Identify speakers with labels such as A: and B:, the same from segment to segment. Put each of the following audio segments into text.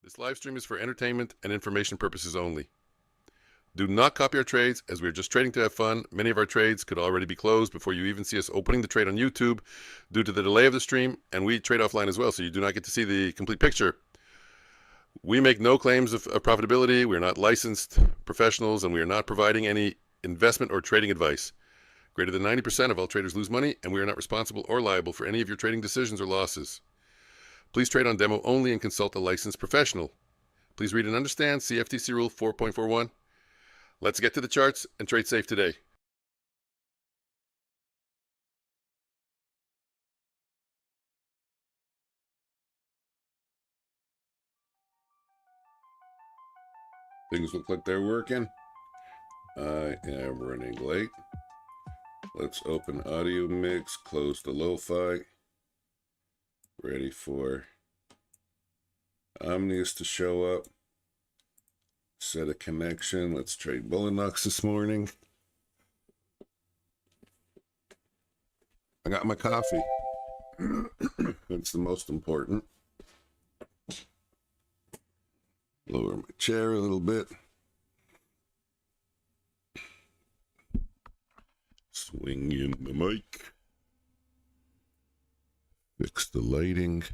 A: This live stream is for entertainment and information purposes only. Do not copy our trades, as we are just trading to have fun. Many of our trades could already be closed before you even see us opening the trade on YouTube due to the delay of the stream, and we trade offline as well, so you do not get to see the complete picture. We make no claims of profitability. We are not licensed professionals, and we are not providing any investment or trading advice. Greater than 90% of all traders lose money, and we are not responsible or liable for any of your trading decisions or losses. Please trade on demo only and consult a licensed professional. Please read and understand CFTC Rule 4.41. Let's get to the charts and trade safe today. Things look like they're working. I am running late. Let's open audio mix, close the lo-fi. Ready for Omnius to show up. Set a connection. Let's trade Bulenox this morning. I got my coffee. That's the most important. Lower my chair a little bit. Swing in the mic. Fix the lighting.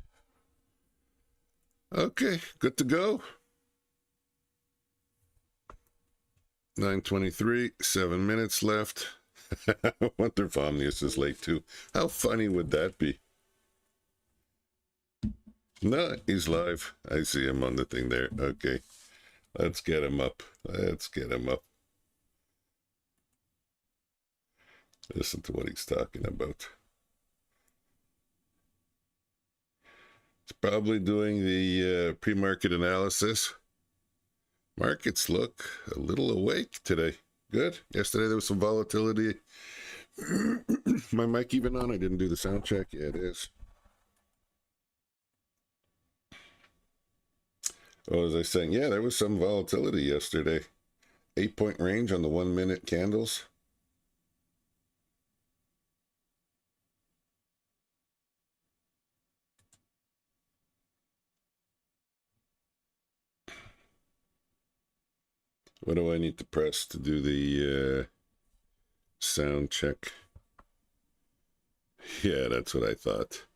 A: Okay, good to go. 9:23, 7 minutes left. I wonder if Omnius is late too. How funny would that be? No, he's live. I see him on the thing there. Okay, let's get him up. Let's get him up. Listen to what he's talking about. It's probably doing the pre-market analysis. Markets look a little awake today. Good. Yesterday there was some volatility. My mic even on? I didn't do the sound check. Yeah, it is. What was I saying? Yeah, there was some volatility yesterday. 8-point range on the 1 minute candles. What do I need to press to do the sound check? Yeah, that's what I thought.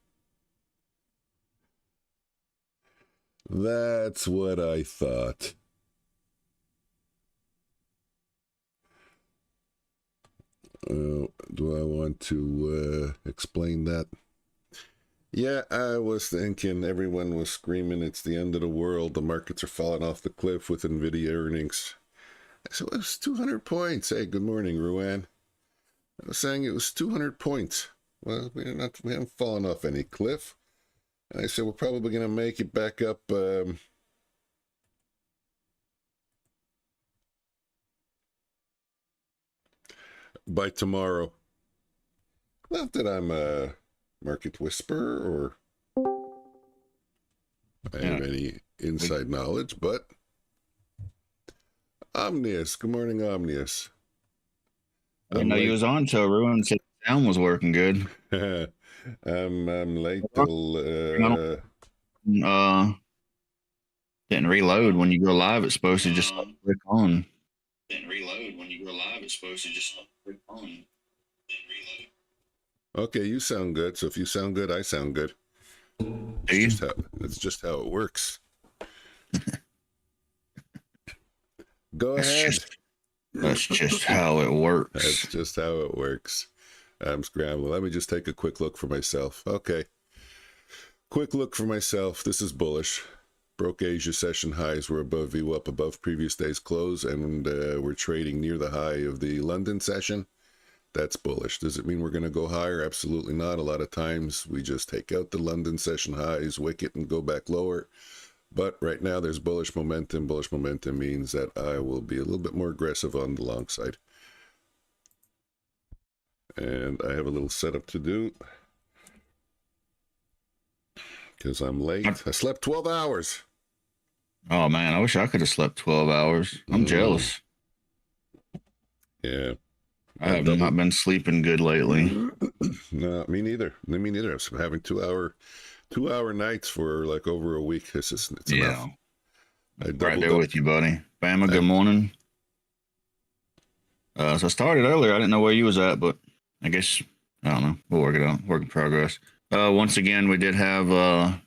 A: That's what I thought. Do I want to explain that? Yeah, I was thinking everyone was screaming it's the end of the world. The markets are falling off the cliff with NVIDIA earnings. So it was 200 points. Hey, good morning, Ruan. I was saying it was 200 points. Well, we haven't fallen off any cliff. And I said we're probably going to make it back up by tomorrow. Not that I'm a market whisperer or I have any inside knowledge, but Omnius. Good morning, Omnius.
B: I didn't know you was on till Ruin said the sound was working good.
A: I'm late till
B: didn't reload when you go live. It's supposed to just click on.
C: Didn't reload when you go live. It's supposed to just click on. Didn't reload.
A: Okay, you sound good. So if you sound good, I sound good. That's just how it works. Go ahead.
B: That's just how it works.
A: That's just how it works. I'm scrambling. Let me just take a quick look for myself. Okay. Quick look for myself. This is bullish. Broke Asia session highs. We're above VWAP, up above previous day's close, and we're trading near the high of the London session. That's bullish. Does it mean we're going to go higher? Absolutely not. A lot of times we just take out the London session highs, wick it, and go back lower. But right now there's bullish momentum. Bullish momentum means that I will be a little bit more aggressive on the long side. And I have a little setup to do because I'm late. I slept 12 hours.
B: Oh, man, I wish I could have slept 12 hours. I'm jealous.
A: Yeah.
B: I have not been sleeping good lately.
A: No, me neither. Me neither. I've been having 2 hour nights for like over a week. It's enough.
B: Right there with you, buddy. Bama, good morning. So I started earlier. I didn't know where you was at, but I guess, I don't know. We'll work it out. Work in progress. Once again, we did have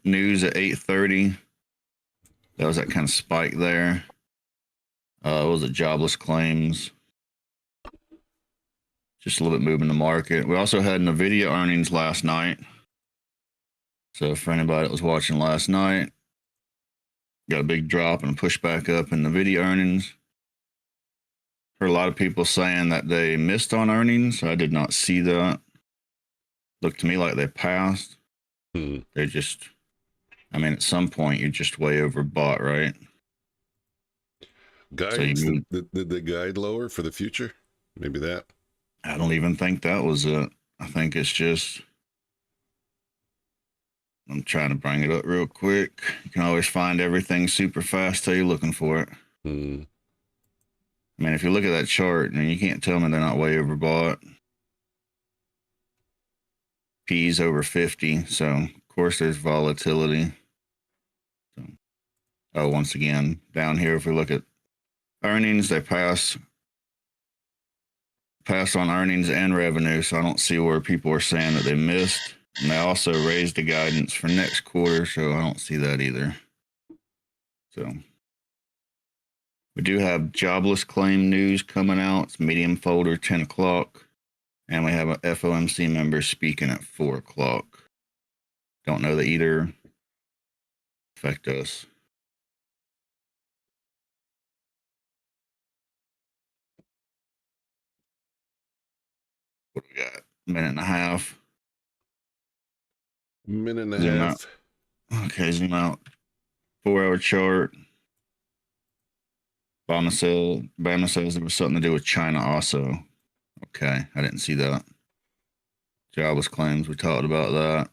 B: news at 8:30. That was that kind of spike there. What was it? Jobless claims. Just a little bit moving the market. We also had NVIDIA earnings last night. So for anybody that was watching last night, got a big drop and a push back up in NVIDIA earnings. Heard a lot of people saying that they missed on earnings. I did not see that. Looked to me like they passed. They just, I mean, at some point you're just way overbought, right?
A: Guidance, so did the guide lower for the future? Maybe that.
B: I don't even think that was it. I think it's just, I'm trying to bring it up real quick. You can always find everything super fast till you're looking for it. I mean, if you look at that chart, and you can't tell me they're not way overbought. P's over 50, so of course there's volatility. So, once again, down here, if we look at earnings, they pass on earnings and revenue, so I don't see where people are saying that they missed. And they also raised the guidance for next quarter, so I don't see that either. So we do have jobless claim news coming out. It's medium folder, 10 o'clock. And we have an FOMC member speaking at 4 o'clock. Don't know that either affect us. What do we got? Minute and a half.
A: Minute and a half.
B: Okay, zoom out. 4-hour chart. Bama says there was something to do with China also. Okay, I didn't see that. Jobless claims, we talked about that.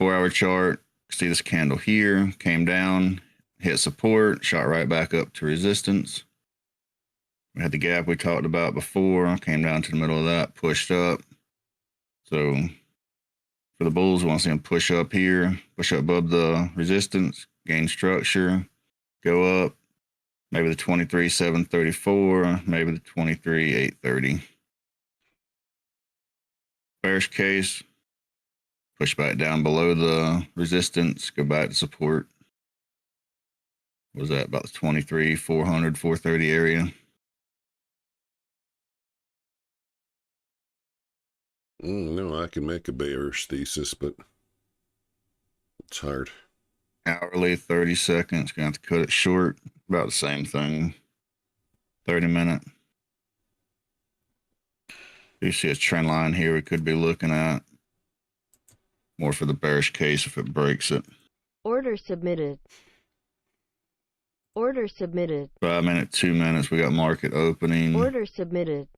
B: 4-hour chart. See this candle here, came down, hit support, shot right back up to resistance. We had the gap we talked about before, came down to the middle of that, pushed up. So for the bulls, we want to see them push up here, push up above the resistance, gain structure, go up. Maybe the 23,734, maybe the 23,830. Bearish case, push back down below the resistance, go back to support. What was that, about the 23,400, 430 area?
A: No, I can make a bearish thesis, but it's hard.
B: Hourly, 30 seconds, gonna have to cut it short. About the same thing. 30-minute. You see a trend line here we could be looking at. More for the bearish case if it breaks it.
D: Order submitted. Order submitted.
B: 5 minute, 2 minutes. We got market opening.
D: Order submitted.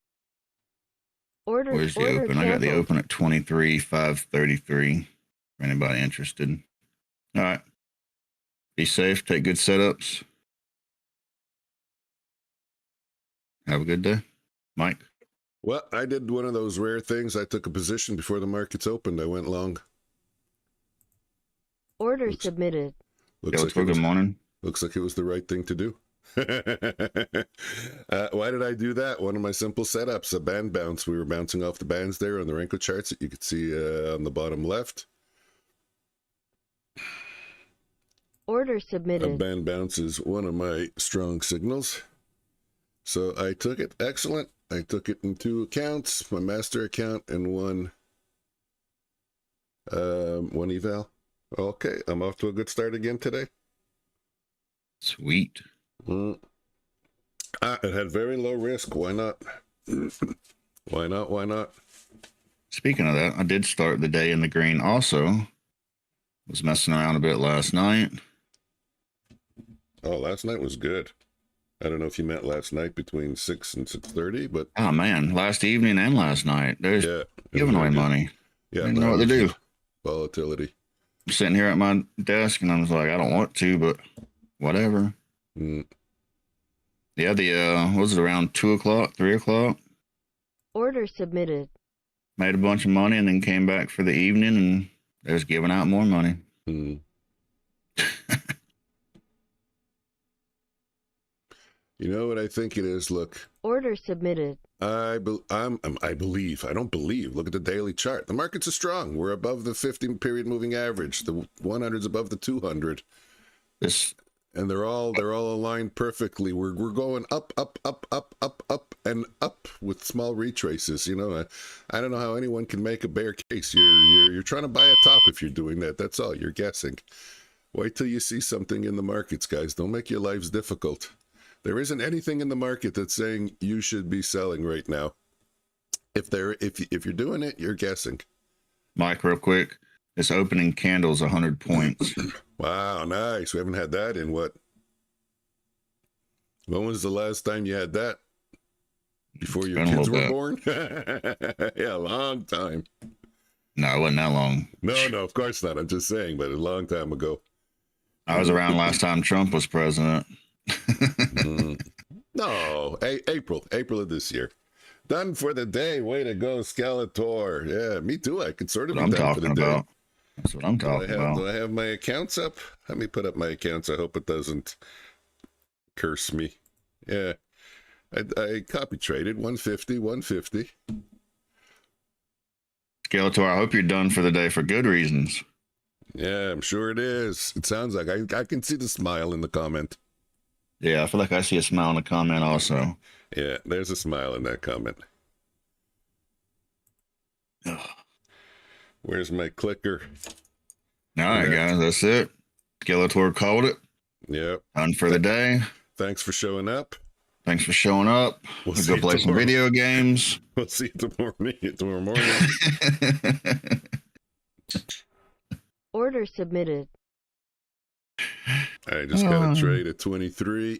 B: Where's the open? I got the open at 23,533. For anybody interested. All right. Be safe. Take good setups. Have a good day. Mike?
A: Well, I did one of those rare things. I took a position before the markets opened. I went long.
D: Order submitted.
B: Good morning.
A: Looks like it was the right thing to do. Why did I do that? One of my simple setups, a band bounce. We were bouncing off the bands there on the Renko charts that you could see on the bottom left.
D: Order submitted.
A: A band bounce is one of my strong signals. So I took it. Excellent. I took it in 2 accounts, my master account and one eval. Okay, I'm off to a good start again today.
B: Sweet.
A: It had very low risk. Why not? Why not? Why not?
B: Speaking of that, I did start the day in the green also. Was messing around a bit last night.
A: Oh, last night was good. I don't know if you meant last night between 6 and 6:30, but
B: oh man, last evening and last night. There's giving away money.
A: Yeah,
B: I didn't know what to do.
A: Volatility.
B: I'm sitting here at my desk and I was like, I don't want to, but whatever. Yeah, what was it, around 2 o'clock, 3 o'clock?
D: Order submitted.
B: Made a bunch of money and then came back for the evening and they was giving out more money.
A: You know what I think it is? Look,
D: Order submitted.
A: I believe. I don't believe. Look at the daily chart. The markets are strong. We're above the 50-period moving average. The 100's above the 200.
B: This
A: And they're all aligned perfectly. We're going up, and up with small retraces. You know, I don't know how anyone can make a bear case. You're trying to buy a top if you're doing that. That's all. You're guessing. Wait till you see something in the markets, guys. Don't make your lives difficult. There isn't anything in the market that's saying you should be selling right now. If you're doing it, you're guessing.
B: Mike, real quick. This opening candle's 100 points.
A: Wow, nice. We haven't had that in what? When was the last time you had that? Before your kids were born? Yeah, a long time.
B: No, it wasn't that long.
A: No, of course not. I'm just saying, but a long time ago.
B: I was around last time Trump was president.
A: No, April of this year. Done for the day. Way to go, Skeletor. Yeah, me too. I could sort of be done for the day.
B: That's what I'm talking about.
A: Do I have my accounts up? Let me put up my accounts. I hope it doesn't curse me. Yeah. I copy traded 150, 150.
B: Skeletor, I hope you're done for the day for good reasons.
A: Yeah, I'm sure it is. It sounds like I can see the smile in the comment.
B: Yeah, I feel like I see a smile in the comment also.
A: Yeah, there's a smile in that comment. Where's my clicker?
B: All right, guys, that's it. Skeletor called it.
A: Yep.
B: Done for the day.
A: Thanks for showing up.
B: Thanks for showing up.
A: We'll
B: go play some video games.
A: We'll see you tomorrow morning.
D: Order submitted.
A: I just got a trade at 23.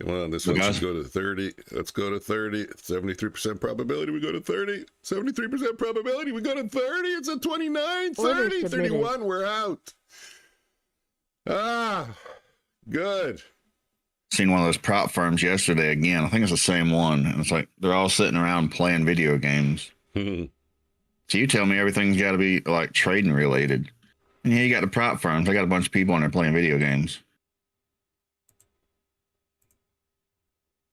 A: Come on, this one should go to 30. Let's go to 30. 73% probability we go to 30. 73% probability we go to 30. It's a 29, 30, 31. We're out. Ah, good.
B: Seen one of those prop firms yesterday again. I think it's the same one. And it's like they're all sitting around playing video games. So you tell me everything's got to be like trading related. And yeah, you got the prop firms. I got a bunch of people on there playing video games.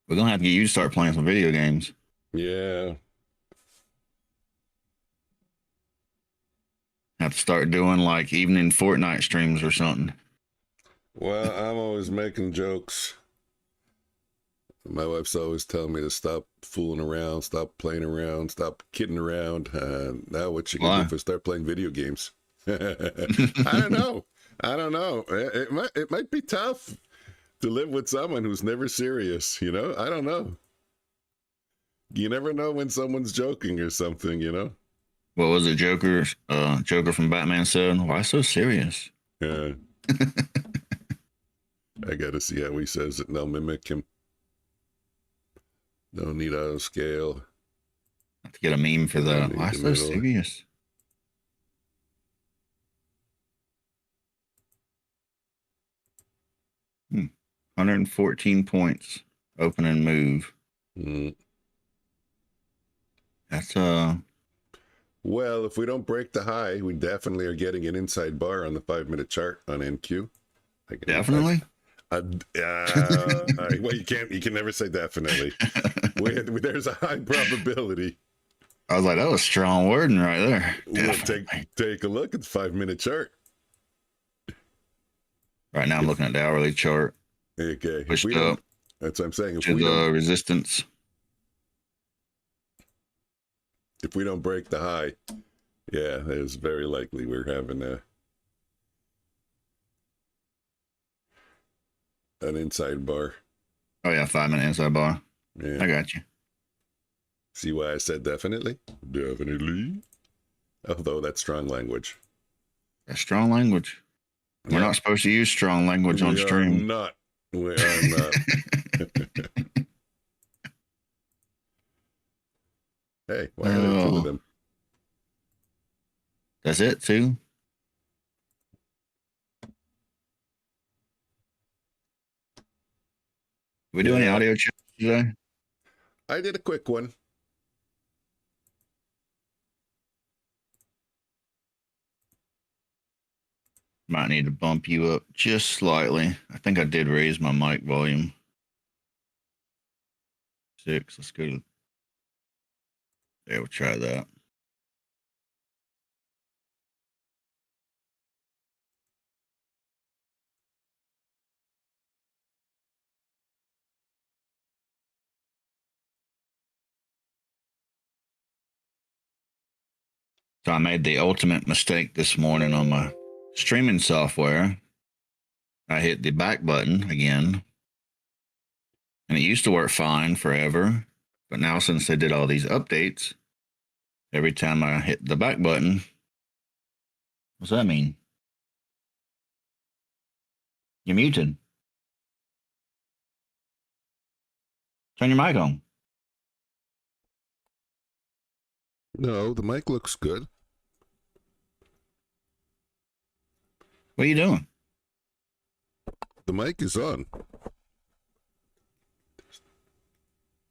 B: We're going to have to get you to start playing some video games.
A: Yeah.
B: Have to start doing like evening Fortnite streams or something.
A: Well, I'm always making jokes. My wife's always telling me to stop fooling around, stop playing around, stop kidding around. Now what you can do is start playing video games. I don't know. It might be tough to live with someone who's never serious, you know? I don't know. You never know when someone's joking or something, you know?
B: What was it, Joker? Joker from Batman said, "Why so serious?"
A: Yeah. I gotta see how he says it and I'll mimic him. No need auto scale.
B: Have to get a meme for that. Why so serious? Hmm. 114 points. Open and move. That's
A: Well, if we don't break the high, we definitely are getting an inside bar on the 5-minute chart on NQ.
B: Definitely.
A: Well, you can never say definitely. There's a high probability.
B: I was like, that was strong wording right there.
A: Well, take a look at the 5-minute chart.
B: Right now, I'm looking at the hourly chart.
A: Okay.
B: Pushed up.
A: That's what I'm saying.
B: To the resistance.
A: If we don't break the high, yeah, it's very likely we're having an inside bar.
B: Oh, yeah, 5-minute inside bar.
A: Yeah.
B: I got you.
A: See why I said definitely? Definitely. Although that's strong language.
B: That's strong language. We're not supposed to use strong language on stream.
A: We are not. Hey, why are there two of them?
B: That's it, too? We do any audio checks today?
A: I did a quick one.
B: Might need to bump you up just slightly. I think I did raise my mic volume. 6. Let's go to. Yeah, we'll try that. So I made the ultimate mistake this morning on my streaming software. I hit the back button again, and it used to work fine forever. But now since they did all these updates, every time I hit the back button, what's that mean? You're muted. Turn your mic on.
A: No, the mic looks good.
B: What are you doing?
A: The mic is on.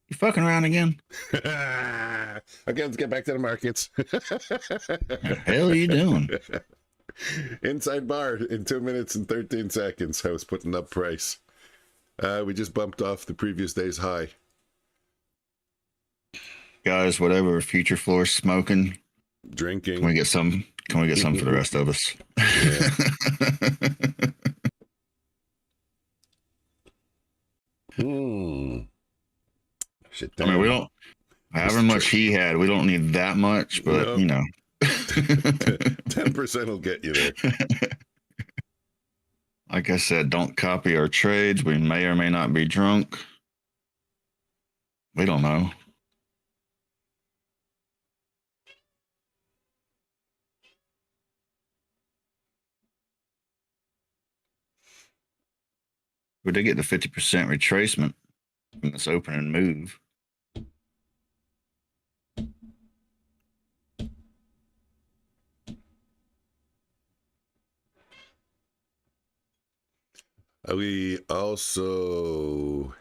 B: You fucking around again?
A: Okay, let's get back to the markets.
B: What the hell are you doing?
A: Inside bar in 2 minutes and 13 seconds. I was putting up price. We just bumped off the previous day's high.
B: Guys, whatever future floor smoking.
A: Drinking.
B: Can we get some? Can we get some for the rest of us?
A: Shit,
B: I mean, we don't. However much he had, we don't need that much, but
A: No.
B: you know,
A: 10% will get you there.
B: like I said, don't copy our trades. We may or may not be drunk. We don't know. We did get the 50% retracement from this opening move.
A: We also,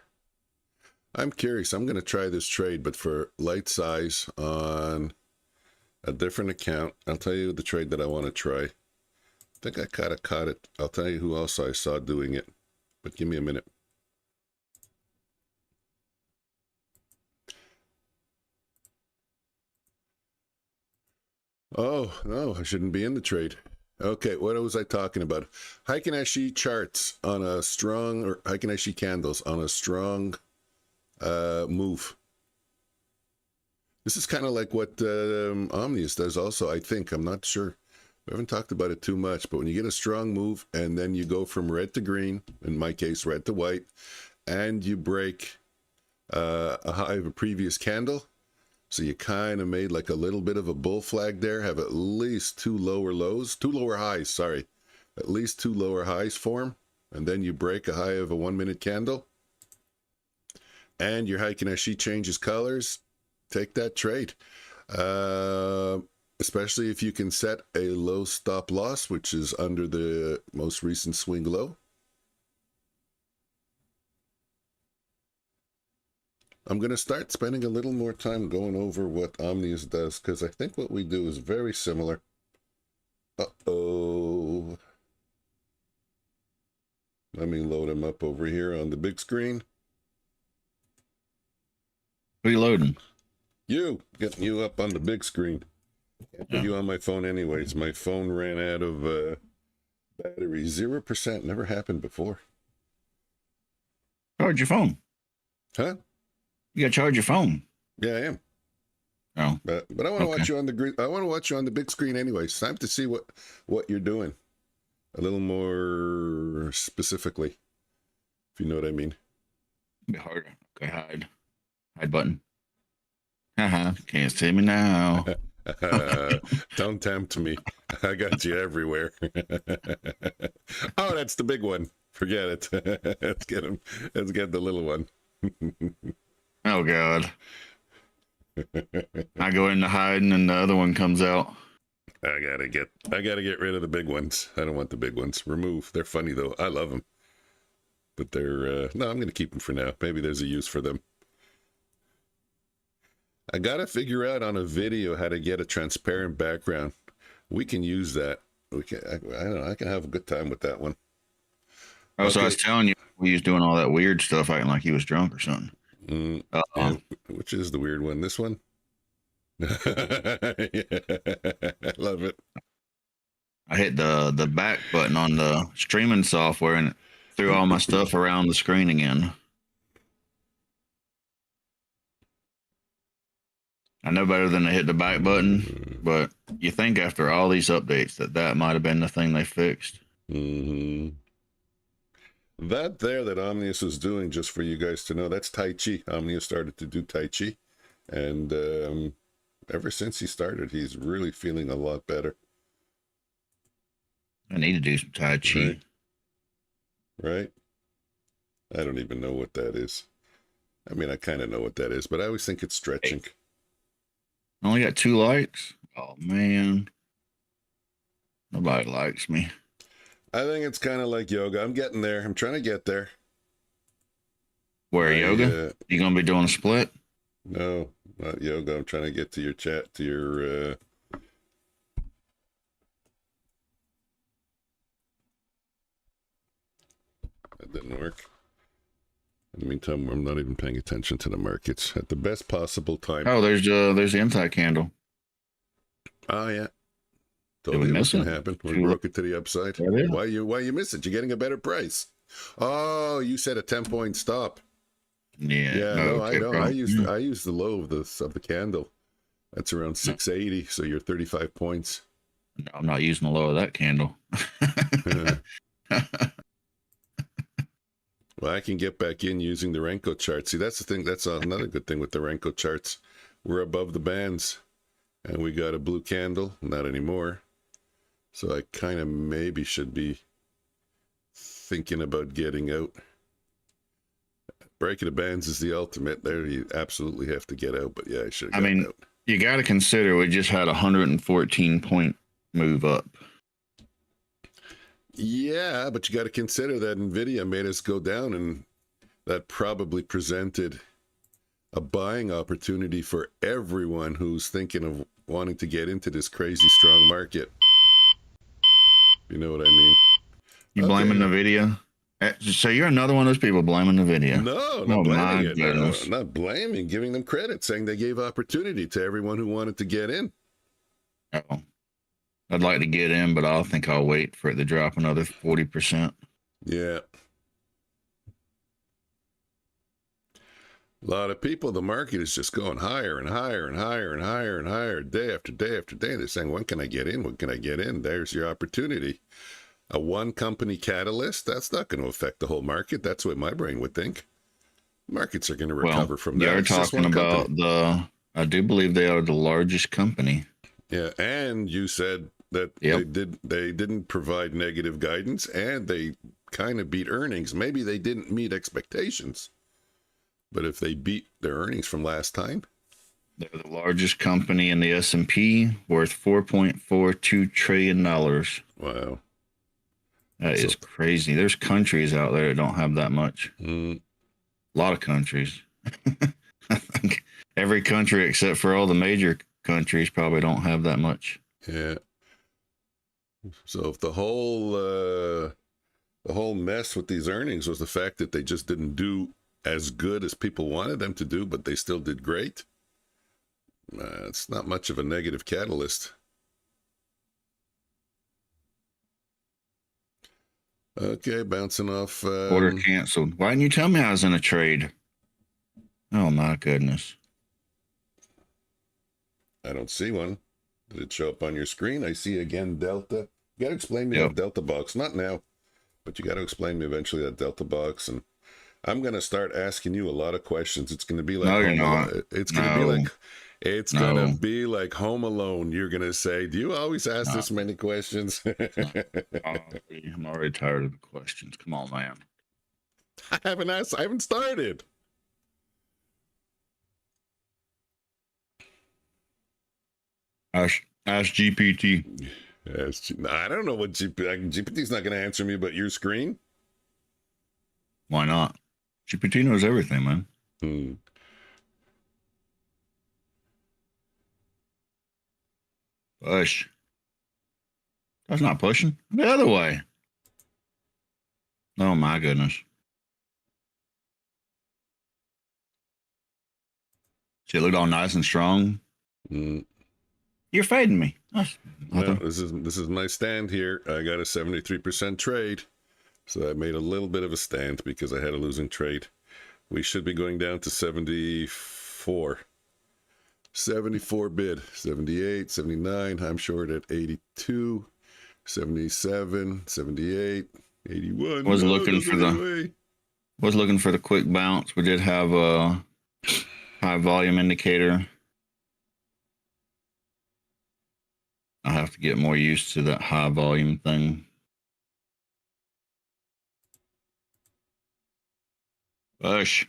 A: I'm curious, I'm going to try this trade, but for light size on a different account. I'll tell you the trade that I want to try. I think I kind of caught it. I'll tell you who else I saw doing it, but give me a minute. Oh, no, I shouldn't be in the trade. Okay, what was I talking about? Heiken Ashi charts on a strong, or Heiken Ashi candles on a strong move. This is kind of like what Omnius does also, I think. I'm not sure. We haven't talked about it too much, but when you get a strong move and then you go from red to green, in my case, red to white, and you break a high of a previous candle, so you kind of made like a little bit of a bull flag there, have at least two lower highs, sorry. At least two lower highs form, and then you break a high of a 1 minute candle, and your Heiken Ashi changes colors, take that trade. Especially if you can set a low stop loss, which is under the most recent swing low. I'm going to start spending a little more time going over what Omnius does, because I think what we do is very similar. Uh-oh. Let me load him up over here on the big screen.
B: What are you loading?
A: You, getting you up on the big screen. Can't put you on my phone anyways. My phone ran out of battery. 0%. Never happened before.
B: Charge your phone.
A: Huh?
B: You gotta charge your phone.
A: Yeah, I am.
B: Oh,
A: But I want to watch you on the I want to watch you on the big screen anyway. It's time to see what you're doing a little more specifically, if you know what I mean.
B: a bit harder. Okay, hide button. Can't see me now.
A: Don't tempt me. I got you everywhere. Oh, that's the big one. Forget it. Let's get him. Let's get the little one.
B: Oh God. I go into hiding and the other one comes out.
A: I gotta get rid of the big ones. I don't want the big ones. Remove. They're funny though. I love them, but they're no. I'm gonna keep them for now. Maybe there's a use for them. I gotta figure out on a video how to get a transparent background. We can use that. We can. I don't know. I can have a good time with that one.
B: Oh, so I was telling you, he was doing all that weird stuff, acting like he was drunk or something.
A: Yeah, which is the weird one? This one? Yeah, I love it.
B: I hit the back button on the streaming software and it threw all my stuff around the screen again. I know better than to hit the back button, but you think after all these updates that might have been the thing they fixed.
A: Mm-hmm. That there that Omnius was doing, just for you guys to know, that's Tai Chi. Omnius started to do Tai Chi, and ever since he started, he's really feeling a lot better.
B: I need to do some Tai Chi.
A: Right? I don't even know what that is. I mean, I kind of know what that is, but I always think it's stretching.
B: I only got 2 likes. Oh, man. Nobody likes me.
A: I think it's kind of like yoga. I'm getting there. I'm trying to get there.
B: Where, yoga? You going to be doing a split?
A: No, not yoga. I'm trying to get to your chat, to your... That didn't work. In the meantime, I'm not even paying attention to the markets at the best possible time.
B: Oh, there's the anti-candle.
A: Oh, yeah.
B: Did we miss it?
A: Happen. We broke it to the upside. Why you miss it? You're getting a better price. Oh, you said a 10-point stop.
B: Yeah.
A: No, I don't. I use the low of the candle. That's around 680. So you're 35 points.
B: No, I'm not using the low of that candle.
A: Well, I can get back in using the Renko chart. See, that's the thing. That's another good thing with the Renko charts. We're above the bands, and we got a blue candle. Not anymore. So I kind of maybe should be thinking about getting out. Breaking the bands is the ultimate. There, you absolutely have to get out. But yeah, I should have gotten out.
B: You got to consider we just had a 114-point move up.
A: Yeah, but you got to consider that NVIDIA made us go down, and that probably presented a buying opportunity for everyone who's thinking of wanting to get into this crazy strong market. You know what I mean?
B: You blaming NVIDIA? So you're another one of those people blaming NVIDIA?
A: No, not blaming it. No, not blaming, giving them credit, saying they gave opportunity to everyone who wanted to get in.
B: Oh. I'd like to get in, but I think I'll wait for it to drop another 40%.
A: Yeah. A lot of people, the market is just going higher and higher and higher and higher and higher day after day after day. They're saying, when can I get in? When can I get in? There's your opportunity. A one company catalyst, that's not going to affect the whole market. That's what my brain would think. Markets are going to recover from that.
B: You're talking about I do believe they are the largest company.
A: Yeah, and you said that they didn't provide negative guidance, and they kind of beat earnings. Maybe they didn't meet expectations, but if they beat their earnings from last time,
B: they're the largest company in the S&P, worth $4.42 trillion.
A: Wow,
B: that is crazy. There's countries out there that don't have that much. A lot of countries. I think every country except for all the major countries probably don't have that much.
A: Yeah. So if the whole mess with these earnings was the fact that they just didn't do as good as people wanted them to do, but they still did great, it's not much of a negative catalyst. Okay, bouncing off.
B: Order canceled. Why didn't you tell me I was in a trade? Oh my goodness.
A: I don't see one. Did it show up on your screen? I see again Delta. You got to explain me that Delta box. Not now, but you got to explain me eventually that Delta box. And I'm going to start asking you a lot of questions. It's going to be like It's going to be like Home Alone. You're going to say, "Do you always ask this many questions?"
B: I'm already tired of the questions. Come on, man.
A: I haven't started.
B: Ask GPT.
A: I don't know what GPT's not going to answer me, but your screen?
B: Why not? GPT knows everything, man. Push. That's not pushing. The other way. Oh, my goodness. See, it looked all nice and strong.
A: Mm.
B: You're fading me.
A: No, this is my stand here. I got a 73% trade, so I made a little bit of a stand because I had a losing trade. We should be going down to 74. 74 bid, 78, 79. I'm short at 82, 77, 78, 81.
B: Was looking for the quick bounce. We did have a high volume indicator. I have to get more used to that high volume thing. Push.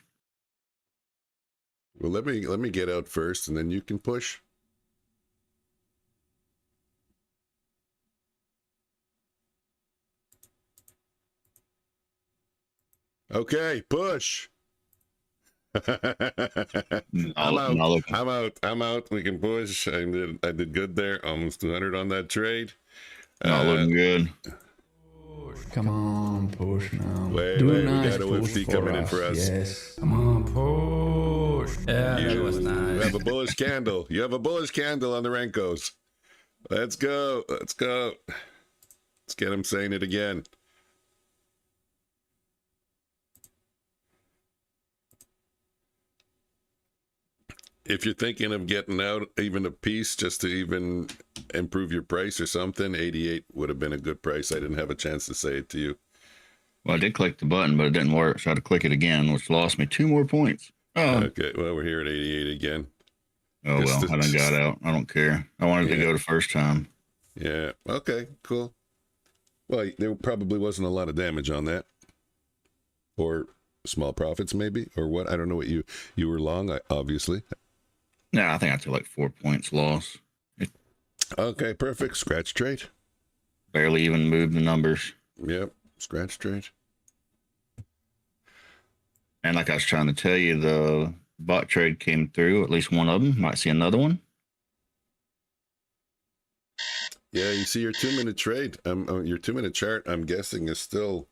A: Well, let me get out first, and then you can push. Okay, push. I'm out. We can push. I did good there. Almost 200 on that trade.
B: Not looking good.
E: Come on, push now.
A: Wait,
E: Do a
A: we
E: nice
A: got a
E: push
A: OFT
E: for
A: coming in
E: us.
A: for us.
E: Yes. Come on, push. Yeah, that was
A: You
E: nice.
A: have a bullish candle. You have a bullish candle on the Renkos. Let's go. Let's go. Let's get him saying it again. If you're thinking of getting out even a piece just to even improve your price or something, 88 would have been a good price. I didn't have a chance to say it to you.
B: Well, I did click the button, but it didn't work. So I had to click it again, which lost me 2 more points. Oh,
A: Okay, well, we're here at 88 again.
B: oh well, I done got out. I don't care. I wanted to go the first time.
A: Yeah, okay, cool. Well, there probably wasn't a lot of damage on that. Or small profits, maybe? Or what? I don't know what you were long, obviously.
B: No, I think I took like 4 points loss.
A: Okay, perfect. Scratch trade.
B: Barely even moved the numbers.
A: Yep, scratch trade.
B: And like I was trying to tell you, the bot trade came through. At least one of them. Might see another one.
A: Yeah, you see your 2-minute trade. Your 2-minute chart, I'm guessing, is still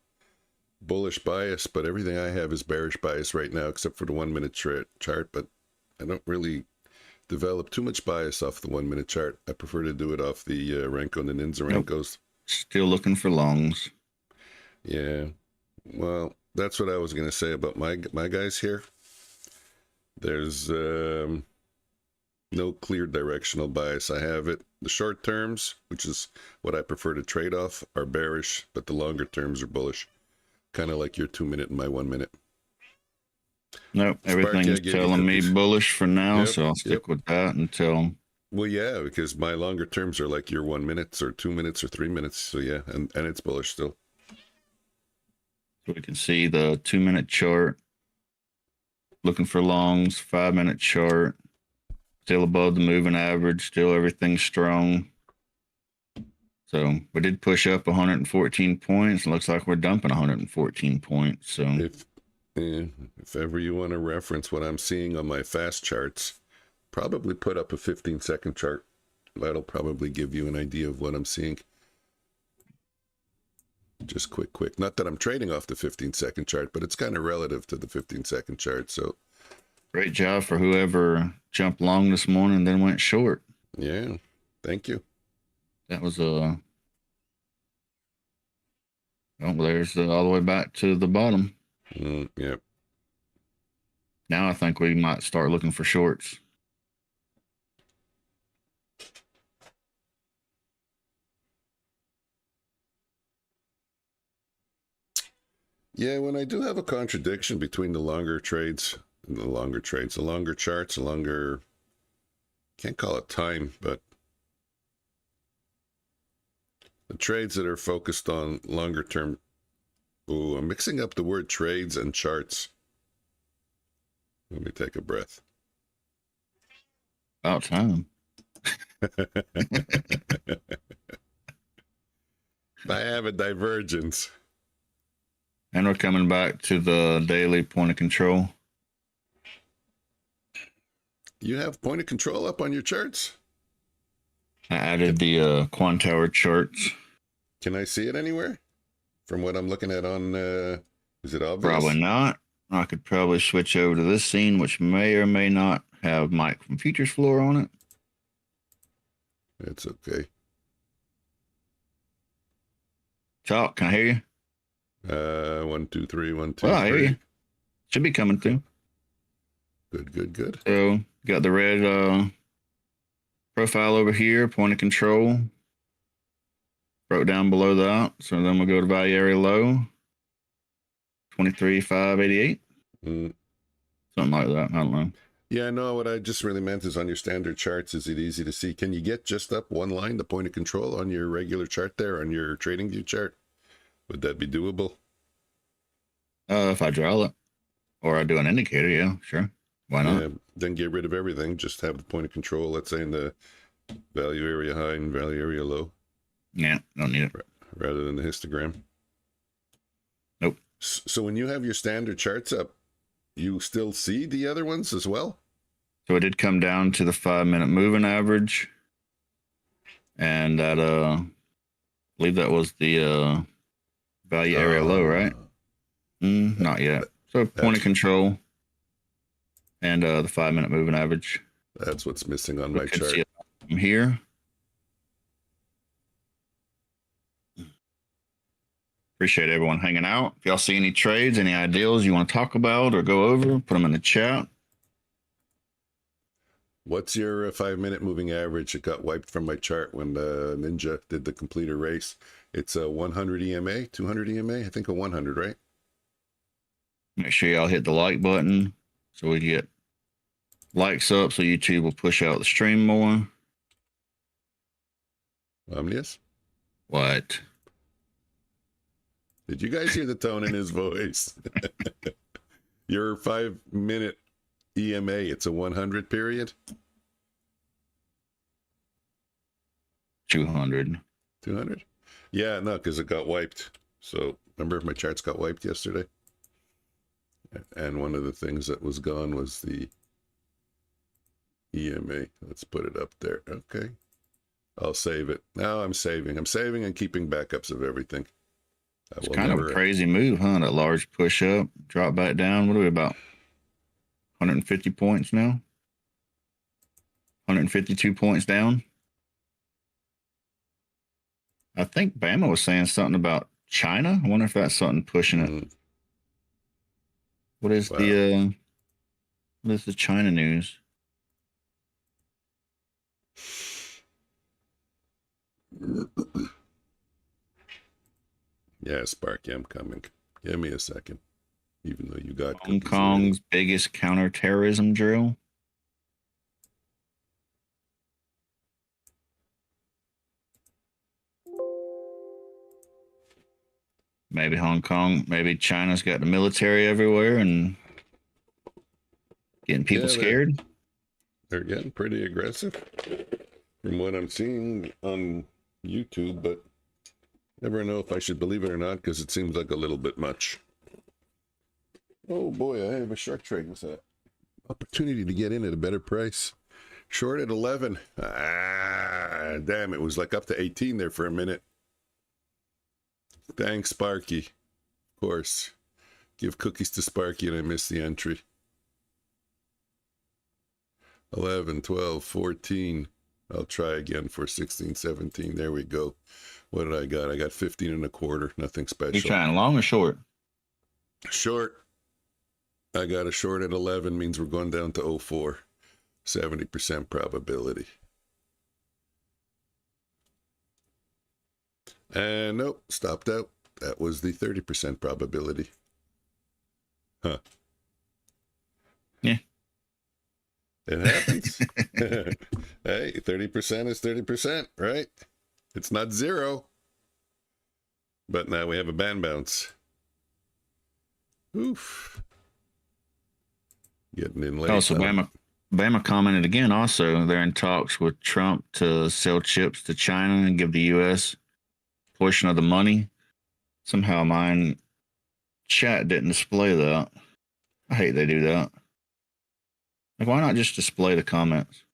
A: bullish bias, but everything I have is bearish bias right now, except for the 1-minute chart. But I don't really develop too much bias off the 1-minute chart. I prefer to do it off the Renko and the Ninja Renkos.
B: Still looking for longs.
A: Yeah, well, that's what I was going to say about my guys here. There's no clear directional bias. I have it. The short terms, which is what I prefer to trade off, are bearish, but the longer terms are bullish. Kind of like your 2-minute and my 1-minute.
B: Nope, everything's telling me bullish for now, so I'll stick with that until...
A: Well, yeah, because my longer terms are like your 1 minute or 2 minutes or 3 minutes. So yeah, and it's bullish still.
B: So we can see the 2-minute chart. Looking for longs, 5-minute chart. Still above the moving average, still everything's strong. So we did push up 114 points. Looks like we're dumping 114 points. So
A: if ever you want to reference what I'm seeing on my fast charts, probably put up a 15-second chart. That'll probably give you an idea of what I'm seeing. Just quick. Not that I'm trading off the 15-second chart, but it's kind of relative to the 15-second chart. So
B: great job for whoever jumped long this morning and then went short.
A: Yeah, thank you.
B: That was oh, there's all the way back to the bottom.
A: Yep.
B: Now I think we might start looking for shorts.
A: Yeah, when I do have a contradiction between the longer trades and the longer charts, can't call it time, but the trades that are focused on longer term. Ooh, I'm mixing up the word trades and charts. Let me take a breath.
B: About time.
A: I have a divergence.
B: And we're coming back to the daily point of control.
A: You have point of control up on your charts?
B: I added the Quantower charts.
A: Can I see it anywhere? From what I'm looking at on, is it obvious?
B: Probably not. I could probably switch over to this scene, which may or may not have Mike from Futures Floor on it.
A: It's okay.
B: Talk, can I hear you?
A: 1, 2, 3, 1, 2,
B: Well, I hear
A: 3.
B: you. Should be coming through.
A: Good.
B: So, got the red profile over here, point of control. Broke down below that. So then we'll go to value area low. 23,588. Something like that. I don't know.
A: Yeah, no, what I just really meant is on your standard charts, is it easy to see? Can you get just up one line, the point of control, on your regular chart there, on your trading view chart? Would that be doable?
B: If I draw it. Or I do an indicator, yeah, sure. Why not?
A: Yeah, then get rid of everything. Just have the point of control, let's say in the value area high and value area low.
B: Yeah, don't need it.
A: Rather than the histogram.
B: Nope.
A: So when you have your standard charts up, you still see the other ones as well?
B: So it did come down to the 5-minute moving average. And that, I believe that was the value area low, right? Not yet. So point of control and the 5-minute moving average.
A: That's what's missing on my chart.
B: See it from here. Appreciate everyone hanging out. If y'all see any trades, any ideas you want to talk about or go over, put them in the chat.
A: What's your 5-minute moving average? It got wiped from my chart when the Ninja did the completer race. It's a 100 EMA, 200 EMA, I think a 100, right?
B: Make sure y'all hit the like button so we get likes up so YouTube will push out the stream more.
A: Omnius?
B: What?
A: Did you guys hear the tone in his voice? Your 5-minute EMA, it's a 100 period?
B: 200.
A: 200? Yeah, no, because it got wiped. So remember my charts got wiped yesterday? And one of the things that was gone was the EMA. Let's put it up there. Okay. I'll save it. Now I'm saving. I'm saving and keeping backups of everything.
B: It's kind of a crazy move, huh? That large push up, drop back down. What are we about? 150 points now? 152 points down? I think Bama was saying something about China. I wonder if that's something pushing it. What is the China news?
A: Yeah, Sparky, I'm coming. Give me a second. Even though you got
B: Hong Kong's biggest counterterrorism drill. Maybe Hong Kong, maybe China's got the military everywhere and getting people scared.
A: They're getting pretty aggressive from what I'm seeing on YouTube, but never know if I should believe it or not because it seems like a little bit much. Oh boy, I have a short trade with that opportunity to get in at a better price. Short at 11. Ah, damn, it was like up to 18 there for a minute. Thanks, Sparky. Of course. Give cookies to Sparky and I missed the entry. 11, 12, 14. I'll try again for 16, 17. There we go. What did I got? I got 15 and a quarter. Nothing special.
B: You trying long or short?
A: Short. I got a short at 11. Means we're going down to 04. 70% probability. And nope, stopped out. That was the 30% probability. Huh.
B: Yeah.
A: It happens. Hey, 30% is 30%, right? It's not zero. But now we have a band bounce. Oof. Getting in late.
B: Oh, so Bama commented again also. They're in talks with Trump to sell chips to China and give the U.S. portion of the money. Somehow mine chat didn't display that. I hate they do that. Like, why not just display the comments?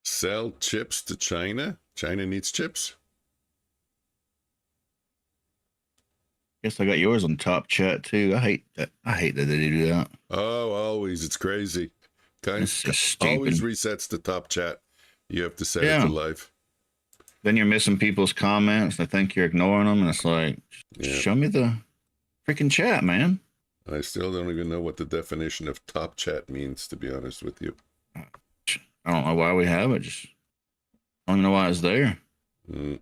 A: Sell chips to China? China needs chips?
B: Guess I got yours on top chat too. I hate that they do that.
A: Oh, always. It's crazy.
B: This is
A: Always
B: stupid.
A: resets to top chat. You have to set it
B: Yeah.
A: to live.
B: Then you're missing people's comments. I think you're ignoring them, and it's like,
A: Yeah.
B: show me the freaking chat, man.
A: I still don't even know what the definition of top chat means, to be honest with you.
B: I don't know why we have it. Just I don't even know why it's there.
A: Mm.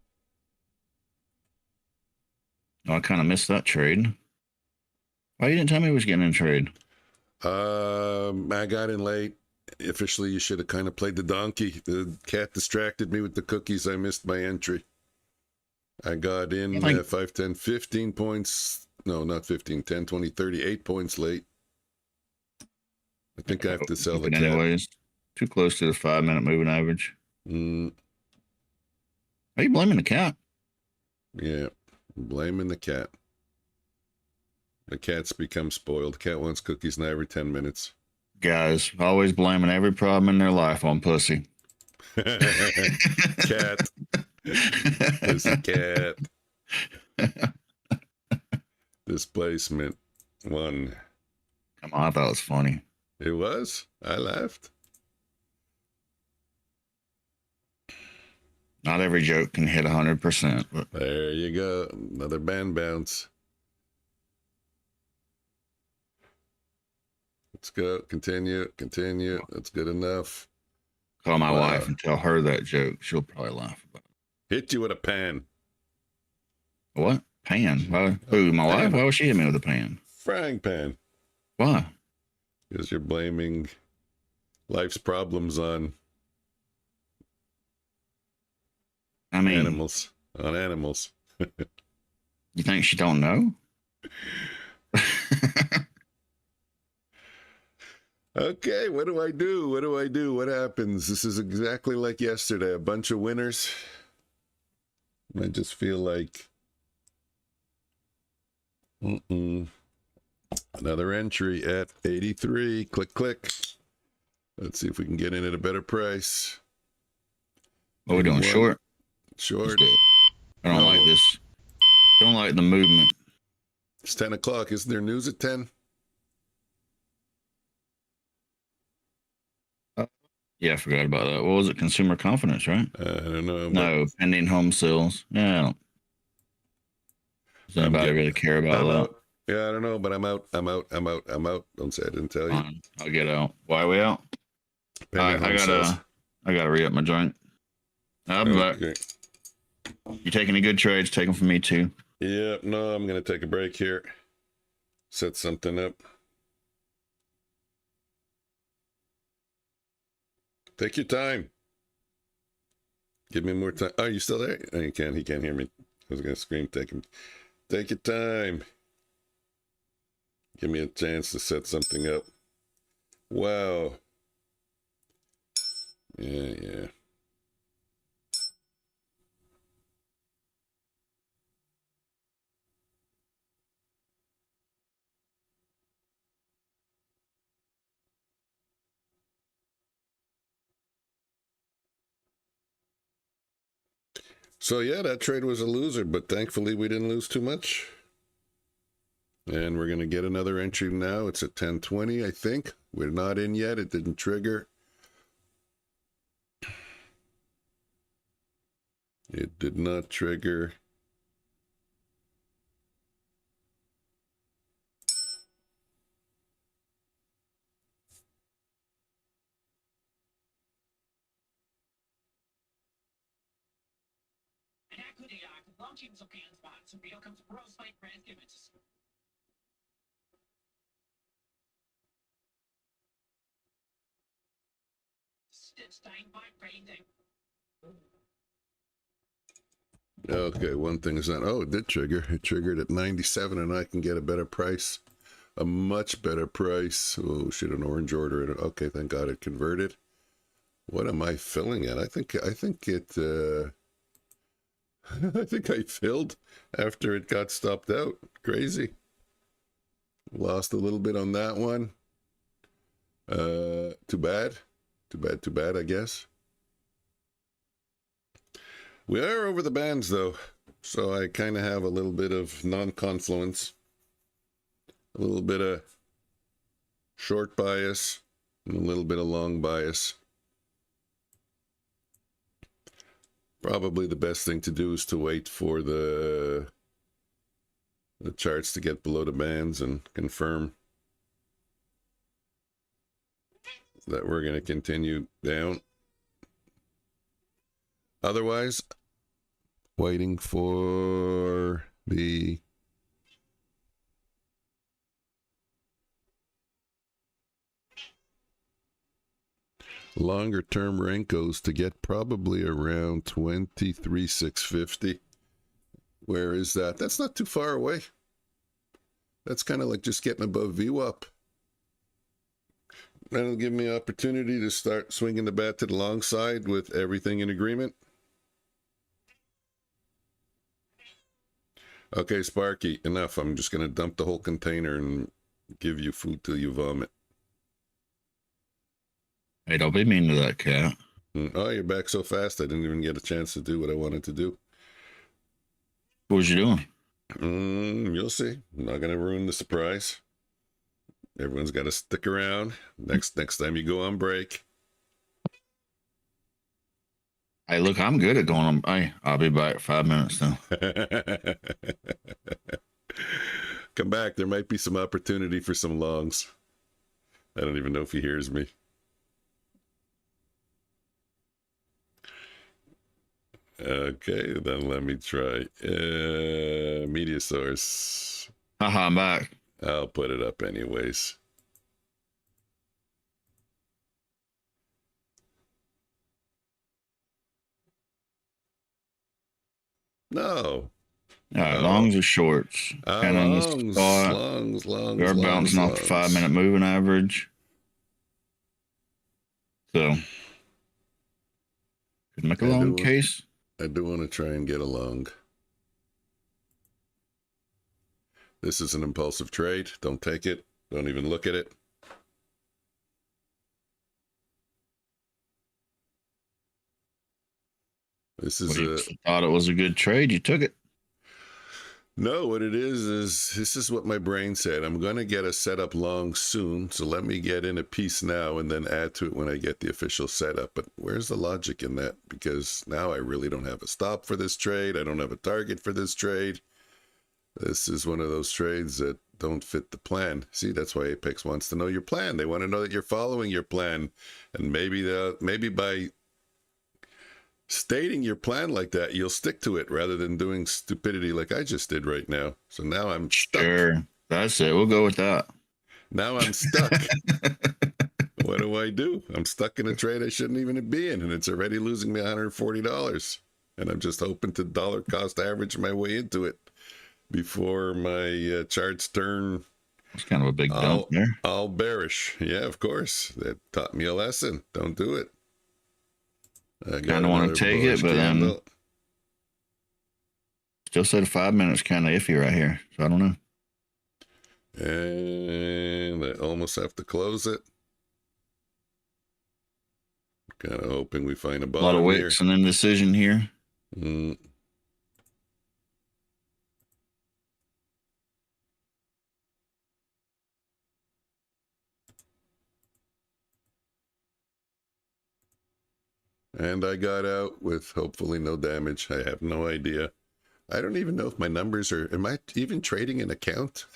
B: Oh, I kind of missed that trade. Why you didn't tell me we was getting in trade?
A: I got in late. Officially, you should have kind of played the donkey. The cat distracted me with the cookies. I missed my entry. I got in 5, 10, 15 points. No, not 15, 10, 20, 38 points late. I think I have to sell the cat.
B: Anyways, too close to the 5-minute moving average.
A: Mm,
B: Are you blaming the cat?
A: yeah, blaming the cat. The cat's become spoiled. The cat wants cookies now every 10 minutes.
B: Guys, always blaming every problem in their life on pussy.
A: Cat. Pussy cat. Displacement 1.
B: Come on, I thought it was funny.
A: It was? I laughed.
B: Not every joke can hit 100%. But
A: There you go. Another band bounce. Let's go. Continue. That's good enough.
B: call my
A: Wow.
B: wife and tell her that joke. She'll probably laugh about
A: Hit you with a pan.
B: it. What? Pan? Why? Who? My wife? Why would she hit me with a pan?
A: Frying pan.
B: Why?
A: Because you're blaming life's problems on
B: I mean,
A: animals. On animals.
B: you think she don't know?
A: Okay, what do I do? What happens? This is exactly like yesterday. A bunch of winners. I just feel like another entry at 83. Click, click. Let's see if we can get in at a better price.
B: What are we doing?
A: One.
B: Short?
A: Short.
B: I don't
A: No.
B: like this. Don't like the movement.
A: It's 10 o'clock. Isn't there news at 10?
B: Yeah, I forgot about that. What was it? Consumer confidence, right?
A: I don't know.
B: No, pending home sales. Yeah, I don't. Does anybody really care about
A: I'm
B: that?
A: out. Yeah, I don't know, but I'm out. Don't say I didn't tell you.
B: Fine. I'll get out. Why are we out?
A: Pending home sales.
B: I gotta re-up my joint. I'll be back.
A: Okay.
B: You take any good trades? Take them from me too.
A: Yeah, no, I'm going to take a break here. Set something up. Take your time. Give me more time. Oh, you still there? Oh, you can't. He can't hear me. I was going to scream. Take your time. Give me a chance to set something up. Wow. Yeah. So yeah, that trade was a loser, but thankfully we didn't lose too much. And we're going to get another entry now. It's at 10:20, I think. We're not in yet. It didn't trigger. It did not trigger. Okay, one thing is not. Oh, it did trigger. It triggered at 97, and I can get a better price, a much better price. Oh shit, an orange order. Okay, thank God it converted. What am I filling at? I think it. I think I filled after it got stopped out. Crazy. Lost a little bit on that one. Too bad. Too bad, I guess. We are over the bands, though, so I kind of have a little bit of non-confluence, a little bit of short bias, and a little bit of long bias. Probably the best thing to do is to wait for the charts to get below the bands and confirm that we're going to continue down. Otherwise, waiting for the longer term Renkos to get probably around 23,650. Where is that? That's not too far away. That's kind of like just getting above VWAP. That'll give me an opportunity to start swinging the bat to the long side with everything in agreement. Okay, Sparky, enough. I'm just going to dump the whole container and give you food till you vomit.
B: Hey, don't be mean to that cat.
A: Oh, you're back so fast. I didn't even get a chance to do what I wanted to do.
B: What was you doing?
A: You'll see. I'm not going to ruin the surprise. Everyone's got to stick around. Next time you go on break.
B: Hey, look, I'm good at going on. Hey, I'll be back 5 minutes now.
A: Come back. There might be some opportunity for some longs. I don't even know if he hears me. Okay, then let me try. Media source.
B: Haha, I'm back.
A: I'll put it up anyways.
B: All
A: No.
B: right, longs or shorts? Kind of in the spot.
A: Longs.
B: We are bouncing off the 5 minute moving average. So, could make a long case.
A: I do want to try and get a long. This is an impulsive trade. Don't take it. Don't even look at it. This is
B: You thought it was a good trade. You took it.
A: No, what it is this is what my brain said. I'm going to get a setup long soon, so let me get in a piece now and then add to it when I get the official setup. But where's the logic in that? Because now I really don't have a stop for this trade. I don't have a target for this trade. This is one of those trades that don't fit the plan. See, that's why Apex wants to know your plan. They want to know that you're following your plan. And maybe by stating your plan like that, you'll stick to it rather than doing stupidity like I just did right now. So now I'm stuck.
B: Sure. That's it. We'll go with that.
A: Now I'm stuck. What do? I'm stuck in a trade I shouldn't even be in, and it's already losing me $140. And I'm just hoping to dollar cost average my way into it before my charts turn.
B: It's kind of a big dump there.
A: All bearish. Yeah, of course. That taught me a lesson. Don't do it. I
B: kind of want to take it, but then still said 5 minutes kind of iffy right here. So I don't know.
A: And I almost have to close it. Kind of hoping we find a bottom.
B: A lot of wicks and indecision here.
A: And I got out with hopefully no damage. I have no idea. I don't even know if my numbers are... Am I even trading an account?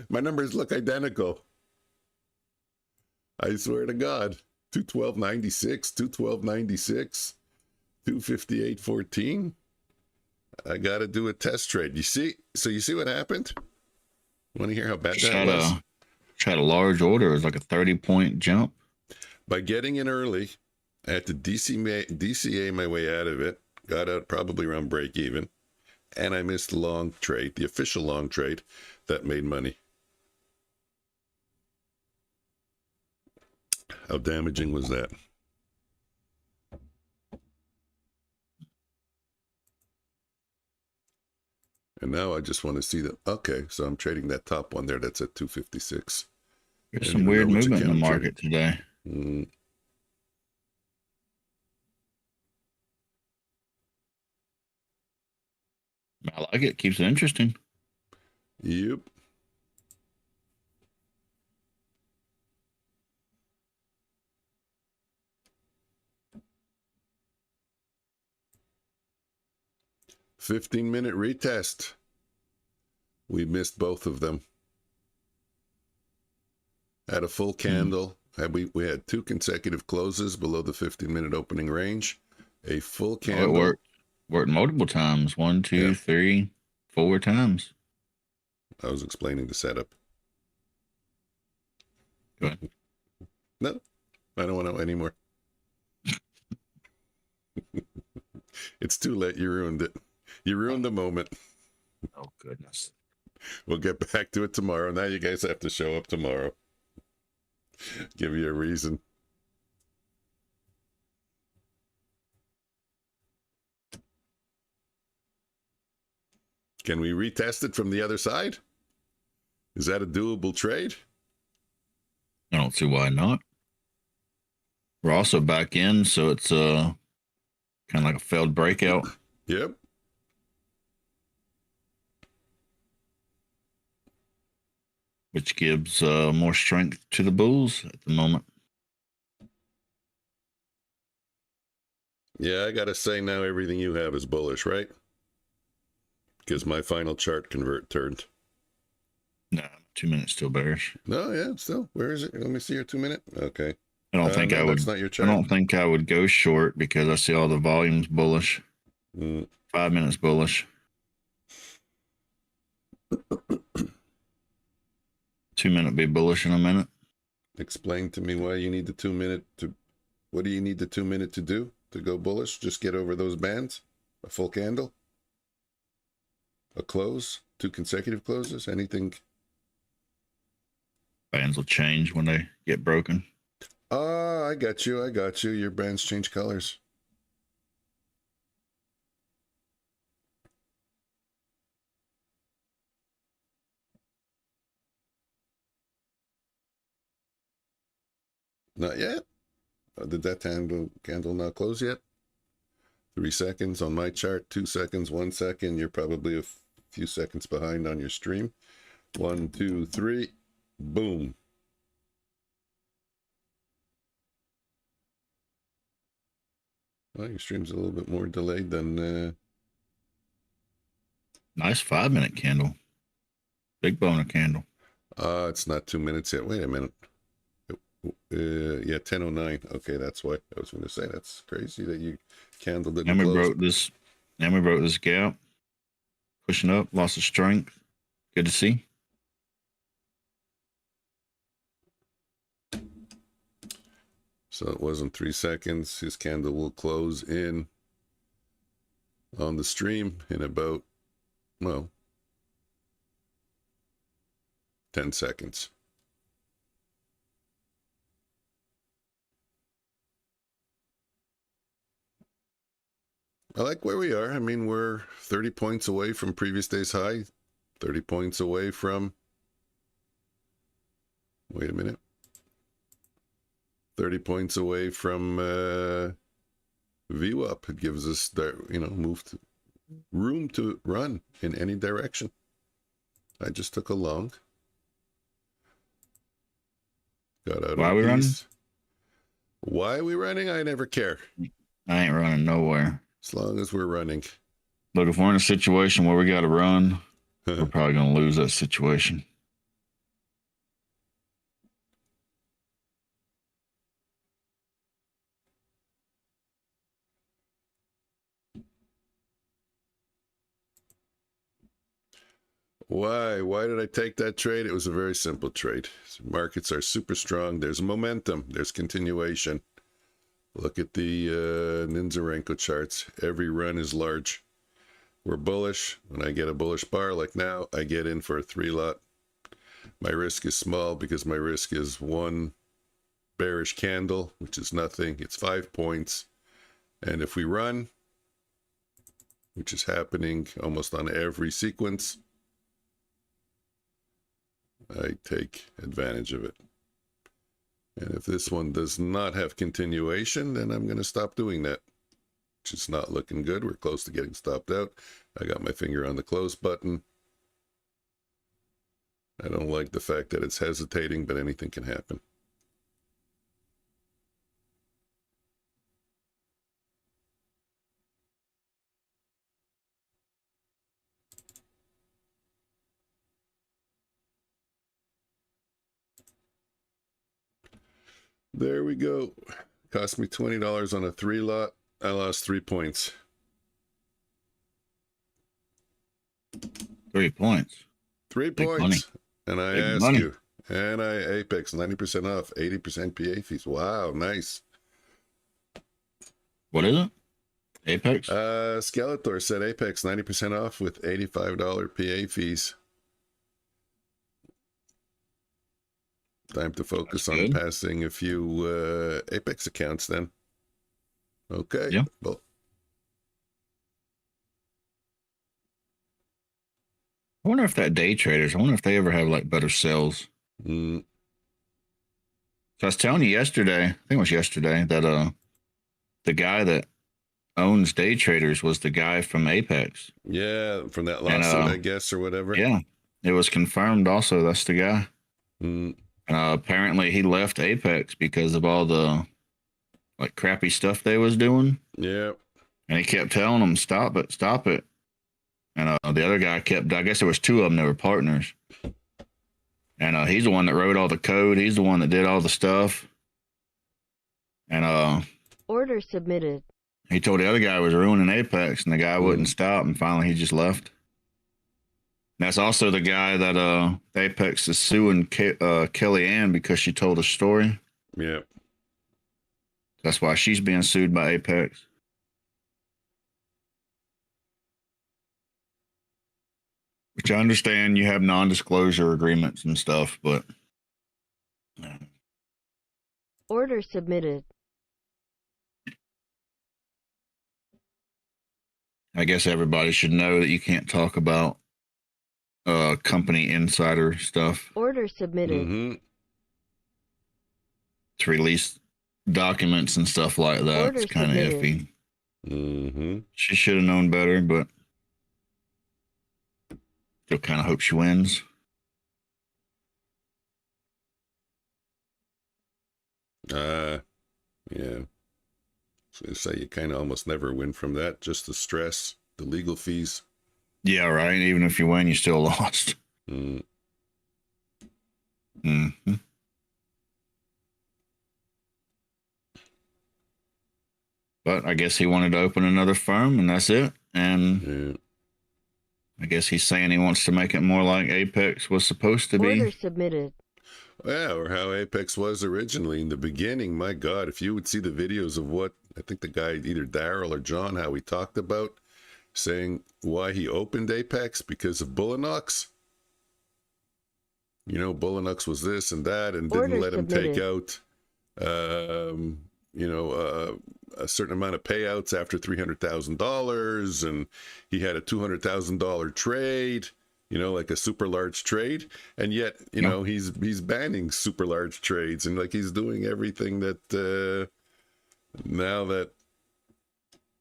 A: My numbers look identical. I swear to God. 212.96, 212.96, 258.14. I got to do a test trade. You see? So you see what happened? Want to hear how bad that was?
B: Had a large order. It was like a 30-point jump. By
A: getting in early, I had to DCA my way out of it. Got out probably around break even. And I missed the long trade, the official long trade that made money. How damaging was that? And now I just want to see that. Okay, so I'm trading that top one there. That's at 256.
B: There's some weird movement in the market today. I like it. Keeps it interesting.
A: Yep. 15-minute retest. We missed both of them. Had a full candle. We had 2 consecutive closes below the 15-minute opening range. A full candle.
B: Oh, it worked multiple times. 1, 2,
A: Yeah.
B: 3, 4 times.
A: I was explaining the setup.
B: Go ahead.
A: No, I don't want to know anymore. It's too late. You ruined it. You ruined the moment.
B: Oh, goodness.
A: We'll get back to it tomorrow. Now you guys have to show up tomorrow. Give you a reason. Can we retest it from the other side? Is that a doable trade?
B: I don't see why not. We're also back in, so it's kind of like a failed breakout.
A: Yep.
B: Which gives more strength to the bulls at the moment.
A: Yeah, I gotta say now everything you have is bullish, right? Because my final chart turned.
B: No, 2 minutes still bearish.
A: No, yeah, still. Where is it? Let me see your 2 minute. Okay.
B: I don't think
A: no,
B: I would.
A: That's not your
B: I
A: chart.
B: don't think I would go short because I see all the volumes bullish.
A: 5
B: minutes bullish. 2 minute be bullish in a minute.
A: Explain to me why you need the 2 minute to. What do you need the 2 minute to do to go bullish? Just get over those bands? A full candle? A close? 2 consecutive closes? Anything?
B: Bands will change when they get broken.
A: I got you. I got you. Your bands change colors. Not yet. Did that candle not close yet? 3 seconds on my chart, 2 seconds, 1 second. You're probably a few seconds behind on your stream. 1, 2, 3. Boom. Well, your stream's a little bit more delayed than...
B: Nice 5 minute candle. Big boner candle.
A: It's not 2 minutes yet. Wait a minute. Yeah, 10:09. Okay, that's why I was going to say that's crazy that you candle didn't
B: And we
A: close.
B: broke this. And we broke this gap. Pushing up, loss of strength. Good to see.
A: So it wasn't 3 seconds. His candle will close in on the stream in about, well, 10 seconds. I like where we are. I mean, we're 30 points away from previous day's high, 30 points away from, wait a minute, 30 points away from VWAP. It gives us, room to run in any direction. I just took a long. Got out.
B: Why are we running?
A: Why are we running? I never care.
B: I ain't running nowhere.
A: As long as we're running.
B: Look, if we're in a situation where we got to run, we're probably going to lose that situation.
A: Why? Why did I take that trade? It was a very simple trade. Markets are super strong. There's momentum. There's continuation. Look at the Ninzarenko charts. Every run is large. We're bullish. When I get a bullish bar like now, I get in for a 3 lot. My risk is small because my risk is 1 bearish candle, which is nothing. It's 5 points. And if we run, which is happening almost on every sequence, I take advantage of it. And if this one does not have continuation, then I'm going to stop doing that. Which is not looking good. We're close to getting stopped out. I got my finger on the close button. I don't like the fact that it's hesitating, but anything can happen. There we go. Cost me $20 on a 3 lot. I lost 3 points.
B: 3 points.
A: 3
B: Big
A: points.
B: money.
A: And I
B: Big
A: ask
B: money.
A: you. And I Apex 90% off, 80% PA fees. Wow, nice.
B: What is it? Apex?
A: Skeletor said Apex 90% off with $85 PA fees. Time to focus
B: That's
A: on
B: good.
A: passing a few Apex accounts then. Okay.
B: Yeah.
A: Well,
B: I wonder if that day traders, I wonder if they ever have like better sales.
A: mm,
B: So I was telling you yesterday, I think it was yesterday, that the guy that owns day traders was the guy from Apex.
A: yeah, from that
B: And
A: lawsuit, I guess, or whatever.
B: yeah, it was confirmed also that's the guy.
A: Mm,
B: Apparently he left Apex because of all the like crappy stuff they was doing.
A: yeah.
B: And he kept telling them, stop it, stop it. And the other guy kept, I guess there was two of them that were partners. And he's the one that wrote all the code. He's the one that did all the stuff. And
D: Order submitted.
B: he told the other guy was ruining Apex, and the guy wouldn't stop. And finally, he just left. And that's also the guy that Apex is suing Kellyanne because she told a story.
A: Yeah.
B: That's why she's being sued by Apex. Which I understand you have non-disclosure agreements and stuff, but
D: Order submitted.
B: I guess everybody should know that you can't talk about company insider stuff
D: Order submitted.
A: Mm-hmm.
B: to release documents and stuff like that.
D: Order
B: It's kind of
D: submitted.
B: iffy.
A: Mm-hmm.
B: She should have known better, but still kind of hope she wins.
A: Yeah. So say you kind of almost never win from that. Just the stress, the legal fees.
B: Yeah, right. Even if you win, you still lost.
A: Mm.
B: Mm-hmm. But I guess he wanted to open another firm, and that's it. And
A: Yeah.
B: I guess he's saying he wants to make it more like Apex was supposed to
D: Order
B: be.
D: submitted.
A: Yeah, or how Apex was originally in the beginning. My God, if you would see the videos of what I think the guy, either Daryl or John, how he talked about saying why he opened Apex because of Bulenox. You know, Bulenox was this and that, and didn't
D: Order
A: let him take
D: submitted.
A: out, a certain amount of payouts after $300,000, and he had a $200,000 trade. You know, like a super large trade, and yet, you know, he's banning super large trades, and like he's doing everything that now that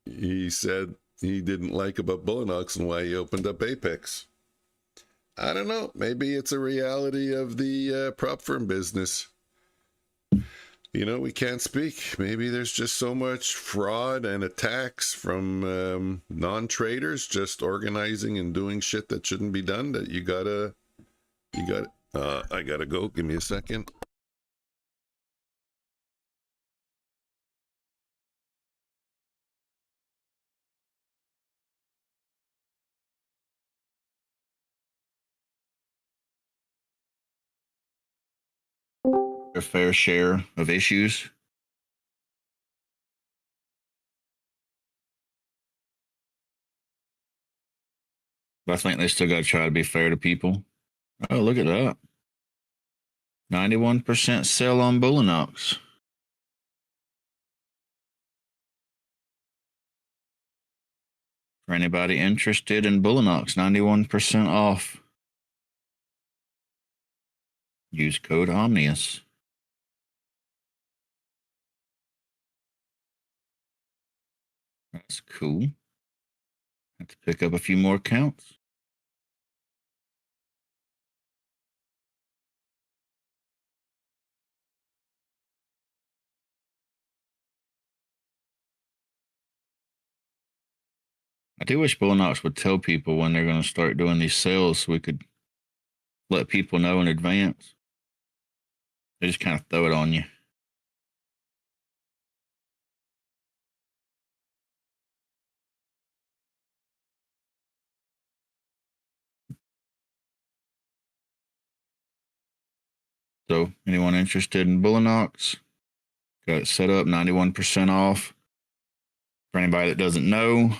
A: he said he didn't like about Bulenox and why he opened up Apex. I don't know. Maybe it's a reality of the prop firm business. You know, we can't speak. Maybe there's just so much fraud and attacks from non-traders just organizing and doing shit that shouldn't be done that I gotta go. Give me a second.
B: A fair share of issues. But I think they still got to try to be fair to people. Oh, look at that. 91% sell on Bulenox. For anybody interested in Bulenox, 91% off. Use code Omnius. That's cool. Have to pick up a few more accounts. I do wish Bulenox would tell people when they're going to start doing these sales so we could let people know in advance. They just kind of throw it on you. So anyone interested in Bulenox, got it set up 91% off. For anybody that doesn't know,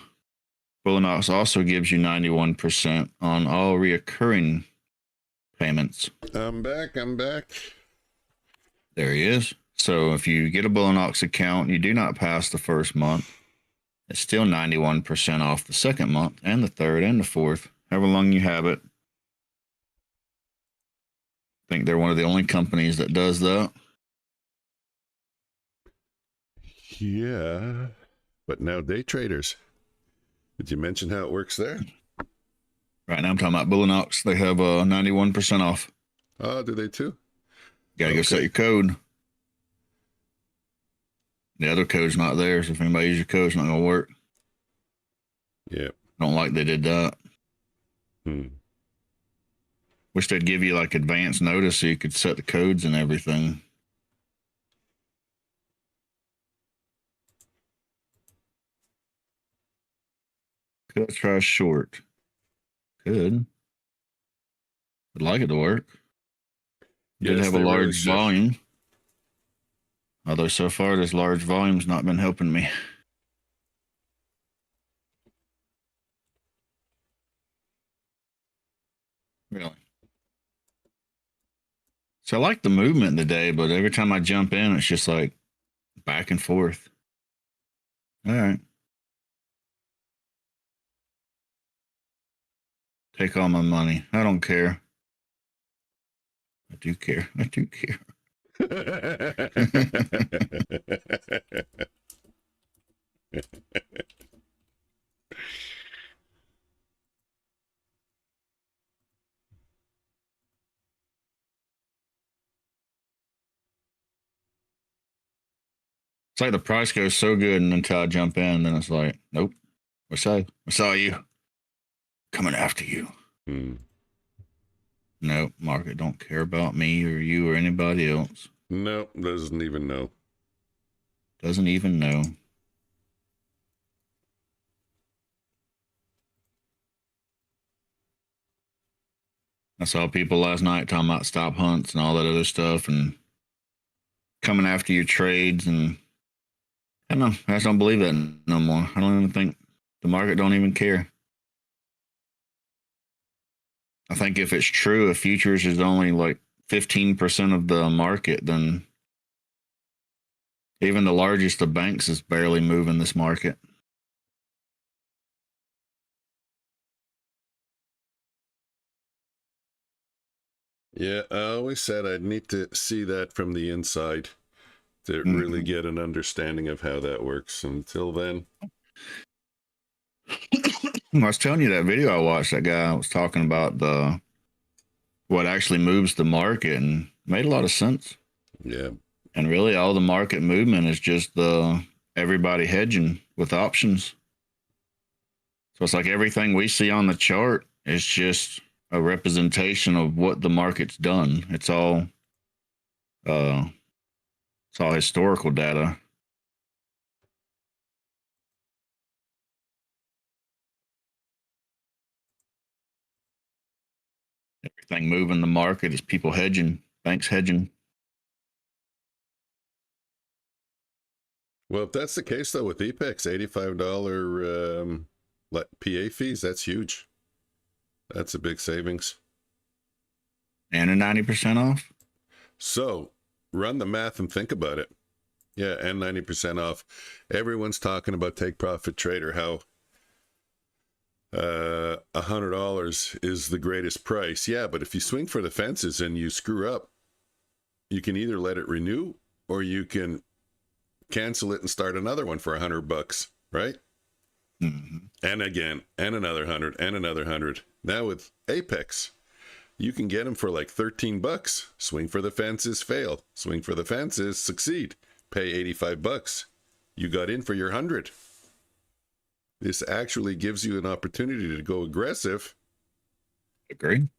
B: Bulenox also gives you 91% on all reoccurring payments.
A: I'm back.
B: There he is. So if you get a Bulenox account and you do not pass the first month, it's still 91% off the second month and the third and the fourth, however long you have it. I think they're one of the only companies that does that.
A: Yeah, but now day traders. Did you mention how it works there?
B: Right now I'm talking about Bulenox. They have 91% off.
A: Oh, do they too?
B: Got to go set your code. The other code's not there, so if anybody uses your code, it's not going to work.
A: Yeah.
B: Don't like they did that. Wish they'd give you like advance notice so you could set the codes and everything. Could I try short? Could. I'd like it to work. Did
A: Yes,
B: have a
A: they really
B: large
A: should.
B: volume. Although so far this large volume's not been helping me. Really. So I like the movement today, but every time I jump in, it's just like back and forth. All right. Take all my money. I don't care. I do care. I do care. It's like the price goes so good, and until I jump in, then it's like, nope. I saw you. Coming after you. Nope. Market don't care about me or you or anybody else.
A: No, doesn't even know.
B: Doesn't even know. I saw people last night talking about stop hunts and all that other stuff and coming after your trades, and I don't know. I just don't believe that no more. I don't even think the market don't even care. I think if it's true, if futures is only like 15% of the market, then even the largest of banks is barely moving this market.
A: Yeah, I always said I'd need to see that from the inside to really get an understanding of how that works. Until then.
B: I was telling you that video I watched, that guy was talking about what actually moves the market, and made a lot of sense.
A: Yeah.
B: And really all the market movement is just everybody hedging with options. So it's like everything we see on the chart is just a representation of what the market's done. It's all historical data. Everything moving the market is people hedging, banks hedging.
A: Well, if that's the case, though, with Apex, $85 PA fees, that's huge. That's a big savings.
B: And a 90% off?
A: So, run the math and think about it. Yeah, and 90% off. Everyone's talking about Take Profit Trader, how $100 is the greatest price. Yeah, but if you swing for the fences and you screw up, you can either let it renew or you can cancel it and start another one for $100, right? And again, and another 100, and another 100. Now with Apex, you can get them for like $13. Swing for the fences, fail. Swing for the fences, succeed. Pay $85. You got in for your 100. This actually gives you an opportunity to go aggressive.
B: Agreed.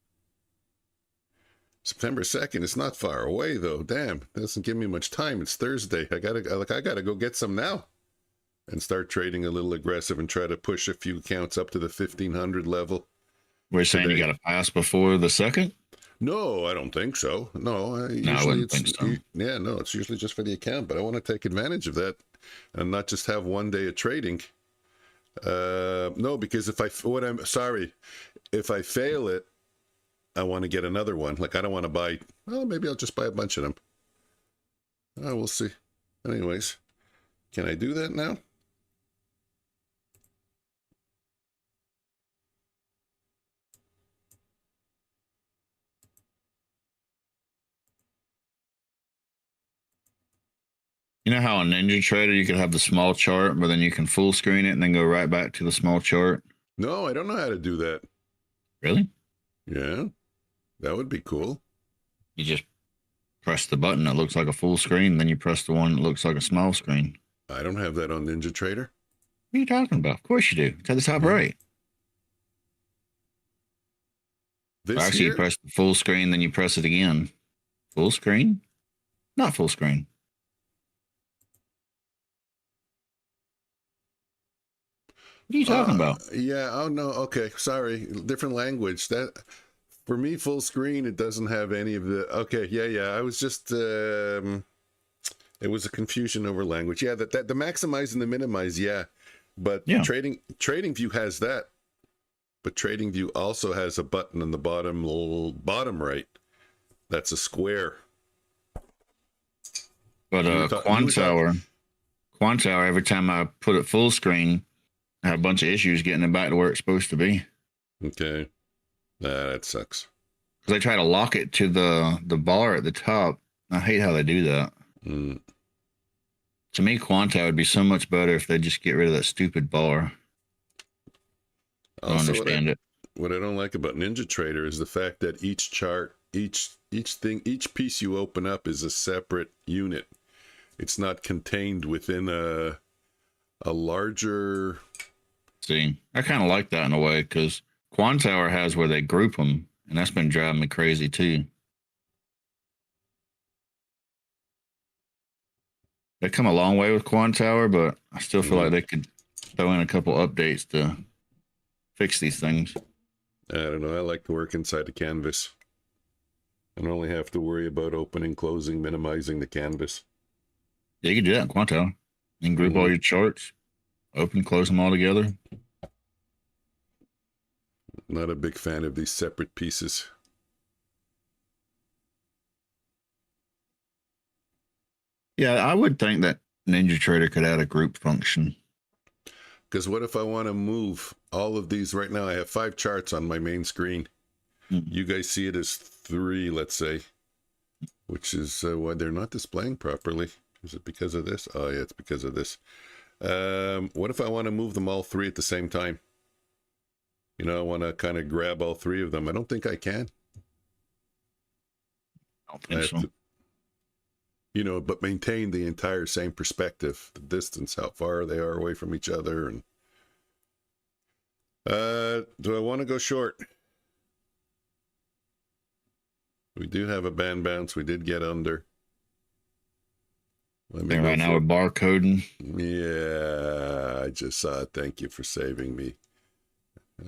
A: September 2nd, it's not far away though. Damn, doesn't give me much time. It's Thursday. I gotta go get some now and start trading a little aggressive and try to push a few accounts up to the 1500 level.
B: We're saying you got to pass before the second?
A: No, I don't think so. No,
B: No, I
A: usually
B: wouldn't think so.
A: yeah, no, it's usually just for the account. But I want to take advantage of that and not just have one day of trading. No, because if if I fail it, I want to get another one. Like I don't want to buy. Well, maybe I'll just buy a bunch of them. We'll see. Anyways, can I do that now?
B: You know how on Ninja Trader you could have the small chart, but then you can full screen it and then go right back to the small chart?
A: No, I don't know how to do that.
B: Really?
A: Yeah, that would be cool.
B: You just press the button that looks like a full screen, then you press the one that looks like a small screen.
A: I don't have that on Ninja Trader.
B: What are you talking about? Of course you do. It's at the top right.
A: This
B: Actually,
A: here?
B: you press the full screen, then you press it again. Full screen? Not full screen. What are you talking about?
A: Yeah. Oh no. Okay. Sorry. Different language. That for me, full screen. It doesn't have any of the. Okay. Yeah. Yeah. I was just. It was a confusion over language. Yeah. The maximize and the minimize. Yeah. But
B: Yeah.
A: trading view has that. But trading view also has a button on the bottom right. That's a square.
B: But Quant Hour, every time I put it full screen, I have a bunch of issues getting it back to where it's supposed to be.
A: Okay. That sucks.
B: Because I try to lock it to the bar at the top. I hate how they do that.
A: Mm.
B: To me, Quanta would be so much better if they just get rid of that stupid bar. I don't understand it.
A: What I don't like about Ninja Trader is the fact that each chart, each piece you open up is a separate unit. It's not contained within a larger.
B: See, I kind of like that in a way because Quantower has where they group them, and that's been driving me crazy too. They come a long way with Quantower, but I still feel like they could throw in a couple updates to fix these things.
A: I don't know. I like to work inside the canvas. I don't only have to worry about opening, closing, minimizing the canvas.
B: Yeah, you can do that in Quantower. You can group all your charts, open, close them all together.
A: Not a big fan of these separate pieces.
B: Yeah, I would think that Ninja Trader could add a group function.
A: Because what if I want to move all of these right now? I have 5 charts on my main screen.
B: Mm-hmm.
A: You guys see it as 3, let's say, which is why they're not displaying properly. Is it because of this? Oh, yeah, it's because of this. What if I want to move them all 3 at the same time? You know, I want to kind of grab all 3 of them. I don't think I can.
B: I don't think so.
A: You know, but maintain the entire same perspective, the distance, how far they are away from each other. And do I want to go short? We do have a band bounce. We did get under.
B: Right now we're barcoding.
A: Yeah, I just saw it. Thank you for saving me.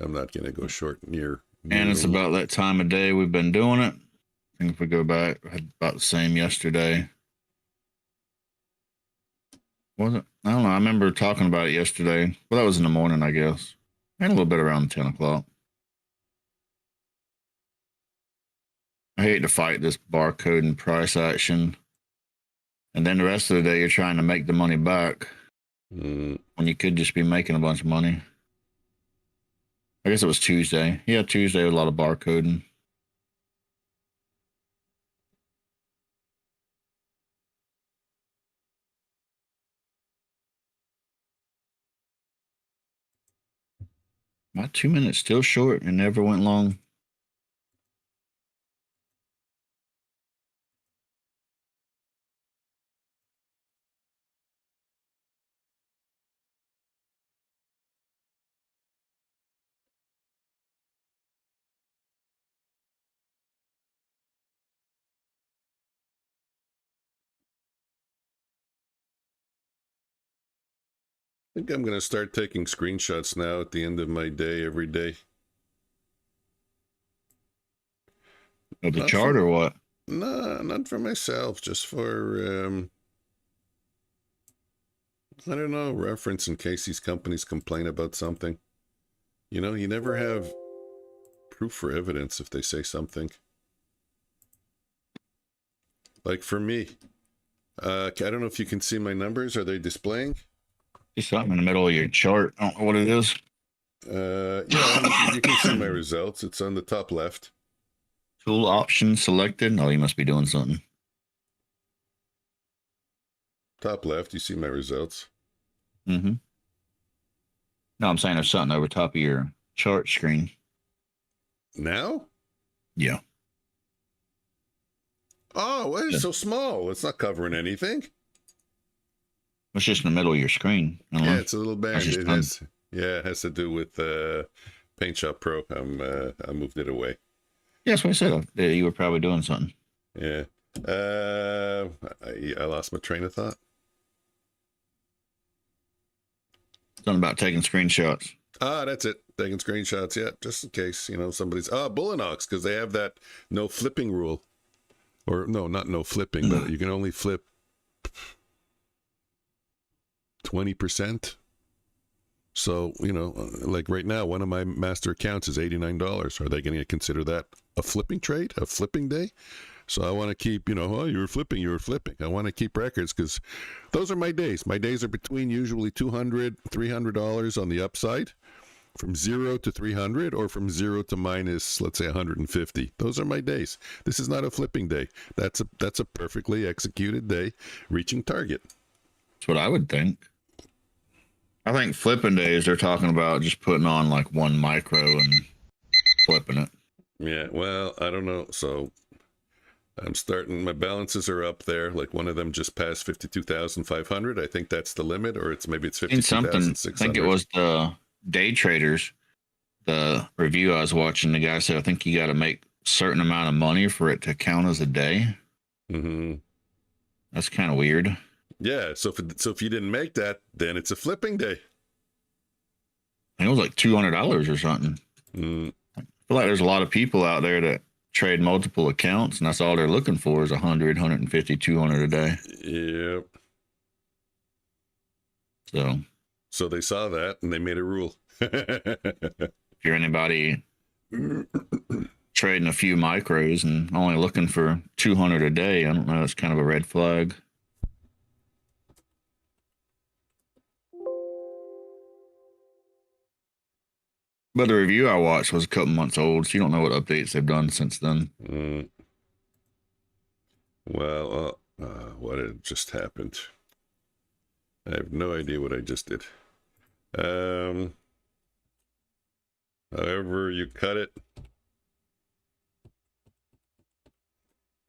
A: I'm not going to go short near.
B: And it's about that time of day we've been doing it. I think if we go back, I had about the same yesterday. Was it? I don't know. I remember talking about it yesterday. Well, that was in the morning, I guess. And a little bit around 10 o'clock. I hate to fight this barcode and price action. And then the rest of the day, you're trying to make the money back when you could just be making a bunch of money. I guess it was Tuesday. Yeah, Tuesday with a lot of barcoding. My 2 minutes still short and never went long.
A: I think I'm going to start taking screenshots now at the end of my day every day.
B: Of the
A: Not
B: chart
A: for-
B: or what?
A: No, not for myself, just for I don't know, reference in case these companies complain about something. You know, you never have proof or evidence if they say something. Like for me, I don't know if you can see my numbers. Are they displaying?
B: There's something in the middle of your chart. I don't know what it is.
A: Yeah, you can see my results. It's on the top left.
B: Tool option selected. Oh, you must be doing something.
A: Top left, you see my results.
B: Mm-hmm. No, I'm saying there's something over top of your chart screen.
A: Now?
B: Yeah.
A: Oh, why is it so small? It's not covering anything.
B: It's just in the middle of your screen. I don't know.
A: Yeah, it's a little band.
B: just
A: It has to do with Paint Shop Pro. I moved it away.
B: Yeah, that's what I said. You were probably doing something.
A: Yeah. I lost my train of thought.
B: Something about taking screenshots.
A: Ah, that's it. Taking screenshots, yeah, just in case, you know, somebody's Bulenox, because they have that no flipping rule. Or no, not no flipping, but you can only flip 20%. So, you know, like right now, one of my master accounts is $89. Are they going to consider that a flipping trade, a flipping day? So I want to keep, you know, oh, you were flipping. I want to keep records because those are my days. My days are between usually $200, $300 on the upside, from 0 to 300, or from 0 to minus, let's say, 150. Those are my days. This is not a flipping day. That's a perfectly executed day, reaching target.
B: That's what I would think. I think flipping days, they're talking about just putting on like one micro and flipping it.
A: Yeah, well, I don't know. So I'm starting, my balances are up there. Like one of them just passed 52,500. I think that's the limit, or it's 52,600.
B: I think it was the day traders, the review I was watching, the guy said, I think you got to make a certain amount of money for it to count as a day.
A: Mm-hmm.
B: That's kind of weird.
A: Yeah, so if you didn't make that, then it's a flipping day.
B: I think it was like $200 or something. I feel like there's a lot of people out there that trade multiple accounts, and that's all they're looking for is 100, 150, 200 a day.
A: Yep. So they saw that and they made a rule.
B: If you're anybody trading a few micros and only looking for 200 a day, I don't know, it's kind of a red flag. But the review I watched was a couple months old, so you don't know what updates they've done since then.
A: Well, what had just happened? I have no idea what I just did. However you cut it.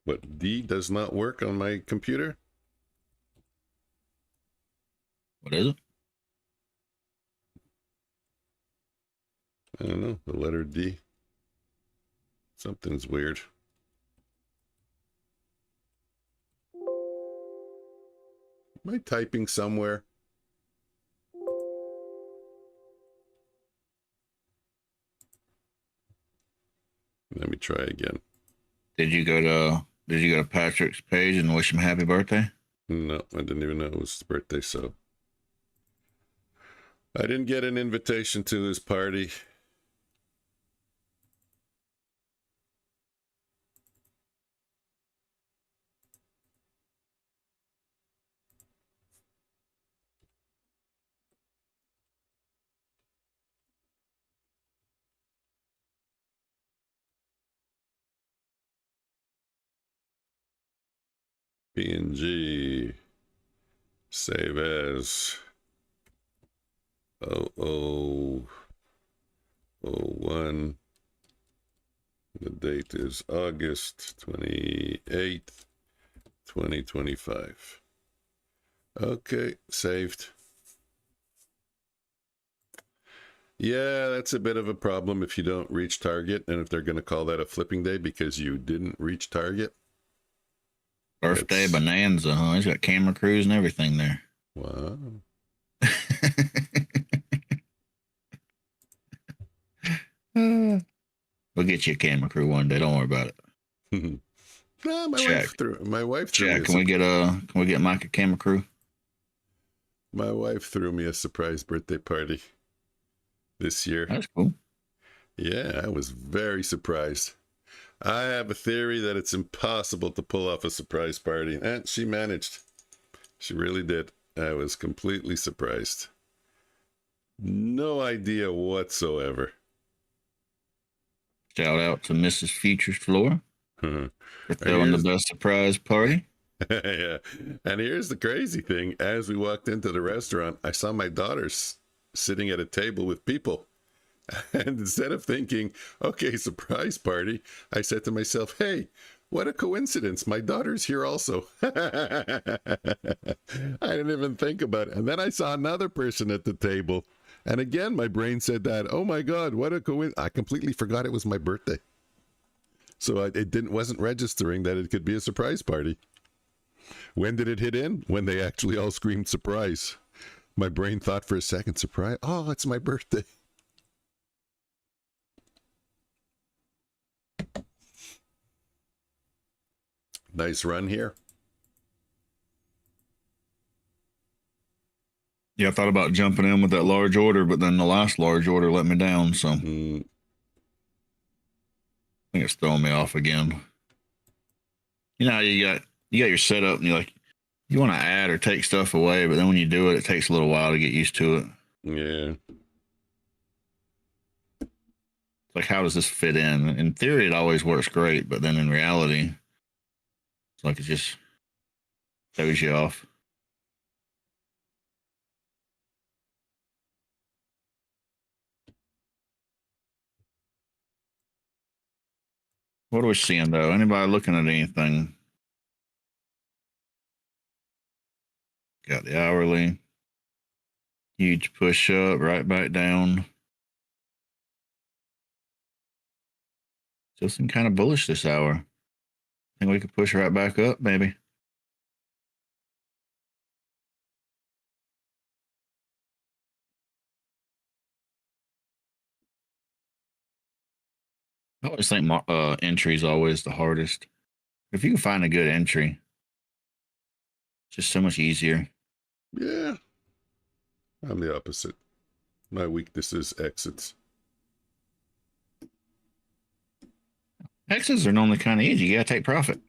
A: But D does not work on my computer.
B: What is it?
A: I don't know, the letter D. Something's weird. Am I typing somewhere? Let me try again.
B: Did you go to Patrick's page and wish him happy birthday?
A: No, I didn't even know it was his birthday, so I didn't get an invitation to his party. PNG, save as 0001. The date is August 28th, 2025. Okay, saved. Yeah, that's a bit of a problem if you don't reach target, and if they're going to call that a flipping day because you didn't reach target.
B: Birthday bonanza, huh? He's got camera crews and everything there.
A: Wow.
B: We'll get you a camera crew one day. Don't worry about it.
A: No, my
B: Check.
A: wife threw
B: Jack,
A: me.
B: can we get Mike a camera crew?
A: My wife threw me a surprise birthday party this year.
B: That's cool.
A: Yeah, I was very surprised. I have a theory that it's impossible to pull off a surprise party, and she managed. She really did. I was completely surprised. No idea whatsoever.
B: Shout out to Mrs. Futures Flora
A: For
B: for throwing the best surprise party.
A: Yeah. And here's the crazy thing. As we walked into the restaurant, I saw my daughters sitting at a table with people. And instead of thinking, okay, surprise party, I said to myself, hey, what a coincidence. My daughter's here also. I didn't even think about it. And then I saw another person at the table. And again, my brain said that, oh my God, what a coincidence. I completely forgot it was my birthday. So it wasn't registering that it could be a surprise party. When did it hit in? When they actually all screamed surprise. My brain thought for a second, surprise? Oh, it's my birthday. Nice run here.
B: Yeah, I thought about jumping in with that large order, but then the last large order let me down, so I think it's throwing me off again. You know how you got your setup and you want to add or take stuff away, but then when you do it, it takes a little while to get used to it.
A: Yeah.
B: It's like, how does this fit in? In theory, it always works great, but then in reality, it's like it just throws you off. What are we seeing, though? Anybody looking at anything? Got the hourly. Huge push up, right back down. Still seem kind of bullish this hour. Think we could push right back up, maybe. I always think entry is always the hardest. If you can find a good entry, it's just so much easier.
A: Yeah. I'm the opposite. My weakness is exits.
B: Exits are normally kind of easy. You got to take profit.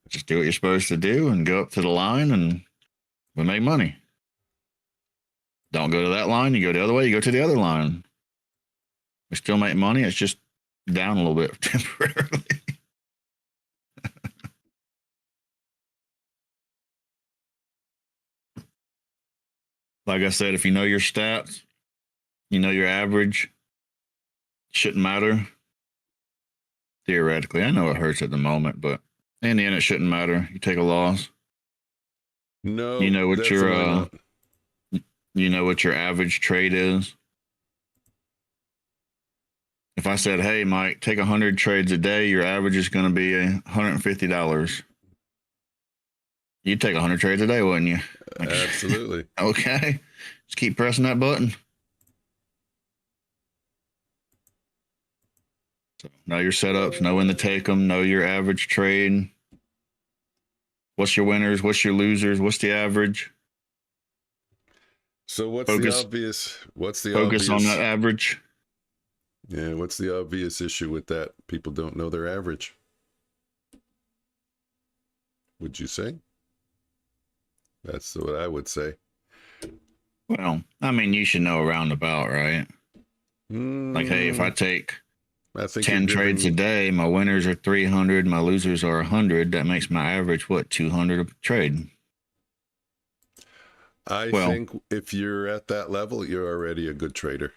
B: Just do what you're supposed to do and go up to the line and we make money. Don't go to that line. You go the other way. You go to the other line. We still make money. It's just down a little bit temporarily. Like I said, if you know your stats, you know your average, shouldn't matter. Theoretically, I know it hurts at the moment, but in the end, it shouldn't matter. You take a loss.
A: No,
B: You know what
A: definitely not.
B: you know what your average trade is. If I said, "Hey, Mike, take 100 trades a day, your average is going to be $150." You'd take 100 trades a day, wouldn't you?
A: Absolutely.
B: Okay, just keep pressing that button. So know your setups, know when to take them, know your average trade. What's your winners? What's your losers? What's the average?
A: So what's
B: Focus-
A: the obvious? What's the
B: Focus
A: obvious?
B: on that average.
A: Yeah, what's the obvious issue with that? People don't know their average. Would you say? That's what I would say.
B: Well, I mean, you should know a roundabout, right? Like, hey, if I take
A: I think
B: 10
A: you're
B: trades a
A: giving-
B: day, my winners are 300, my losers are 100. That makes my average, what, 200 a trade?
A: I think if you're at that level, you're already a good trader.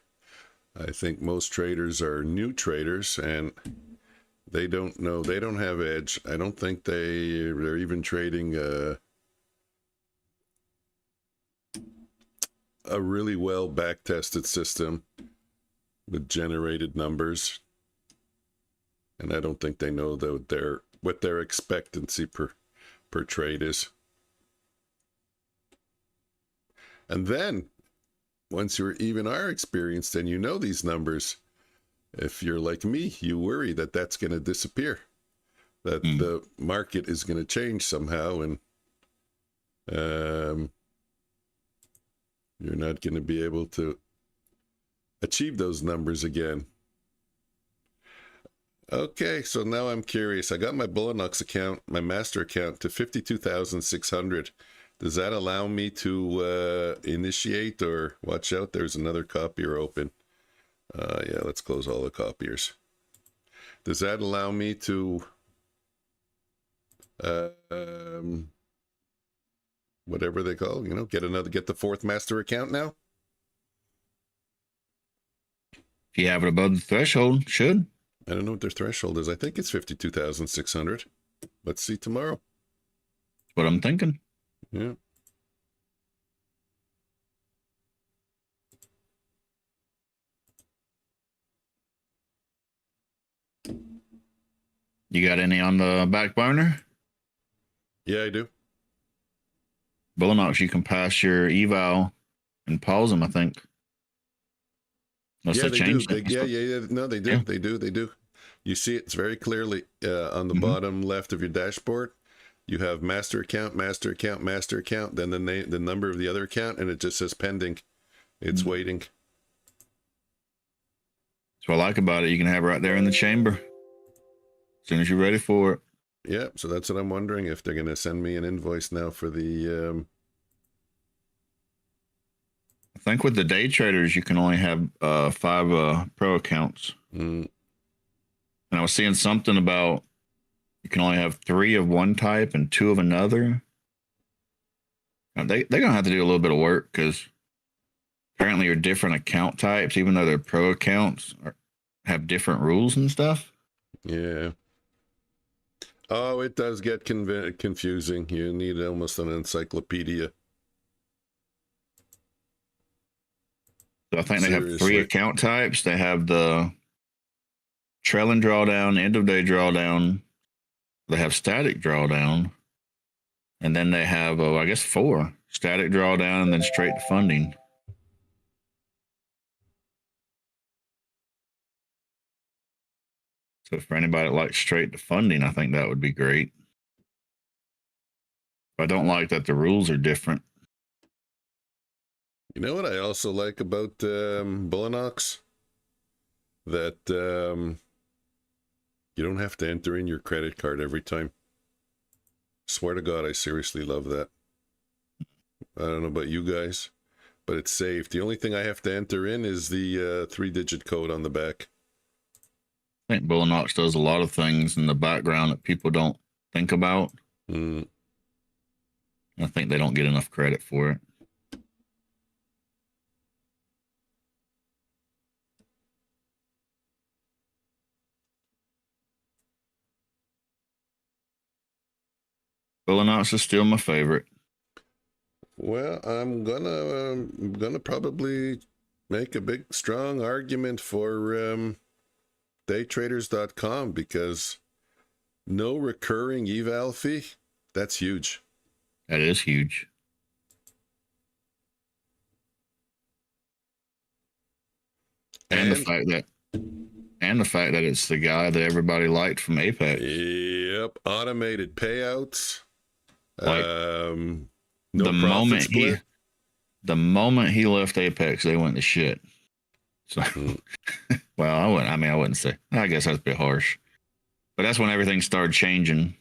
A: I think most traders are new traders and they don't know, they don't have edge. I don't think they're even trading a really well back-tested system with generated numbers. And I don't think they know what their expectancy per trade is. And then once you even are experienced and you know these numbers, if you're like me, you worry that that's going to disappear, that the market is going to change somehow, and you're not going to be able to achieve those numbers again. Okay, so now I'm curious. I got my Bulenox account, my master account, to 52,600. Does that allow me to initiate, or watch out, there's another copier open. Yeah, let's close all the copiers. Does that allow me to whatever they call, get the fourth master account now?
B: If you have it above the threshold, should.
A: I don't know what their threshold is. I think it's 52,600. Let's see tomorrow.
B: That's what I'm thinking.
A: Yeah.
B: You got any on the back burner?
A: Yeah, I do.
B: Bulenox, you can pass your eval and pause them, I think. Unless
A: Yeah,
B: they
A: they do.
B: changed it.
A: Yeah. No, they do.
B: Yeah.
A: They do. You see it's very clearly on the bottom left of your dashboard. You have master account, master account, master account, then the name, the number of the other account, and it just says pending. It's waiting.
B: That's what I like about it. You can have it right there in the chamber as soon as you're ready for it.
A: Yeah, so that's what I'm wondering, if they're going to send me an invoice now for the...
B: I think with the day traders, you can only have 5 pro accounts. And I was seeing something about you can only have 3 of one type and 2 of another. They're going to have to do a little bit of work, because apparently your different account types, even though they're pro accounts, have different rules and stuff.
A: Yeah. Oh, it does get confusing. You need almost an encyclopedia.
B: So I think they have 3 account types. They have the trailing drawdown, end of day drawdown. They have static drawdown. And then they have, I guess, 4. Static drawdown and then straight to funding. So for anybody that likes straight to funding, I think that would be great. I don't like that the rules are different.
A: You know what I also like about Bulenox? That you don't have to enter in your credit card every time. Swear to God, I seriously love that. I don't know about you guys, but it's safe. The only thing I have to enter in is the 3-digit code on the back.
B: I think Bulenox does a lot of things in the background that people don't think about. I think they don't get enough credit for it. Bulenox is still my favorite.
A: Well, I'm gonna probably make a big, strong argument for daytraders.com, because no recurring eval fee, that's huge.
B: That is huge. And the fact that it's the guy that everybody liked from Apex.
A: Yep, automated payouts.
B: Like,
A: no
B: the
A: profit split.
B: The moment he left Apex, they went to shit. So, well, I wouldn't say. I guess that's a bit harsh, but that's when everything started changing.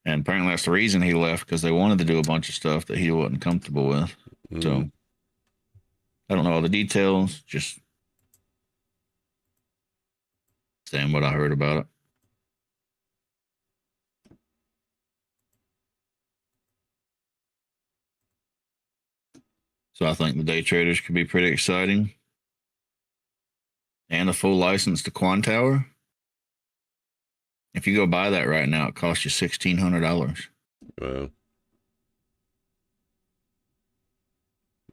B: And apparently that's the reason he left, because they wanted to do a bunch of stuff that he wasn't comfortable with. So I don't know all the details, just saying what I heard about it. So I think the day traders could be pretty exciting. And a full license to Quantower. If you go buy that right now, it costs you $1,600.
A: Wow.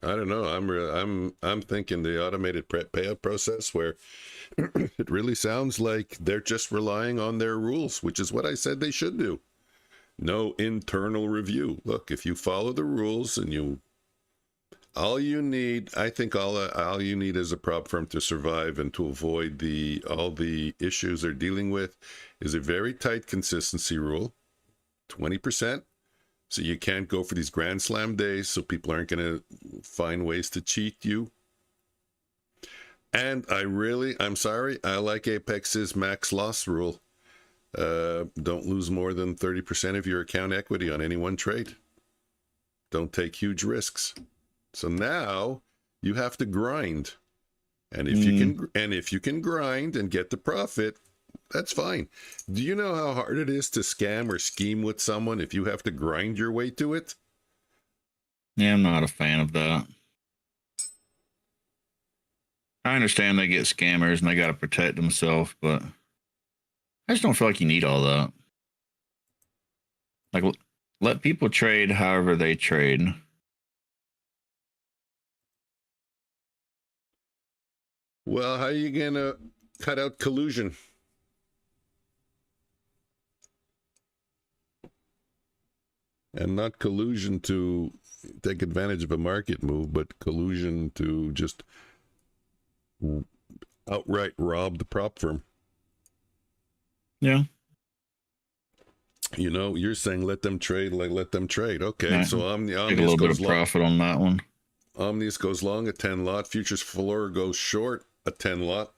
A: I don't know. I'm thinking the automated payout process, where it really sounds like they're just relying on their rules, which is what I said they should do. No internal review. Look, if you follow the rules and you All you need, I think, all you need as a prop firm to survive and to avoid all the issues they're dealing with is a very tight consistency rule, 20%. So you can't go for these grand slam days, so people aren't going to find ways to cheat you. And I'm sorry, I like Apex's max loss rule. Don't lose more than 30% of your account equity on any one trade. Don't take huge risks. So now you have to grind. And if you can grind and get the profit, that's fine. Do you know how hard it is to scam or scheme with someone if you have to grind your way to it?
B: Yeah, I'm not a fan of that. I understand they get scammers and they got to protect themselves, but I just don't feel like you need all that. Like, let people trade however they trade.
A: Well, how are you going to cut out collusion? And not collusion to take advantage of a market move, but collusion to just outright rob the prop firm.
B: Yeah.
A: You know, you're saying let them trade, let them trade. Okay,
B: Yeah.
A: so
B: Take a little bit of profit on that one.
A: Omnius goes long a 10 lot. Futures floor goes short a 10 lot.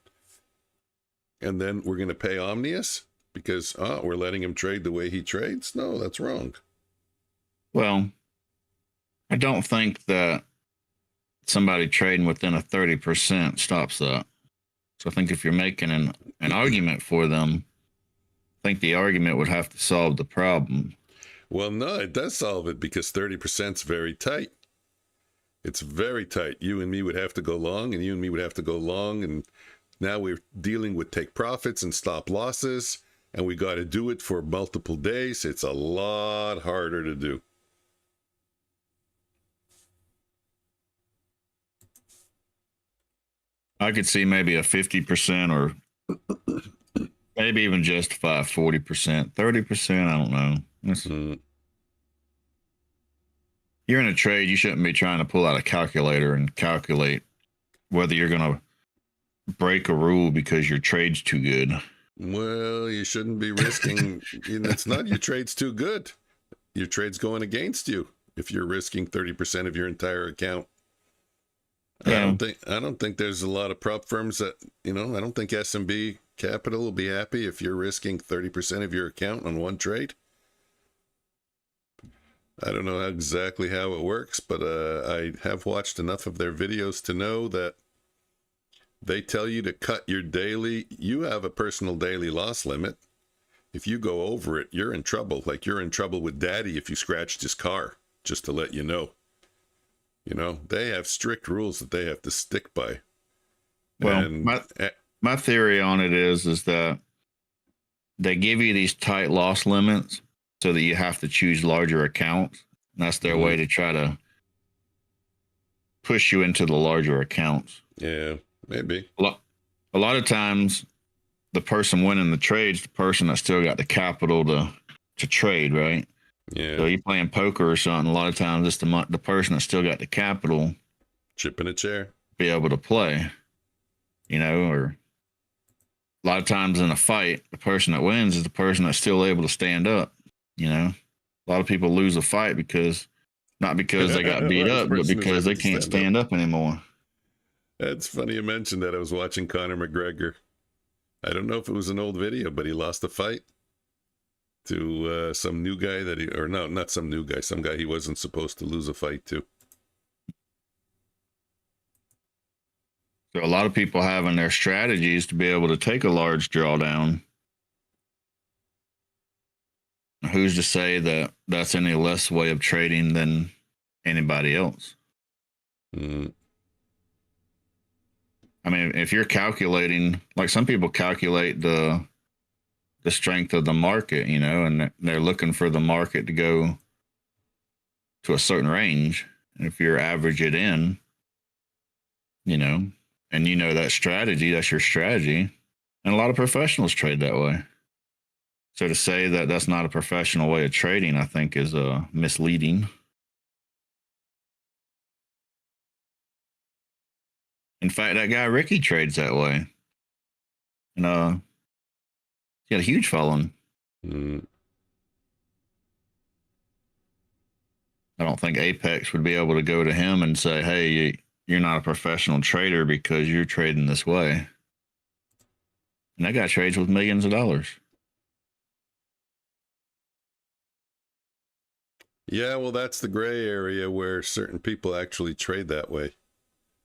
A: And then we're going to pay Omnius because we're letting him trade the way he trades? No, that's wrong. Well,
B: I don't think that somebody trading within a 30% stops that. So I think if you're making an argument for them, I think the argument would have to solve the problem.
A: Well, no, it does solve it because 30% is very tight. It's very tight. You and me would have to go long, and you and me would have to go long, and now we're dealing with take profits and stop losses, and we got to do it for multiple days. It's a lot harder to do.
B: I could see maybe a 50% or maybe even justify 40%, 30%. I don't know. You're in a trade. You shouldn't be trying to pull out a calculator and calculate whether you're going to break a rule because your trade's too good.
A: Well, you shouldn't be risking. It's not your trade's too good. Your trade's going against you if you're risking 30% of your entire account.
B: Yeah.
A: I don't think there's a lot of prop firms that, I don't think SMB Capital will be happy if you're risking 30% of your account on one trade. I don't know exactly how it works, but I have watched enough of their videos to know that they tell you to cut your daily. You have a personal daily loss limit. If you go over it, you're in trouble. Like you're in trouble with daddy if you scratched his car, just to let you know. They have strict rules that they have to stick by.
B: Well, my theory on it is that they give you these tight loss limits so that you have to choose larger accounts. And that's their way to try to push you into the larger accounts.
A: Yeah, maybe.
B: A lot of times, the person winning the trade's the person that still got the capital to trade, right?
A: Yeah.
B: So you're playing poker or something. A lot of times, it's the person that still got the capital,
A: chip in a chair,
B: be able to play. Or a lot of times in a fight, the person that wins is the person that's still able to stand up. A lot of people lose a fight not because they got beat up, but because they can't stand up anymore.
A: That's funny you mentioned that. I was watching Conor McGregor. I don't know if it was an old video, but he lost a fight to some new guy not some new guy, some guy he wasn't supposed to lose a fight to.
B: So a lot of people having their strategies to be able to take a large drawdown. Who's to say that that's any less way of trading than anybody else?
A: Mm-hmm.
B: I mean, if you're calculating, like some people calculate the strength of the market, and they're looking for the market to go to a certain range. And if you average it in, and that strategy, that's your strategy. And a lot of professionals trade that way. So to say that that's not a professional way of trading, I think is misleading. In fact, that guy Ricky trades that way. And he got a huge following.
A: Mm.
B: I don't think Apex would be able to go to him and say, hey, you're not a professional trader because you're trading this way. And that guy trades with millions of dollars.
A: Yeah, well, that's the gray area where certain people actually trade that way.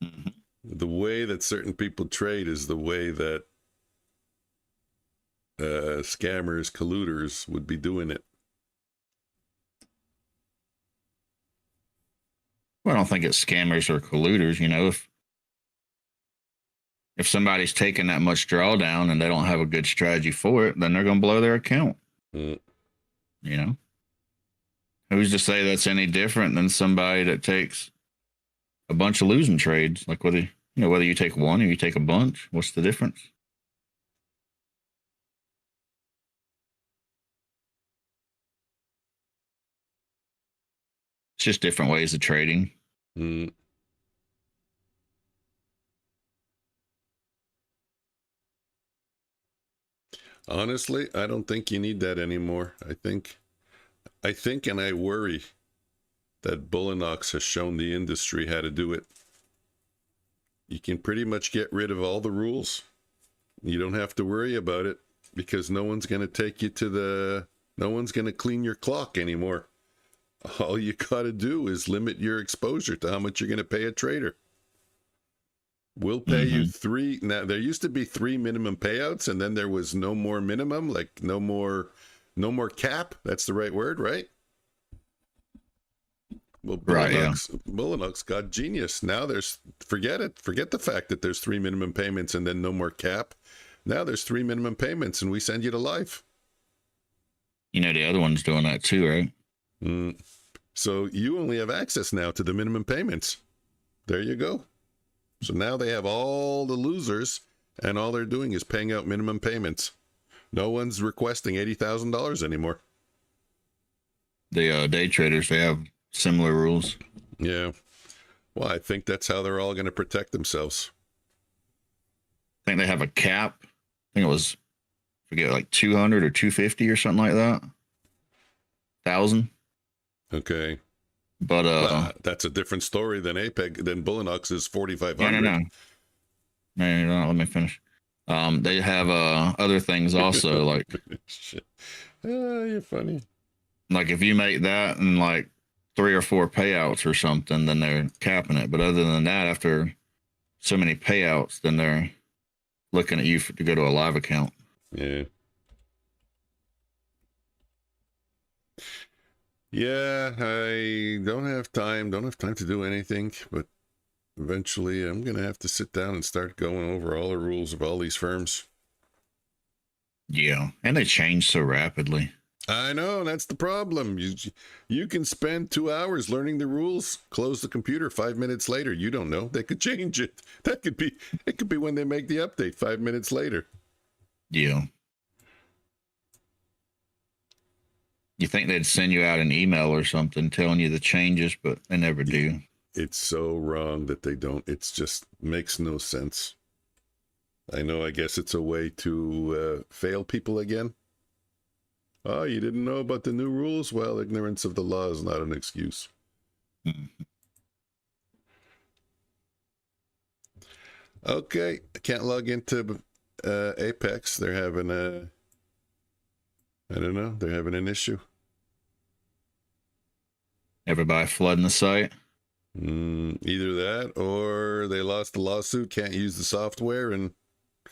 B: Mm-hmm.
A: The way that certain people trade is the way that scammers, colluders would be doing it.
B: Well, I don't think it's scammers or colluders. You know, if somebody's taking that much drawdown and they don't have a good strategy for it, then they're going to blow their account.
A: Mm.
B: You know, who's to say that's any different than somebody that takes a bunch of losing trades? Like whether you take one or you take a bunch, what's the difference? It's just different ways of trading.
A: Mm. Honestly, I don't think you need that anymore. I think and I worry that Bulenox has shown the industry how to do it. You can pretty much get rid of all the rules. You don't have to worry about it because no one's going to take you to no one's going to clean your clock anymore. All you got to do is limit your exposure to how much you're going to pay a trader. We'll pay you 3. Now, there used to be 3 minimum payouts, and then there was no more minimum, like no more cap. That's the right word, right? Well, Bulenox got genius. Now forget it. Forget the fact that there's 3 minimum payments and then no more cap. Now there's 3 minimum payments, and we send you to life.
B: You know, the other one's doing that too, right?
A: Mm. So you only have access now to the minimum payments. There you go. So now they have all the losers, and all they're doing is paying out minimum payments. No one's requesting $80,000 anymore.
B: The day traders, they have similar rules.
A: Yeah. Well, I think that's how they're all going to protect themselves.
B: I think they have a cap. I think it was, forget, like 200 or 250 or something like that. 1,000.
A: Okay.
B: But
A: well, that's a different story than Bulenox's 4,500.
B: No, let me finish. They have other things also, like
A: you're funny.
B: Like if you make that and like 3 or 4 payouts or something, then they're capping it. But other than that, after so many payouts, then they're looking at you to go to a live account.
A: Yeah. Yeah, I don't have time to do anything, but eventually I'm going to have to sit down and start going over all the rules of all these firms.
B: Yeah, and they change so rapidly.
A: I know, that's the problem. You can spend 2 hours learning the rules, close the computer 5 minutes later. You don't know. They could change it. It could be when they make the update 5 minutes later.
B: Yeah. You think they'd send you out an email or something telling you the changes, but they never do.
A: It's so wrong that they don't. It's just makes no sense. I know, I guess it's a way to fail people again. Oh, you didn't know about the new rules? Well, ignorance of the law is not an excuse.
B: Mm-hmm.
A: Okay, I can't log into Apex. They're having they're having an issue.
B: Everybody flooding the site?
A: Either that or they lost the lawsuit, can't use the software, and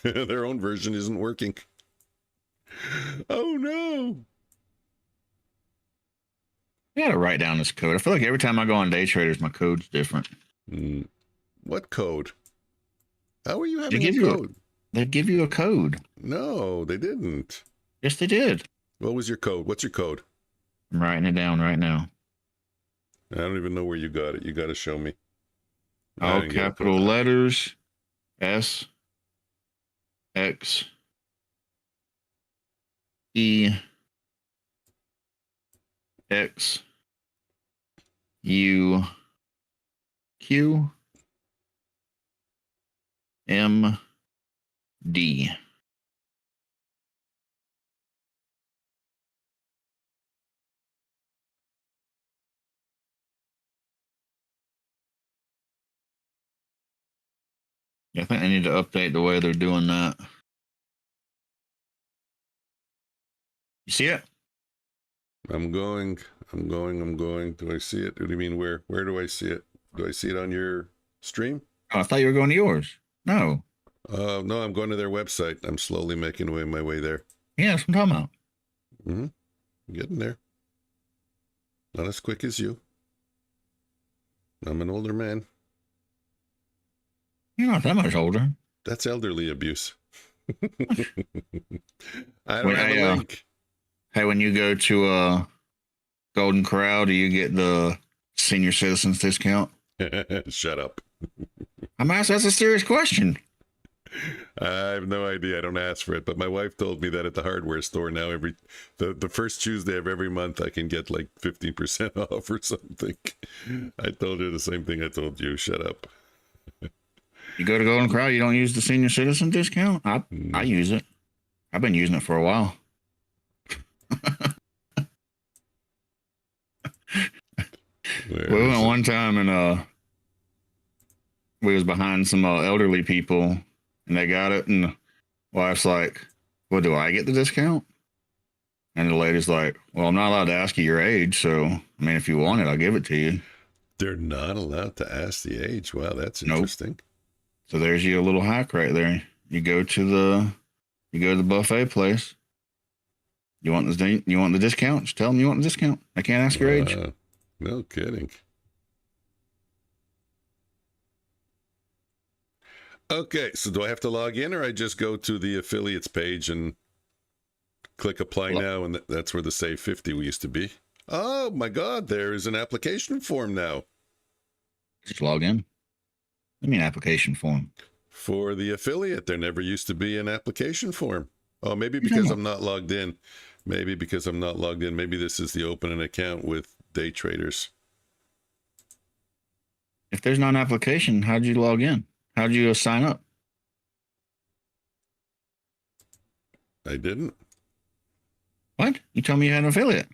A: their own version isn't working. Oh, no.
B: I gotta write down this code. I feel like every time I go on Day Traders, my code's different.
A: What code? How are you having a code?
B: They give you a code.
A: No, they didn't.
B: Yes, they did.
A: What was your code? What's your code?
B: I'm writing it down right now.
A: I don't even know where you got it. You got to show me.
B: All capital letters. S. X. E. X. U. Q. MD. Yeah, I think they need to update the way they're doing that. You see it?
A: I'm going. Do I see it? What do you mean where? Where do I see it? Do I see it on your stream?
B: Oh, I thought you were going to yours. No.
A: No, I'm going to their website. I'm slowly making my way there.
B: Yeah, that's what I'm talking about.
A: Mm-hmm. Getting there. Not as quick as you. I'm an older man.
B: You're not that much older.
A: That's elderly abuse. I don't
B: When
A: have a link.
B: Hey, when you go to Golden Corral, do you get the senior citizens discount?
A: Shut up.
B: I'm asking. That's a serious question.
A: I have no idea. I don't ask for it, but my wife told me that at the hardware store now the first Tuesday of every month I can get like 15% off or something. I told her the same thing I told you. Shut up.
B: You go to Golden Corral, you don't use the senior citizen discount? I use it. I've been using it for a while. We went one time and we was behind some elderly people and they got it, and the wife's like, well, do I get the discount? And the lady's like, well, I'm not allowed to ask you your age, so I mean, if you want it, I'll give it to you.
A: They're not allowed to ask the age. Wow, that's interesting.
B: Nope. So there's your little hack right there. You go to the buffet place. You want the discount? Just tell them you want the discount. I can't ask your age.
A: No kidding. Okay, so do I have to log in, or I just go to the affiliates page and click apply now, and that's where the save 50 used to be? Oh my God, there is an application form now.
B: Just log in. I mean, application form.
A: For the affiliate, there never used to be an application form. Oh, maybe because I'm not logged in. Maybe this is the open an account with day traders.
B: If there's not an application, how'd you log in? How'd you sign up?
A: I didn't.
B: What? You told me you had an affiliate.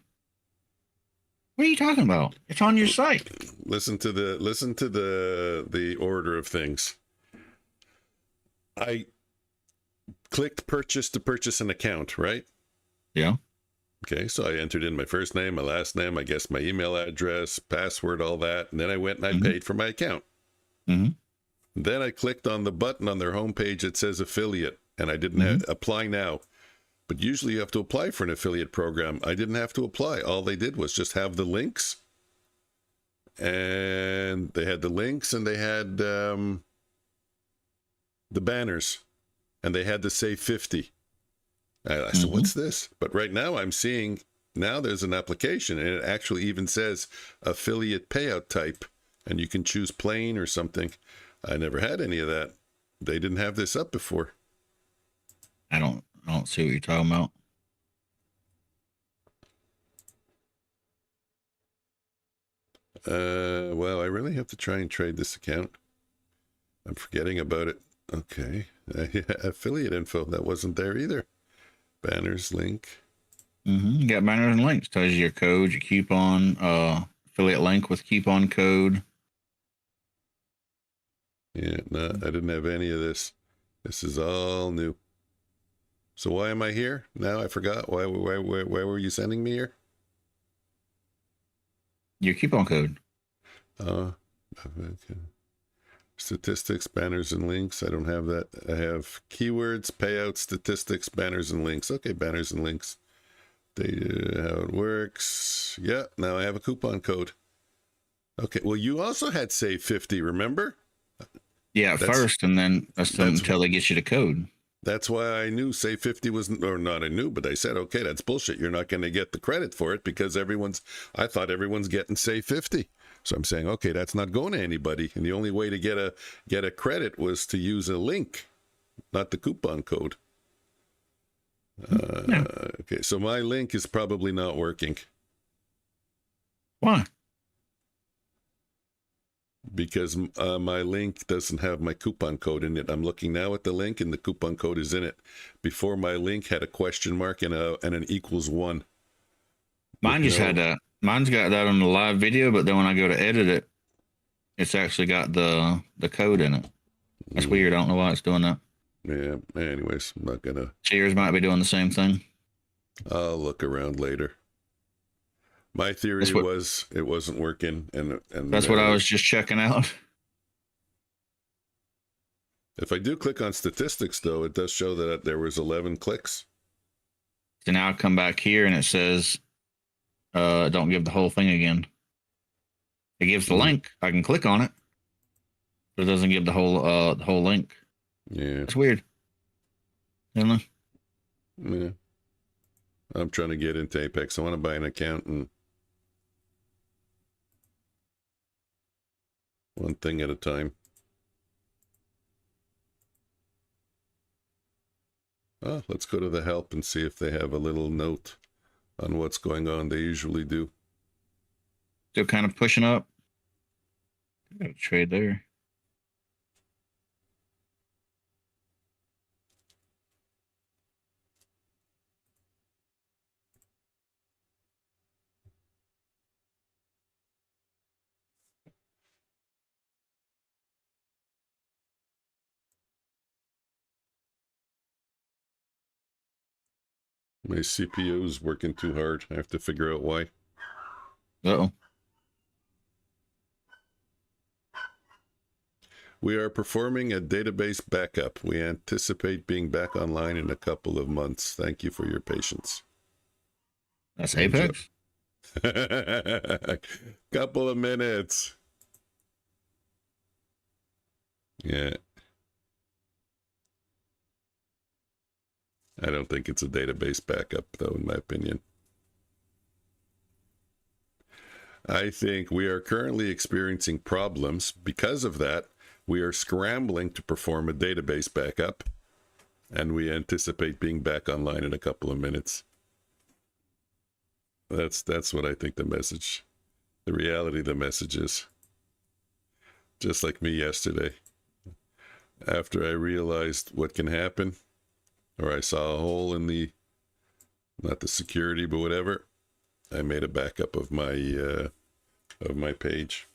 B: What are you talking about? It's on your site.
A: Listen to the order of things. I clicked purchase to purchase an account, right?
B: Yeah.
A: Okay, so I entered in my first name, my last name, I guess my email address, password, all that, and then I went and I paid for my account.
B: Mm-hmm.
A: Then I clicked on the button on their homepage that says affiliate, and I didn't have apply now. But usually you have to apply for an affiliate program. I didn't have to apply. All they did was just have the links. And they had the links, and they had the banners. And they had to say 50. I said, what's this? But right now I'm seeing, now there's an application, and it actually even says affiliate payout type. And you can choose plain or something. I never had any of that. They didn't have this up before.
B: I don't see what you're talking about.
A: Well, I really have to try and trade this account. I'm forgetting about it. Okay. Affiliate info, that wasn't there either. Banners, link.
B: You got banners and links. Tells you your code, your coupon, affiliate link with coupon code.
A: Yeah, no, I didn't have any of this. This is all new. So why am I here? Now I forgot. Why were you sending me here?
B: Your coupon code.
A: Okay. Statistics, banners, and links. I don't have that. I have keywords, payouts, statistics, banners, and links. Okay, banners and links. Data, how it works. Yeah, now I have a coupon code. Okay, well, you also had save 50, remember?
B: Yeah, first, and then that's until they get you the code.
A: That's why I knew save 50 was, or not I knew, but I said, okay, that's bullshit. You're not going to get the credit for it because I thought everyone's getting save 50. So I'm saying, okay, that's not going to anybody. And the only way to get a credit was to use a link, not the coupon code. Okay, so my link is probably not working.
B: Why?
A: because my link doesn't have my coupon code in it. I'm looking now at the link, and the coupon code is in it. Before, my link had a question mark and an =1.
B: Mine just had that. Mine's got that on the live video, but then when I go to edit it, it's actually got the code in it. That's weird. I don't know why it's doing that.
A: Yeah. Anyways, I'm not gonna.
B: Cheers might be doing the same thing.
A: I'll look around later. My theory was it wasn't working, and
B: that's what I was just checking out.
A: If I do click on statistics, though, it does show that there was 11 clicks.
B: So now I come back here and it says, don't give the whole thing again. It gives the link. I can click on it, but it doesn't give the whole link.
A: Yeah.
B: It's weird. Isn't it?
A: Yeah. I'm trying to get into Apex. I want to buy an account, and one thing at a time. Oh, let's go to the help and see if they have a little note on what's going on. They usually do.
B: Still kind of pushing up. Got a trade there.
A: My CPU is working too hard. I have to figure out why.
B: Uh-oh.
A: We are performing a database backup. We anticipate being back online in a couple of months. Thank you for your patience.
B: That's Apex?
A: Couple of minutes. Yeah. I don't think it's a database backup, though, in my opinion. I think we are currently experiencing problems. Because of that, we are scrambling to perform a database backup, and we anticipate being back online in a couple of minutes. That's what I think the reality of the message is. Just like me yesterday. After I realized what can happen, or I saw a hole in not the security, but whatever, I made a backup of my page.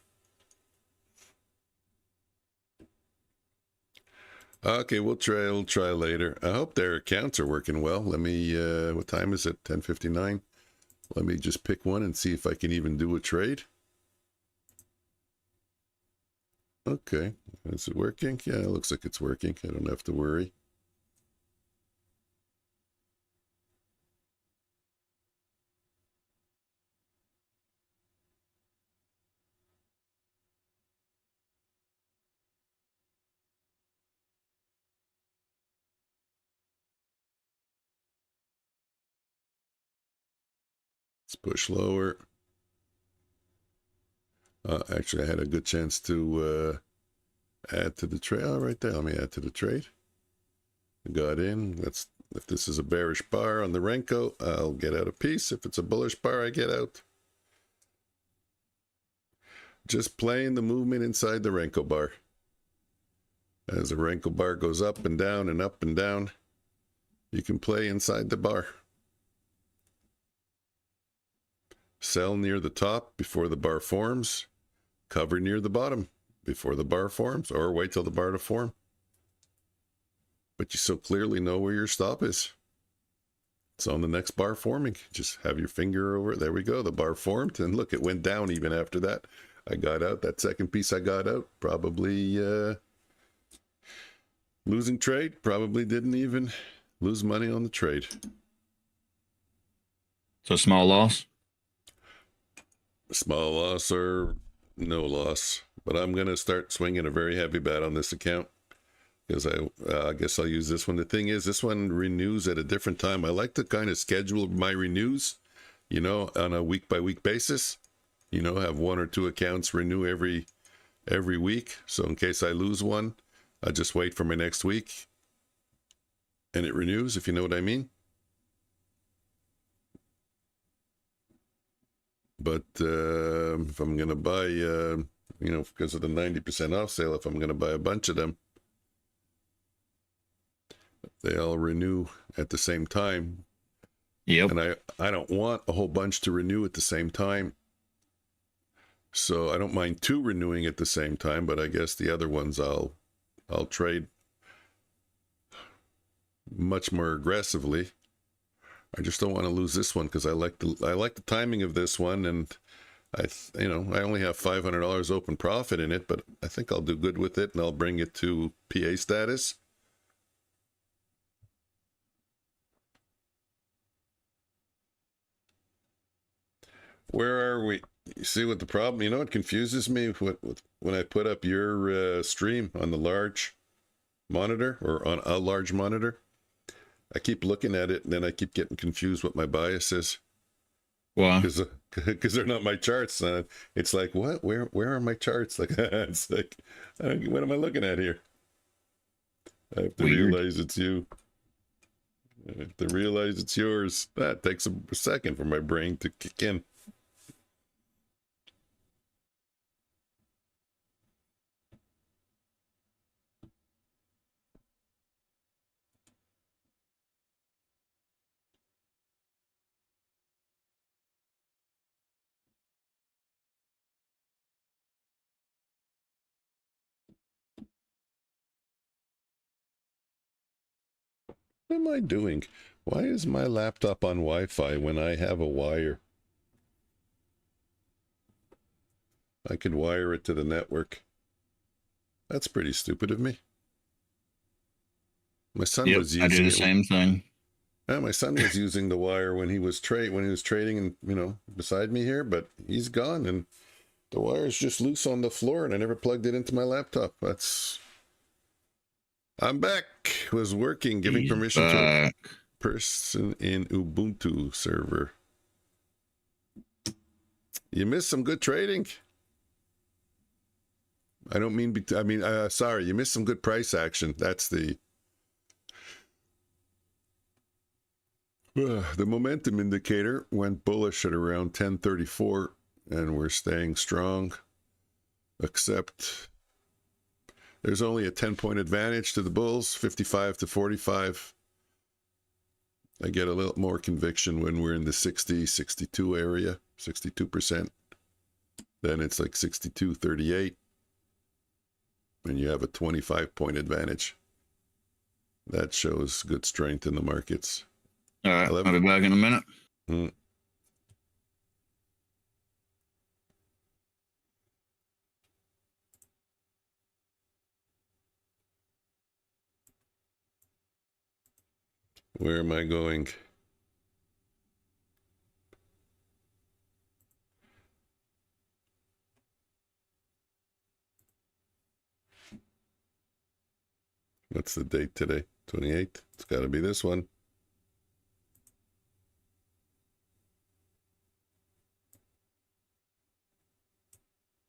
A: Okay, we'll try later. I hope their accounts are working well. Let me, what time is it? 10:59. Let me just pick one and see if I can even do a trade. Okay, is it working? Yeah, it looks like it's working. I don't have to worry. Let's push lower. Actually, I had a good chance to add to the trade. Oh, right there. Let me add to the trade. Got in. If this is a bearish bar on the Renko, I'll get out a piece. If it's a bullish bar, I get out. Just playing the movement inside the Renko bar. As the Renko bar goes up and down and up and down, you can play inside the bar. Sell near the top before the bar forms. Cover near the bottom before the bar forms, or wait till the bar to form. But you so clearly know where your stop is. It's on the next bar forming. Just have your finger over it. There we go. The bar formed, and look, it went down even after that. I got out. That second piece I got out, probably losing trade. Probably didn't even lose money on the trade.
B: So small loss?
A: Small loss or no loss. But I'm going to start swinging a very heavy bet on this account, because I guess I'll use this one. The thing is, this one renews at a different time. I like to kind of schedule my renews, you know, on a week-by-week basis. You know, have one or two accounts renew every week. So in case I lose one, I just wait for my next week and it renews, if you know what I mean. But if I'm going to buy you know, because of the 90% off sale, if I'm going to buy a bunch of them, they all renew at the same time.
B: Yep.
A: And I don't want a whole bunch to renew at the same time. So I don't mind 2 renewing at the same time, but I guess the other ones I'll trade much more aggressively. I just don't want to lose this one because I like the timing of this one, and I only have $500 open profit in it, but I think I'll do good with it, and I'll bring it to PA status. Where are we? You see what the problem? You know what confuses me when I put up your stream on the large monitor or on a large monitor. I keep looking at it, and then I keep getting confused what my bias is.
B: Why?
A: Because they're not my charts. It's like, what? Where are my charts? Like, it's like, what am I looking at here? I have to realize it's you. I have to realize it's yours. That takes a second for my brain to kick in. What am I doing? Why is my laptop on Wi-Fi when I have a wire? I could wire it to the network. That's pretty stupid of me. My son was using
B: I do the same thing.
A: Yeah, my son was using the wire when he was trading, and beside me here, but he's gone, and the wire's just loose on the floor, and I never plugged it into my laptop. I'm back. Was working, giving permission to a person in Ubuntu server. You missed some good trading. I don't mean, sorry, you missed some good price action. That's the momentum indicator went bullish at around 1034, and we're staying strong, except there's only a 10-point advantage to the bulls, 55 to 45. I get a little more conviction when we're in the 60, 62 area, 62%. Then it's like 62, 38. And you have a 25-point advantage. That shows good strength in the markets.
B: All right, I'll be back in a minute.
A: Where am I going? What's the date today? 28th? It's got to be this one.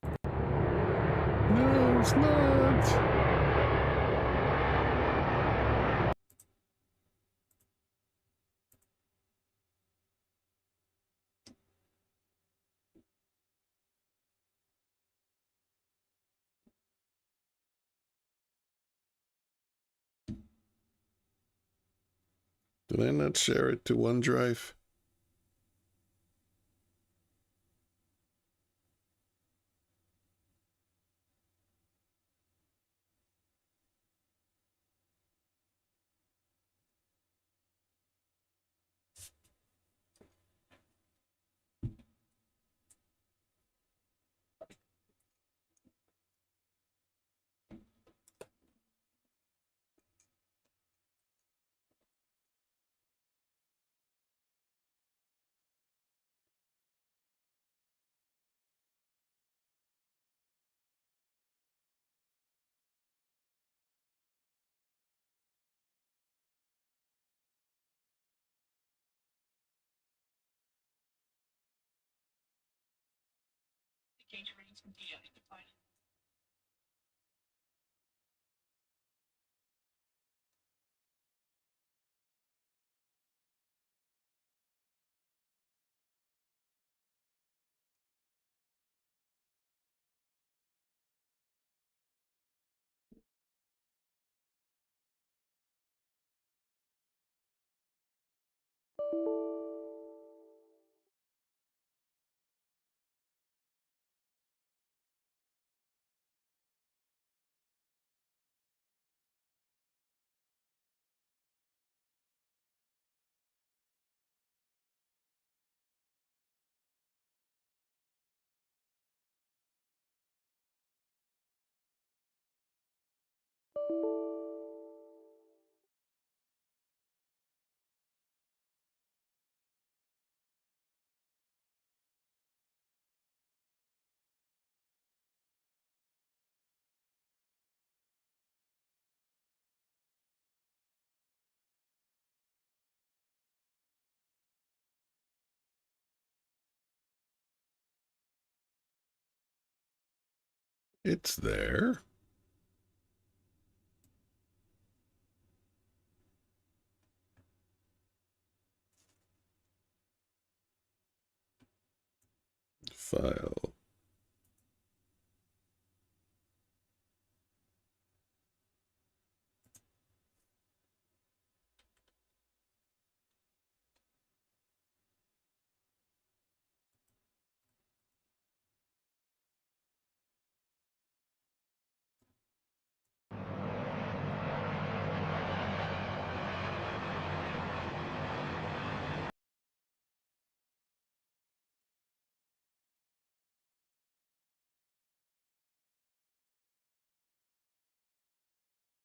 A: No, it's not. Did I not share it to OneDrive? It's there. File.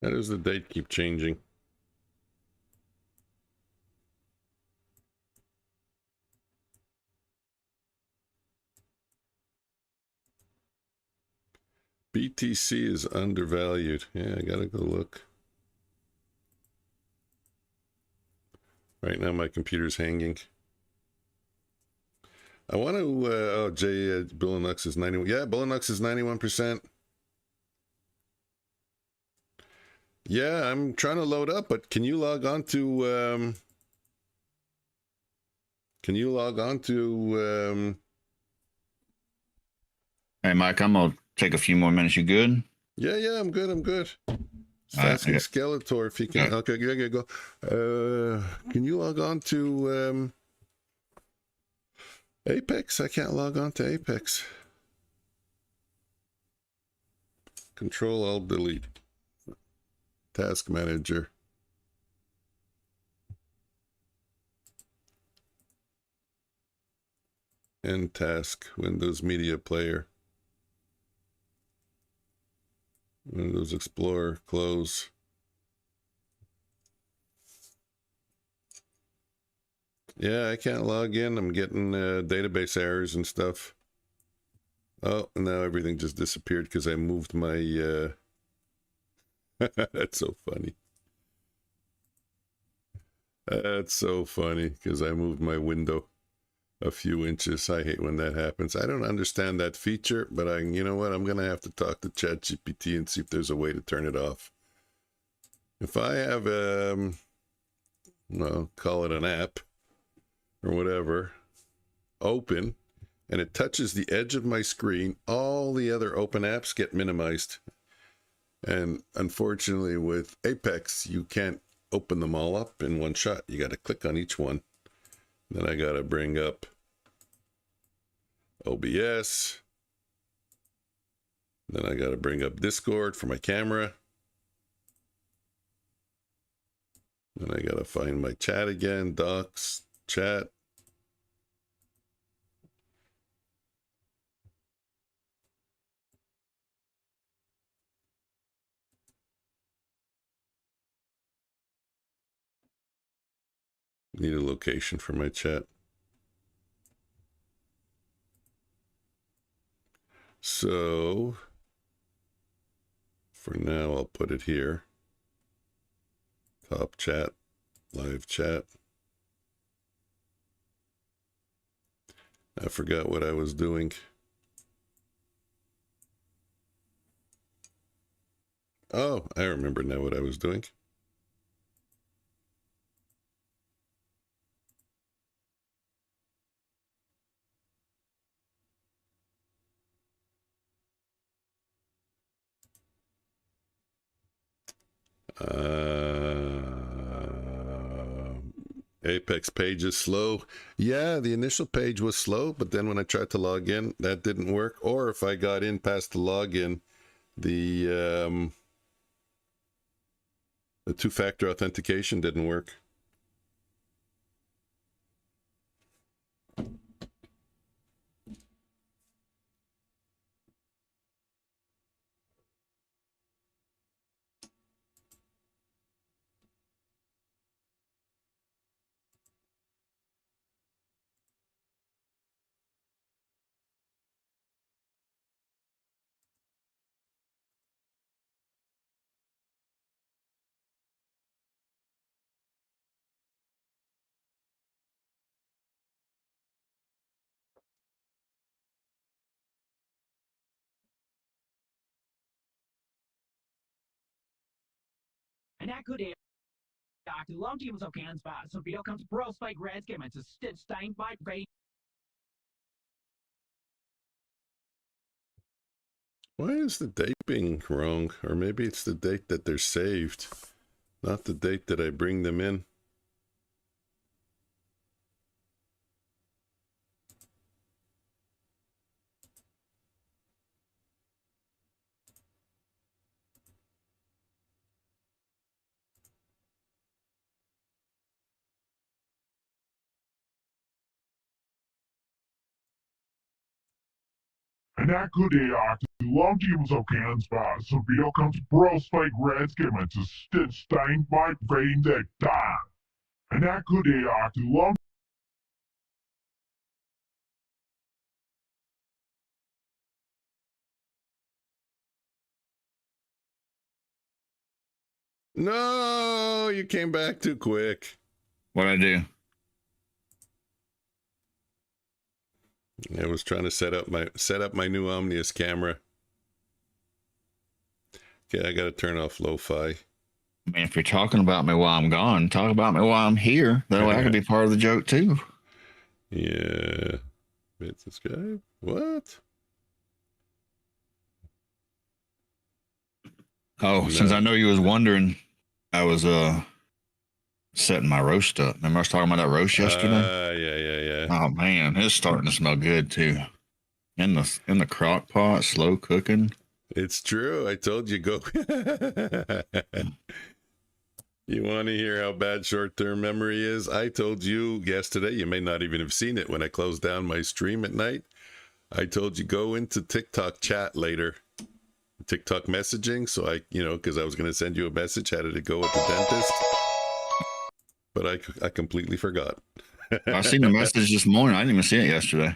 A: How does the date keep changing? BTC is undervalued. Yeah, I gotta go look. Right now my computer's hanging. I want to, oh, Bulenox is 91. Yeah, Bulenox is 91%. Yeah, I'm trying to load up, but can you log on to,
B: Hey, Mike, I'm gonna take a few more minutes. You good?
A: Yeah, I'm good. It's
B: All right,
A: asking
B: okay.
A: Skeletor if he can.
B: Yeah.
A: Okay, go. Can you log on to Apex? I can't log on to Apex. Control Alt Delete. Task Manager. End task. Windows Media Player. Windows Explorer. Close. Yeah, I can't log in. I'm getting database errors and stuff. Oh, and now everything just disappeared because I moved my... That's so funny. That's so funny because I moved my window a few inches. I hate when that happens. I don't understand that feature, but you know what? I'm going to have to talk to ChatGPT and see if there's a way to turn it off. If I have, well, call it an app or whatever, open, and it touches the edge of my screen, all the other open apps get minimized. And unfortunately with Apex, you can't open them all up in one shot. You got to click on each one. Then I got to bring up OBS. Then I got to bring up Discord for my camera. Then I got to find my chat again, docs, chat. Need a location for my chat. So for now, I'll put it here. Top chat, live chat. I forgot what I was doing. Oh, I remember now what I was doing. Apex page is slow. Yeah, the initial page was slow, but then when I tried to log in, that didn't work. Or if I got in past the login, the two-factor authentication didn't work.
F: And that could the long team was okay on spot. So Vito comes pro spike red skim. It's a stein by fate.
A: Why is the date being wrong? Or maybe it's the date that they're saved, not the date that I bring them in.
G: And that good the long team was okay on spot. So Vito comes pro spike red skim. It's a stein by fate that die. And that good the long.
A: No, you came back too quick.
B: What'd I do?
A: I was trying to set up my new Omnius camera. Okay, I gotta turn off lo-fi.
B: I mean, if you're talking about me while I'm gone, talk about me while I'm here. That way I can be part of the joke too.
A: Yeah. Hit subscribe. What?
B: Oh,
A: No.
B: since I know you was wondering, I was setting my roast up. Remember I was talking about that roast yesterday?
A: Yeah.
B: Oh man, it's starting to smell good too. In the crock pot, slow cooking.
A: It's true. I told you go. You want to hear how bad short-term memory is? I told you yesterday, you may not even have seen it when I closed down my stream at night. I told you go into TikTok chat later. TikTok messaging. So because I was going to send you a message. How did it go at the dentist? But I completely forgot.
B: I seen the message this morning. I didn't even see it yesterday.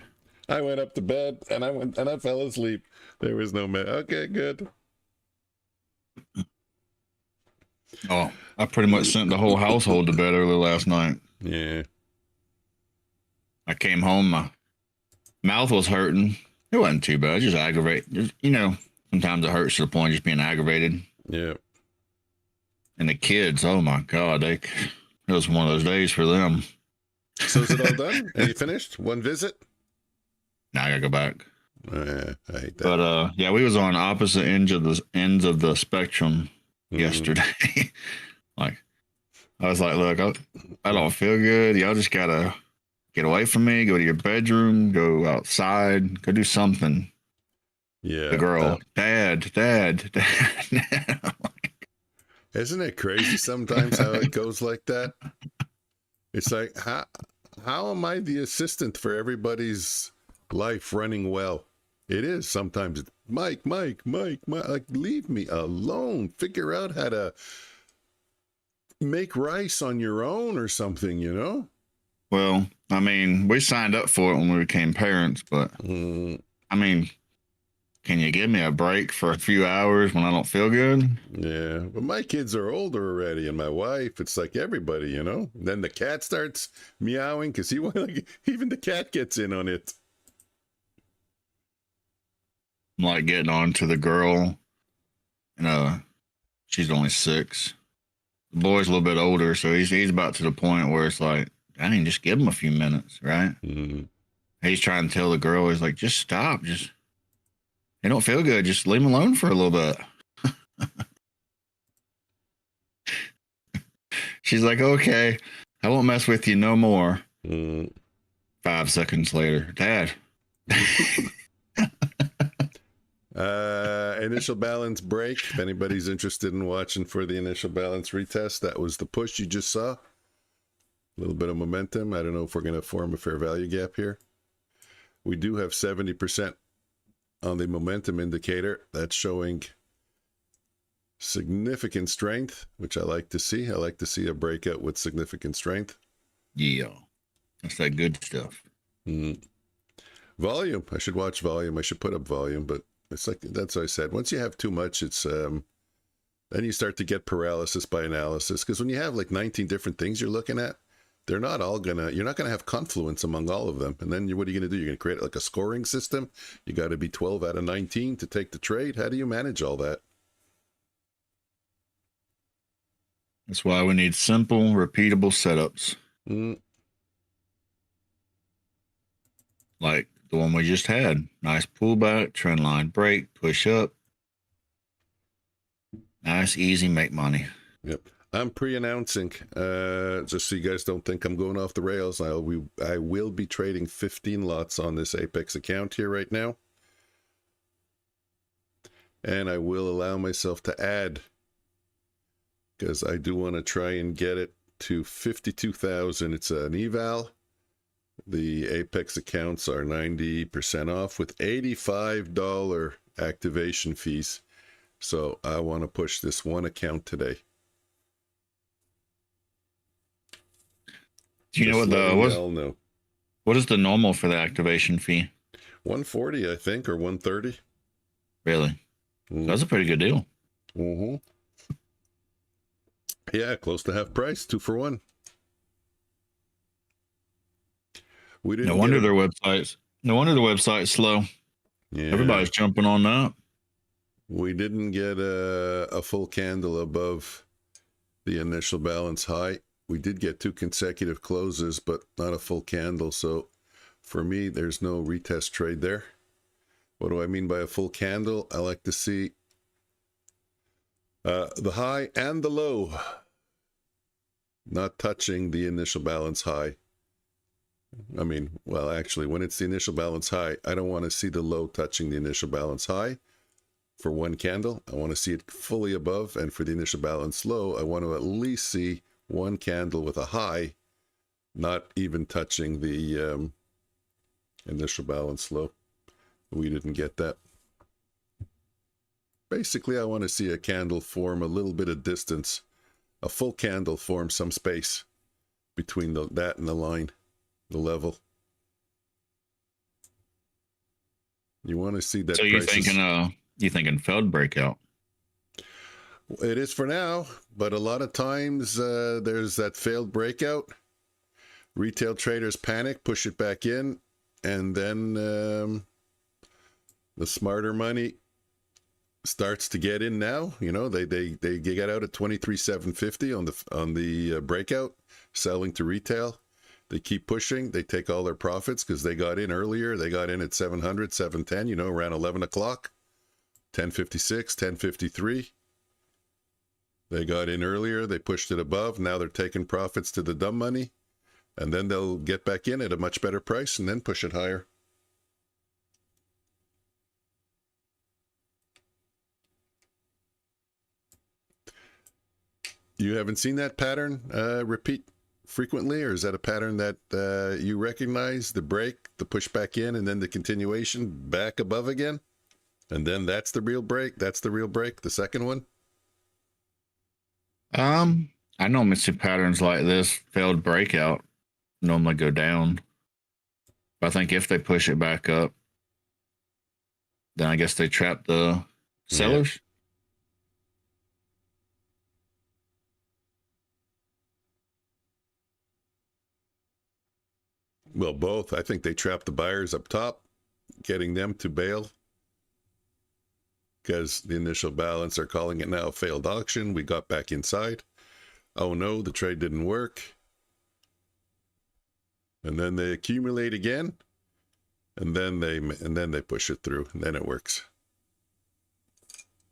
A: I went up to bed and I fell asleep. There was no Okay, good.
B: Oh, I pretty much sent the whole household to bed early last night.
A: Yeah.
B: I came home, my mouth was hurting. It wasn't too bad, just aggravated. Sometimes it hurts to the point of just being aggravated.
A: Yeah.
B: And the kids, oh my God, it was one of those days for them.
A: So is it all done? Are you finished? One visit?
B: Now I gotta go back.
A: I hate that.
B: But yeah, we was on opposite ends of the spectrum yesterday. Like, I was like, look, I don't feel good. Y'all just gotta get away from me. Go to your bedroom. Go outside. Go do something.
A: Yeah.
B: The girl, Dad.
A: Isn't it crazy sometimes how it goes like that? It's like, how am I the assistant for everybody's life running well? It is. Sometimes it's Mike, like, leave me alone. Figure out how to make rice on your own or something,
B: Well, I mean, we signed up for it when we became parents, but I mean, can you give me a break for a few hours when I don't feel good?
A: Yeah, but my kids are older already, and my wife, it's like everybody, Then the cat starts meowing because even the cat gets in on it.
B: I'm like getting on to the girl, she's only 6. The boy's a little bit older, so he's about to the point where it's like, I mean, just give him a few minutes, right?
A: Mm-hmm.
B: He's trying to tell the girl, he's like, just stop, they don't feel good, just leave them alone for a little bit. She's like, okay. I won't mess with you no more.
A: Mm.
B: 5 seconds later, Dad.
A: Initial balance break. If anybody's interested in watching for the initial balance retest, that was the push you just saw. A little bit of momentum. I don't know if we're going to form a fair value gap here. We do have 70% on the momentum indicator. That's showing significant strength, which I like to see. I like to see a breakout with significant strength.
B: Yeah. That's that good stuff.
A: Mm. Volume. I should watch volume. I should put up volume, but it's like, that's what I said. Once you have too much, it's then you start to get paralysis by analysis, because when you have like 19 different things you're looking at, they're not all you're not gonna have confluence among all of them. And then what are you gonna do? You're gonna create like a scoring system. You got to be 12 out of 19 to take the trade. How do you manage all that?
B: That's why we need simple, repeatable setups.
A: Mm.
B: Like the one we just had. Nice pullback, trend line break, push up. Nice, easy, make money.
A: Yep. I'm pre-announcing, just so you guys don't think I'm going off the rails. I will be trading 15 lots on this Apex account here right now. And I will allow myself to add, because I do want to try and get it to 52,000. It's an eval. The Apex accounts are 90% off with $85 activation fees. So I want to push this one account today.
B: Do you know what is the normal for the activation fee?
A: 140, I think, or 130.
B: Really? That's a pretty good deal.
A: Mm-hmm. Yeah, close to half price, 2 for 1. We didn't.
B: No wonder their website's slow.
A: Yeah.
B: Everybody's jumping on that.
A: We didn't get a full candle above the initial balance high. We did get 2 consecutive closes, but not a full candle. So for me, there's no retest trade there. What do I mean by a full candle? I like to see the high and the low not touching the initial balance high. I mean, well, actually, when it's the initial balance high, I don't want to see the low touching the initial balance high for one candle. I want to see it fully above. And for the initial balance low, I want to at least see one candle with a high not even touching the initial balance low. We didn't get that. Basically, I want to see a candle form a little bit of distance. A full candle form some space between that and the line, the level. You want to see that.
B: So you thinking failed breakout?
A: It is for now, but a lot of times there's that failed breakout. Retail traders panic, push it back in, and then the smarter money starts to get in now. You know, they get out at 23,750 on the breakout, selling to retail. They keep pushing. They take all their profits because they got in earlier. They got in at 700, 710, you know, around 11 o'clock, 1056, 1053. They got in earlier. They pushed it above. Now they're taking profits to the dumb money. And then they'll get back in at a much better price and then push it higher. You haven't seen that pattern repeat frequently, or is that a pattern that you recognize? The break, the push back in, and then the continuation back above again? And then that's the real break? That's the real break, the second one?
B: I normally see patterns like this, failed breakout, normally go down. But I think if they push it back up, then I guess they trap the sellers. Yeah.
A: Well, both. I think they trap the buyers up top, getting them to bail. Because the initial balance, they're calling it now a failed auction. We got back inside. Oh no, the trade didn't work. And then they accumulate again. And then they push it through, and then it works.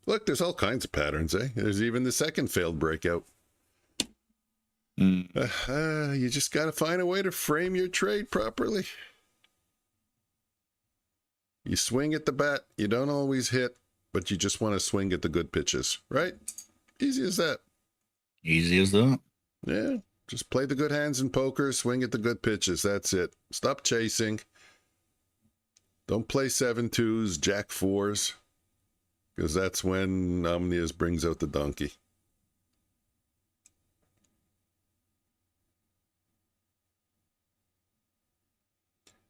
A: Look, there's all kinds of patterns, eh? There's even the second failed breakout. You just got to find a way to frame your trade properly. You swing at the bat, you don't always hit, but you just want to swing at the good pitches, right? Easy as that.
B: Easy as that.
A: Yeah, just play the good hands in poker, swing at the good pitches. That's it. Stop chasing. Don't play 7-2s, Jack 4s, because that's when Omnius brings out the donkey.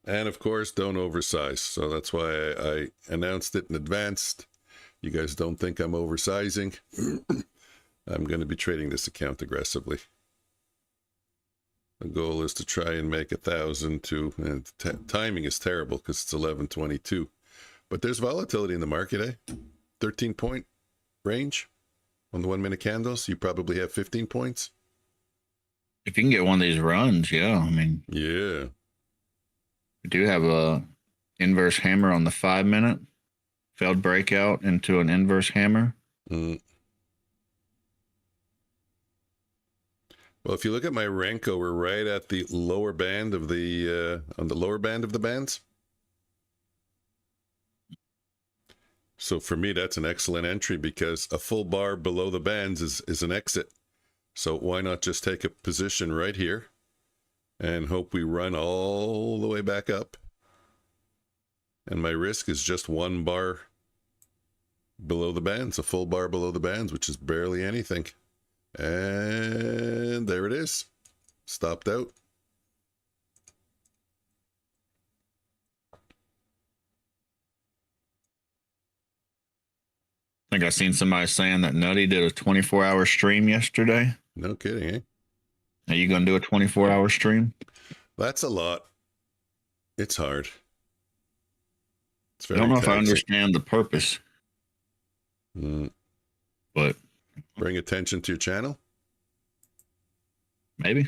A: And of course, don't oversize. So that's why I announced it in advance. You guys don't think I'm oversizing. I'm going to be trading this account aggressively. The goal is to try and make 1,000 to, and timing is terrible because it's 11:22. But there's volatility in the market, eh? 13-point range on the 1-minute candles. You probably have 15 points.
B: If you can get one of these runs, yeah. I mean,
A: yeah.
B: We do have a inverse hammer on the 5-minute. Failed breakout into an inverse hammer.
A: Well, if you look at my Renko, we're right at the lower band of the on the lower band of the bands. So for me, that's an excellent entry because a full bar below the bands is an exit. So why not just take a position right here and hope we run all the way back up? And my risk is just 1 bar below the bands, a full bar below the bands, which is barely anything. And there it is. Stopped out.
B: I think I seen somebody saying that Nutty did a 24-hour stream yesterday.
A: No kidding, eh?
B: Are you going to do a 24-hour stream?
A: That's a lot. It's hard. It's
B: I
A: very
B: don't know if I
A: taxing.
B: understand the purpose. But
A: bring attention to your channel?
B: Maybe.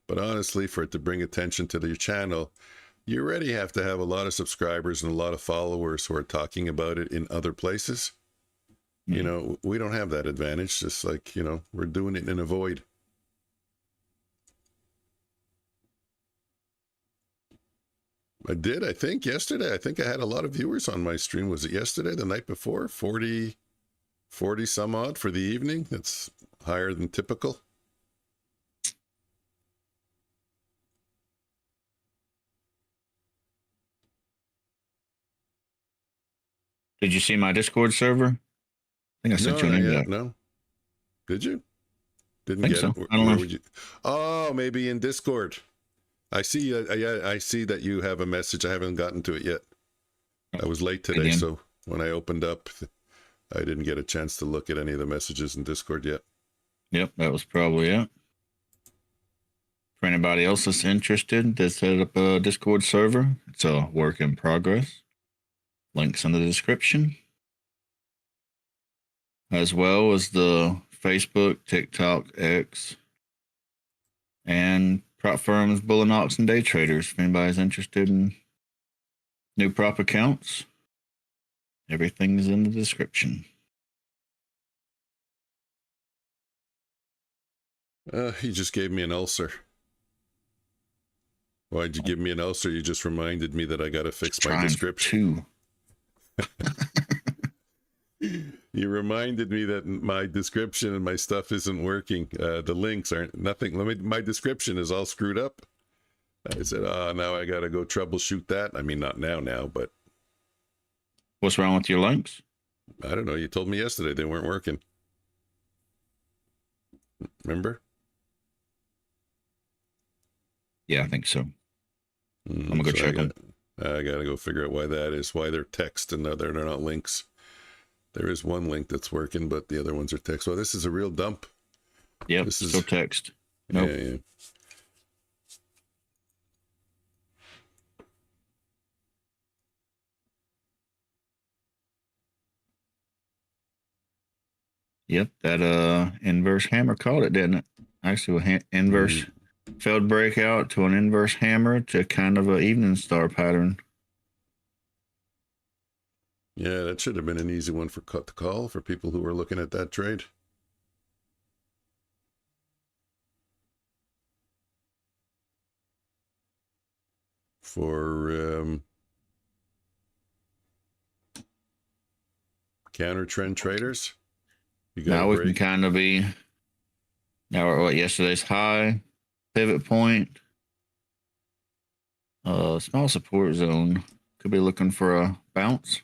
A: But honestly, for it to bring attention to your channel, you already have to have a lot of subscribers and a lot of followers who are talking about it in other places. You know, we don't have that advantage. Just like, you know, we're doing it in a void. I did, I think, yesterday. I think I had a lot of viewers on my stream. Was it yesterday, the night before? 40 some odd for the evening. That's higher than typical.
B: Did you see my Discord server? I think I sent you an invite.
A: No. Did you? Didn't
B: think
A: get
B: so.
A: it.
B: I don't know.
A: Would you... Oh, maybe in Discord. I see. I see that you have a message. I haven't gotten to it yet. I was late today, so when I opened up, I didn't get a chance to look at any of the messages in Discord yet.
B: Yep, that was probably it. For anybody else that's interested, to set up a Discord server, it's a work in progress. Links in the description. As well as the Facebook, TikTok, X, and prop firms, Bulenox, and day traders. If anybody's interested in new prop accounts, everything's in the description.
A: You just gave me an ulcer. Why'd you give me an ulcer? You just reminded me that I got to fix my description. You reminded me that my description and my stuff isn't working. The links aren't nothing. My description is all screwed up. I said, now I got to go troubleshoot that. I mean, not now, but.
B: What's wrong with your links?
A: I don't know. You told me yesterday they weren't working. Remember?
B: Yeah, I think so. I'm going to go check them.
A: I got to go figure out why that is, why they're text and they're not links. There is one link that's working, but the other ones are text. Well, this is a real dump.
B: Yep, this is still text. Nope.
A: Yeah.
B: Yep, that inverse hammer called it, didn't it? Actually, inverse failed breakout to an inverse hammer to kind of an evening star pattern.
A: Yeah, that should have been an easy one for cut to call for people who were looking at that trade. For counter trend traders, you got
B: Now
A: a
B: we can
A: break.
B: kind of be. Now we're at yesterday's high, pivot point, small support zone. Could be looking for a bounce.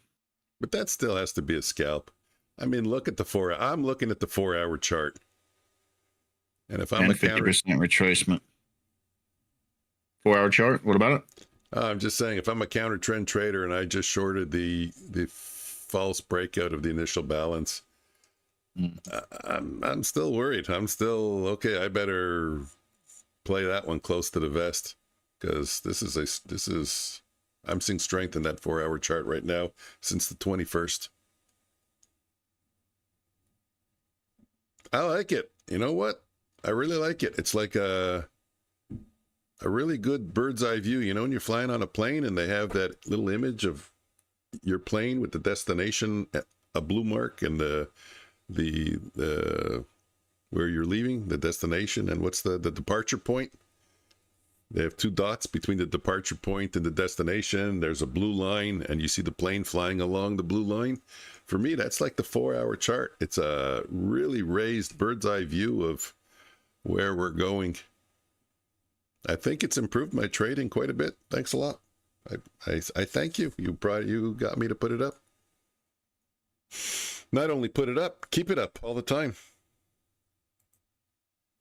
A: But that still has to be a scalp. I mean, look at the 4. I'm looking at the 4-hour chart, and if I'm
B: And
A: a counter,
B: 50% retracement. 4-hour chart. What about it?
A: I'm just saying, if I'm a counter trend trader and I just shorted the false breakout of the initial balance, I'm still worried. I'm still okay. I better play that one close to the vest, because this is I'm seeing strength in that 4-hour chart right now since the 21st. I like it. You know what? I really like it. It's like a really good bird's eye view. You know, when you're flying on a plane and they have that little image of your plane with the destination, a blue mark, and the where you're leaving, the destination, and what's the departure point. They have 2 dots between the departure point and the destination. There's a blue line, and you see the plane flying along the blue line. For me, that's like the 4-hour chart. It's a really raised bird's eye view of where we're going. I think it's improved my trading quite a bit. Thanks a lot. I thank you. You got me to put it up. Not only put it up, keep it up all the time.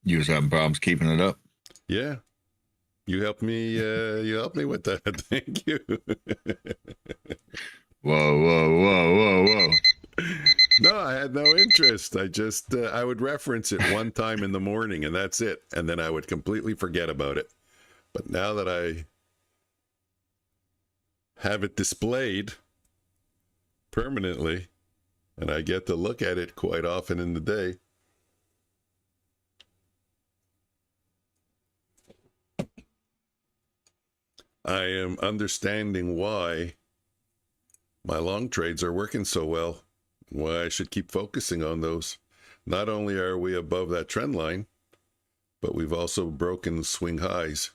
B: You was having problems keeping it up.
A: Yeah. You helped me with that. Thank you.
B: Whoa.
A: No, I had no interest. I just I would reference it one time in the morning, and that's it. And then I would completely forget about it. But now that I have it displayed permanently, and I get to look at it quite often in the day, I am understanding why my long trades are working so well, why I should keep focusing on those. Not only are we above that trend line, but we've also broken swing highs.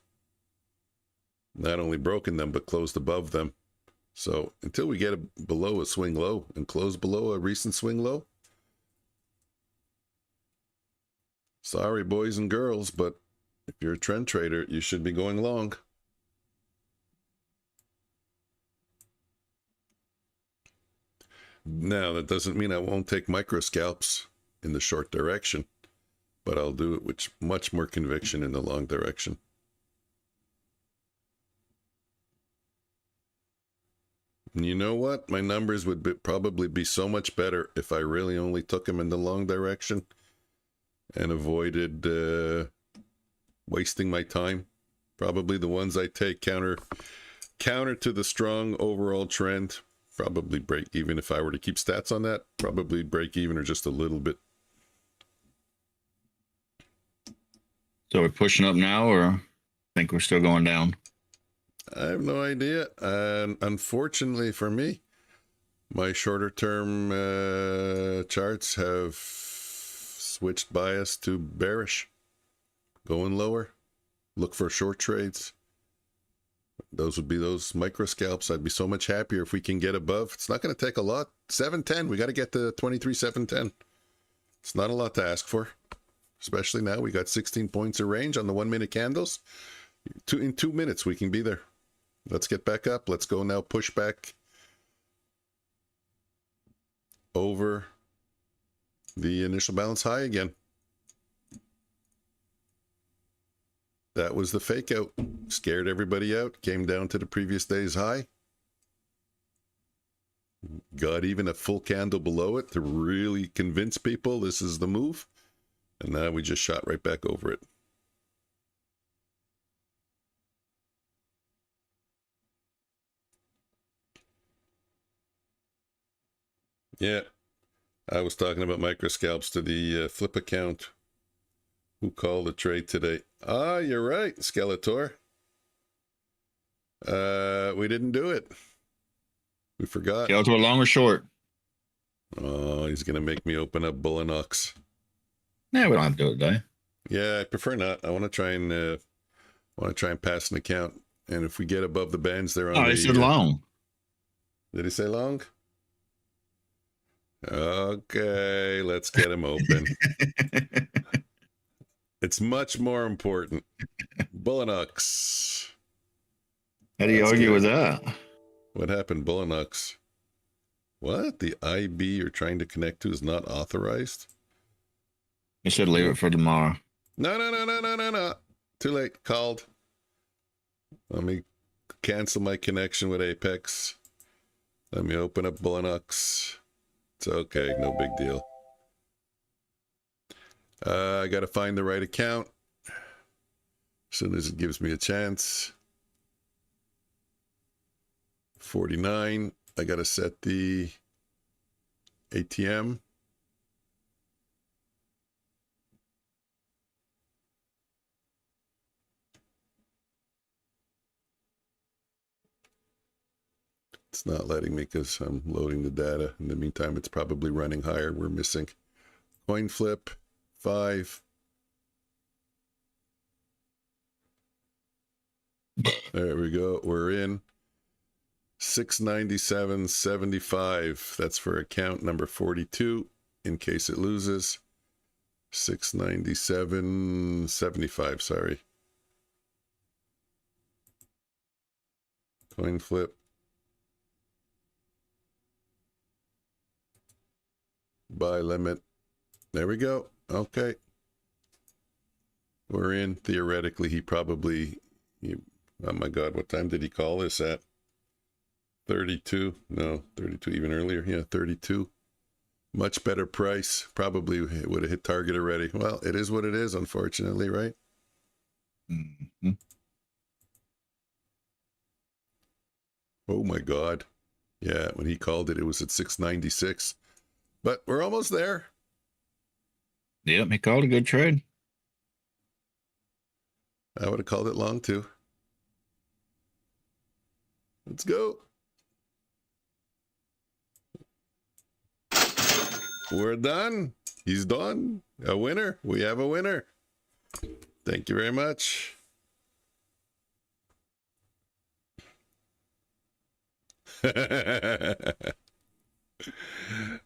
A: Not only broken them, but closed above them. So until we get below a swing low and close below a recent swing low, sorry, boys and girls, but if you're a trend trader, you should be going long. Now, that doesn't mean I won't take micro scalps in the short direction, but I'll do it with much more conviction in the long direction. And you know what? My numbers would probably be so much better if I really only took them in the long direction and avoided wasting my time. Probably the ones I take counter to the strong overall trend. Probably break even if I were to keep stats on that. Probably break even or just a little bit.
B: So we're pushing up now, or think we're still going down?
A: I have no idea. And unfortunately for me, my shorter term charts have switched bias to bearish. Going lower. Look for short trades. Those would be those micro scalps. I'd be so much happier if we can get above. It's not going to take a lot. 710. We got to get to 23,710. It's not a lot to ask for. Especially now we got 16 points of range on the 1-minute candles. In 2 minutes we can be there. Let's get back up. Let's go now push back over the initial balance high again. That was the fake out. Scared everybody out. Came down to the previous day's high. Got even a full candle below it to really convince people this is the move. And now we just shot right back over it. Yeah. I was talking about microscalps to the flip account who called the trade today. Ah, you're right, Skeletor. We didn't do it. We forgot.
B: Skeletor long or short?
A: Oh, he's gonna make me open up Bulenox.
B: Nah, we don't have to do it today.
A: Yeah, I prefer not. I want to try and pass an account, and if we get above the bands, they're on.
B: Oh, he said long.
A: Did he say long? Okay, let's get him open. It's much more important. Bulenox.
B: How do you argue with that?
A: What happened, Bulenox? What? The IB you're trying to connect to is not authorized?
B: You should leave it for tomorrow.
A: No. Too late. Called. Let me cancel my connection with Apex. Let me open up Bulenox. It's okay. No big deal. I got to find the right account as soon as it gives me a chance. 49. I got to set the ATM. It's not letting me because I'm loading the data. In the meantime, it's probably running higher. We're missing coin flip 5. There we go. We're in 697.75. That's for account number 42 in case it loses. 697.75. Sorry. Coin flip. Buy limit. There we go. Okay. We're in. Theoretically, he probably... oh my God, what time did he call this at? 32? No, 32 even earlier. Yeah, 32. Much better price. Probably would have hit target already. Well, it is what it is, unfortunately, right?
B: Mm-hmm.
A: Oh my God. Yeah, when he called it, it was at 696. But we're almost there.
B: Yep, he called a good trade.
A: I would have called it long too. Let's go. We're done. He's done. A winner. We have a winner. Thank you very much.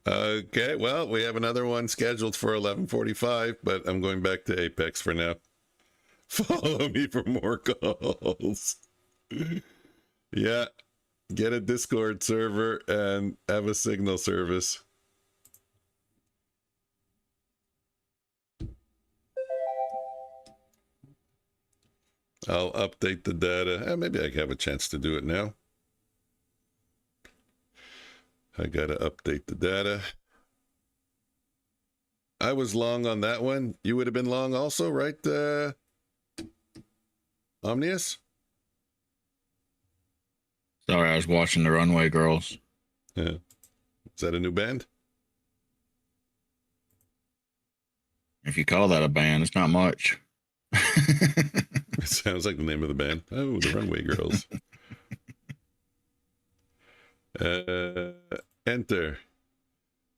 A: Okay, well, we have another one scheduled for 11:45, but I'm going back to Apex for now. Follow me for more calls. Yeah, get a Discord server and have a signal service. I'll update the data. Maybe I have a chance to do it now. I gotta update the data. I was long on that one. You would have been long also, right, Omnius?
B: Sorry, I was watching the Runway Girls.
A: Yeah. Is that a new band?
B: If you call that a band, it's not much.
A: It sounds like the name of the band. Oh, the Runway Girls. Enter.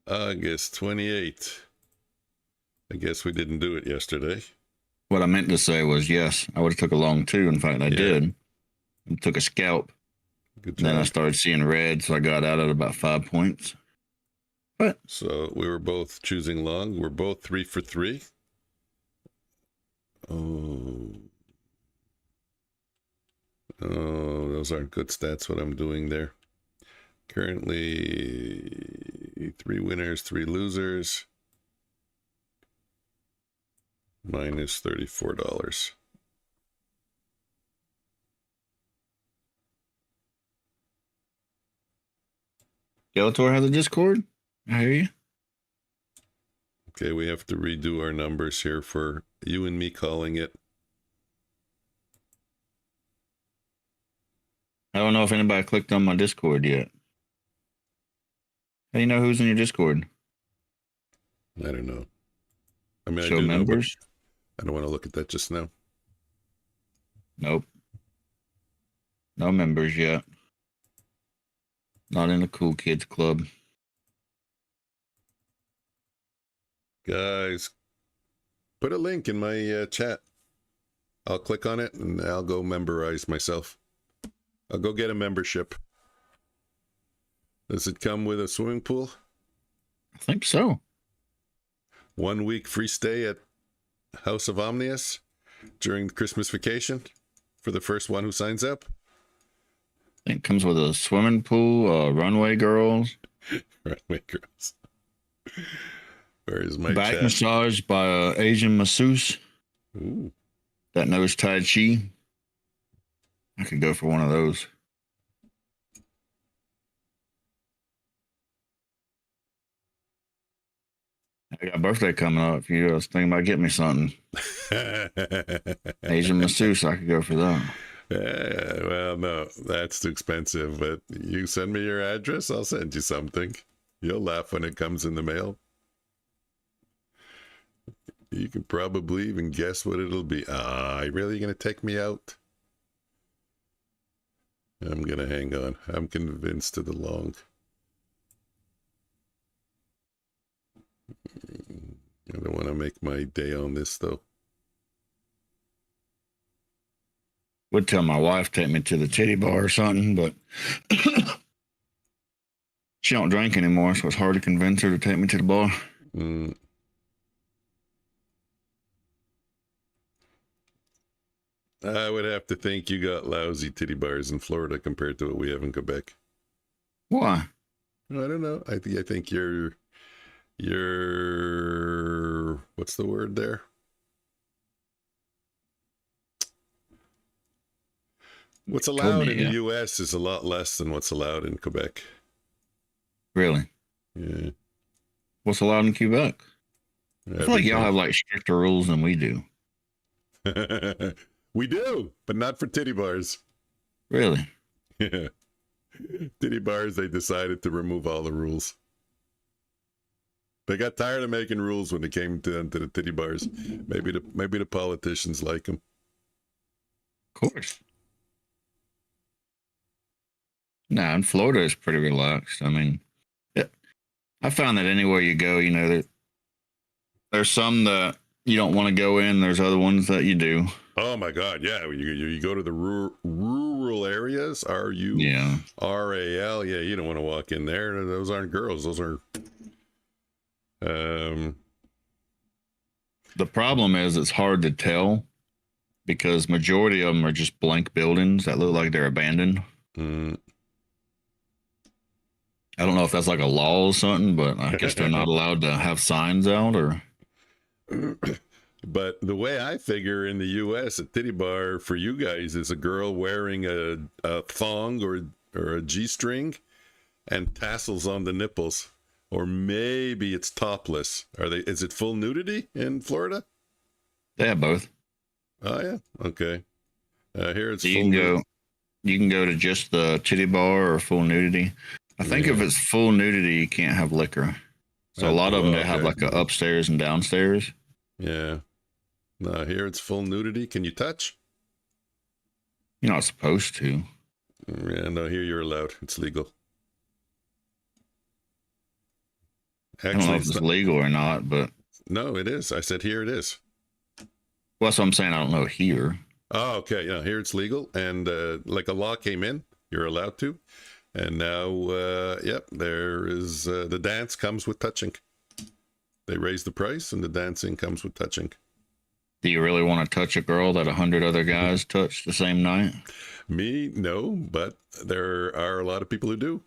A: August 28th. I guess we didn't do it yesterday.
B: What I meant to say was, yes, I would have took a long too. In fact, I did. I took a scalp.
A: Good
B: Then I
A: job.
B: started seeing red, so I got out at about 5 points. But
A: So we were both choosing long. We're both 3 for 3. Oh, those aren't good stats, what I'm doing there. Currently, 3 winners, 3 losers. Minus $34.
B: Skeletor has a Discord. I hear you.
A: Okay, we have to redo our numbers here for you and me calling it.
B: I don't know if anybody clicked on my Discord yet. How do you know who's in your Discord?
A: I don't know. I mean,
B: Show
A: I do
B: members?
A: know, but I don't want to look at that just now.
B: Nope. No members yet. Not in the cool kids club.
A: Guys, put a link in my chat. I'll click on it and I'll go memberize myself. I'll go get a membership. Does it come with a swimming pool?
B: I think so.
A: 1 week free stay at House of Omnius during the Christmas vacation for the first one who signs up.
B: I think it comes with a swimming pool, runway girls.
A: Runway girls. Where is my
B: Back
A: chat?
B: massage by an Asian masseuse
A: Ooh.
B: that knows Tai Chi. I could go for one of those. I got a birthday coming up. If you was thinking about getting me something, Asian masseuse, I could go for that.
A: Well, no, that's too expensive. But you send me your address, I'll send you something. You'll laugh when it comes in the mail. You can probably even guess what it'll be. Are you really going to take me out? I'm going to hang on. I'm convinced to the long. I don't want to make my day on this, though.
B: Would tell my wife take me to the titty bar or something, but she don't drink anymore, so it's hard to convince her to take me to the bar.
A: Mm. I would have to think you got lousy titty bars in Florida compared to what we have in Quebec.
B: Why?
A: I don't know. I think you're what's the word there? What's allowed in the U.S. is a lot less than what's allowed in Quebec.
B: Really?
A: Yeah.
B: What's allowed in Quebec? I feel like y'all have like stricter rules than we do.
A: We do, but not for titty bars.
B: Really?
A: Yeah. Titty bars, they decided to remove all the rules. They got tired of making rules when it came to the titty bars. Maybe the politicians like them.
B: Of course. No, in Florida it's pretty relaxed. I mean, yeah, I found that anywhere you go, you know, there's some that you don't want to go in. There's other ones that you do.
A: Oh my God, yeah. You go to the rural areas, RURAL. Yeah, you don't want to walk in there. Those aren't girls. Those are.
B: The problem is it's hard to tell because majority of them are just blank buildings that look like they're abandoned.
A: Mm.
B: I don't know if that's like a law or something, but I guess they're not allowed to have signs out or.
A: But the way I figure in the U.S., a titty bar for you guys is a girl wearing a thong or a G-string and tassels on the nipples, or maybe it's topless. Is it full nudity in Florida?
B: They have both.
A: Oh yeah, okay. Here it's
B: so
A: full.
B: You can go to just the titty bar or full nudity. I think if it's full nudity, you can't have liquor. So a lot of them they have like a upstairs and downstairs.
A: Yeah. No, here it's full nudity. Can you touch?
B: You're not supposed to.
A: Yeah, no, here you're allowed. It's legal. Actually,
B: I don't know if it's legal or not, but.
A: No, it is. I said here it is.
B: Well, that's what I'm saying. I don't know here.
A: Oh, okay. Yeah, here it's legal. And like a law came in, you're allowed to. And now, there is the dance comes with touching. They raise the price and the dancing comes with touching.
B: Do you really want to touch a girl that 100 other guys touched the same night?
A: Me, no, but there are a lot of people who do.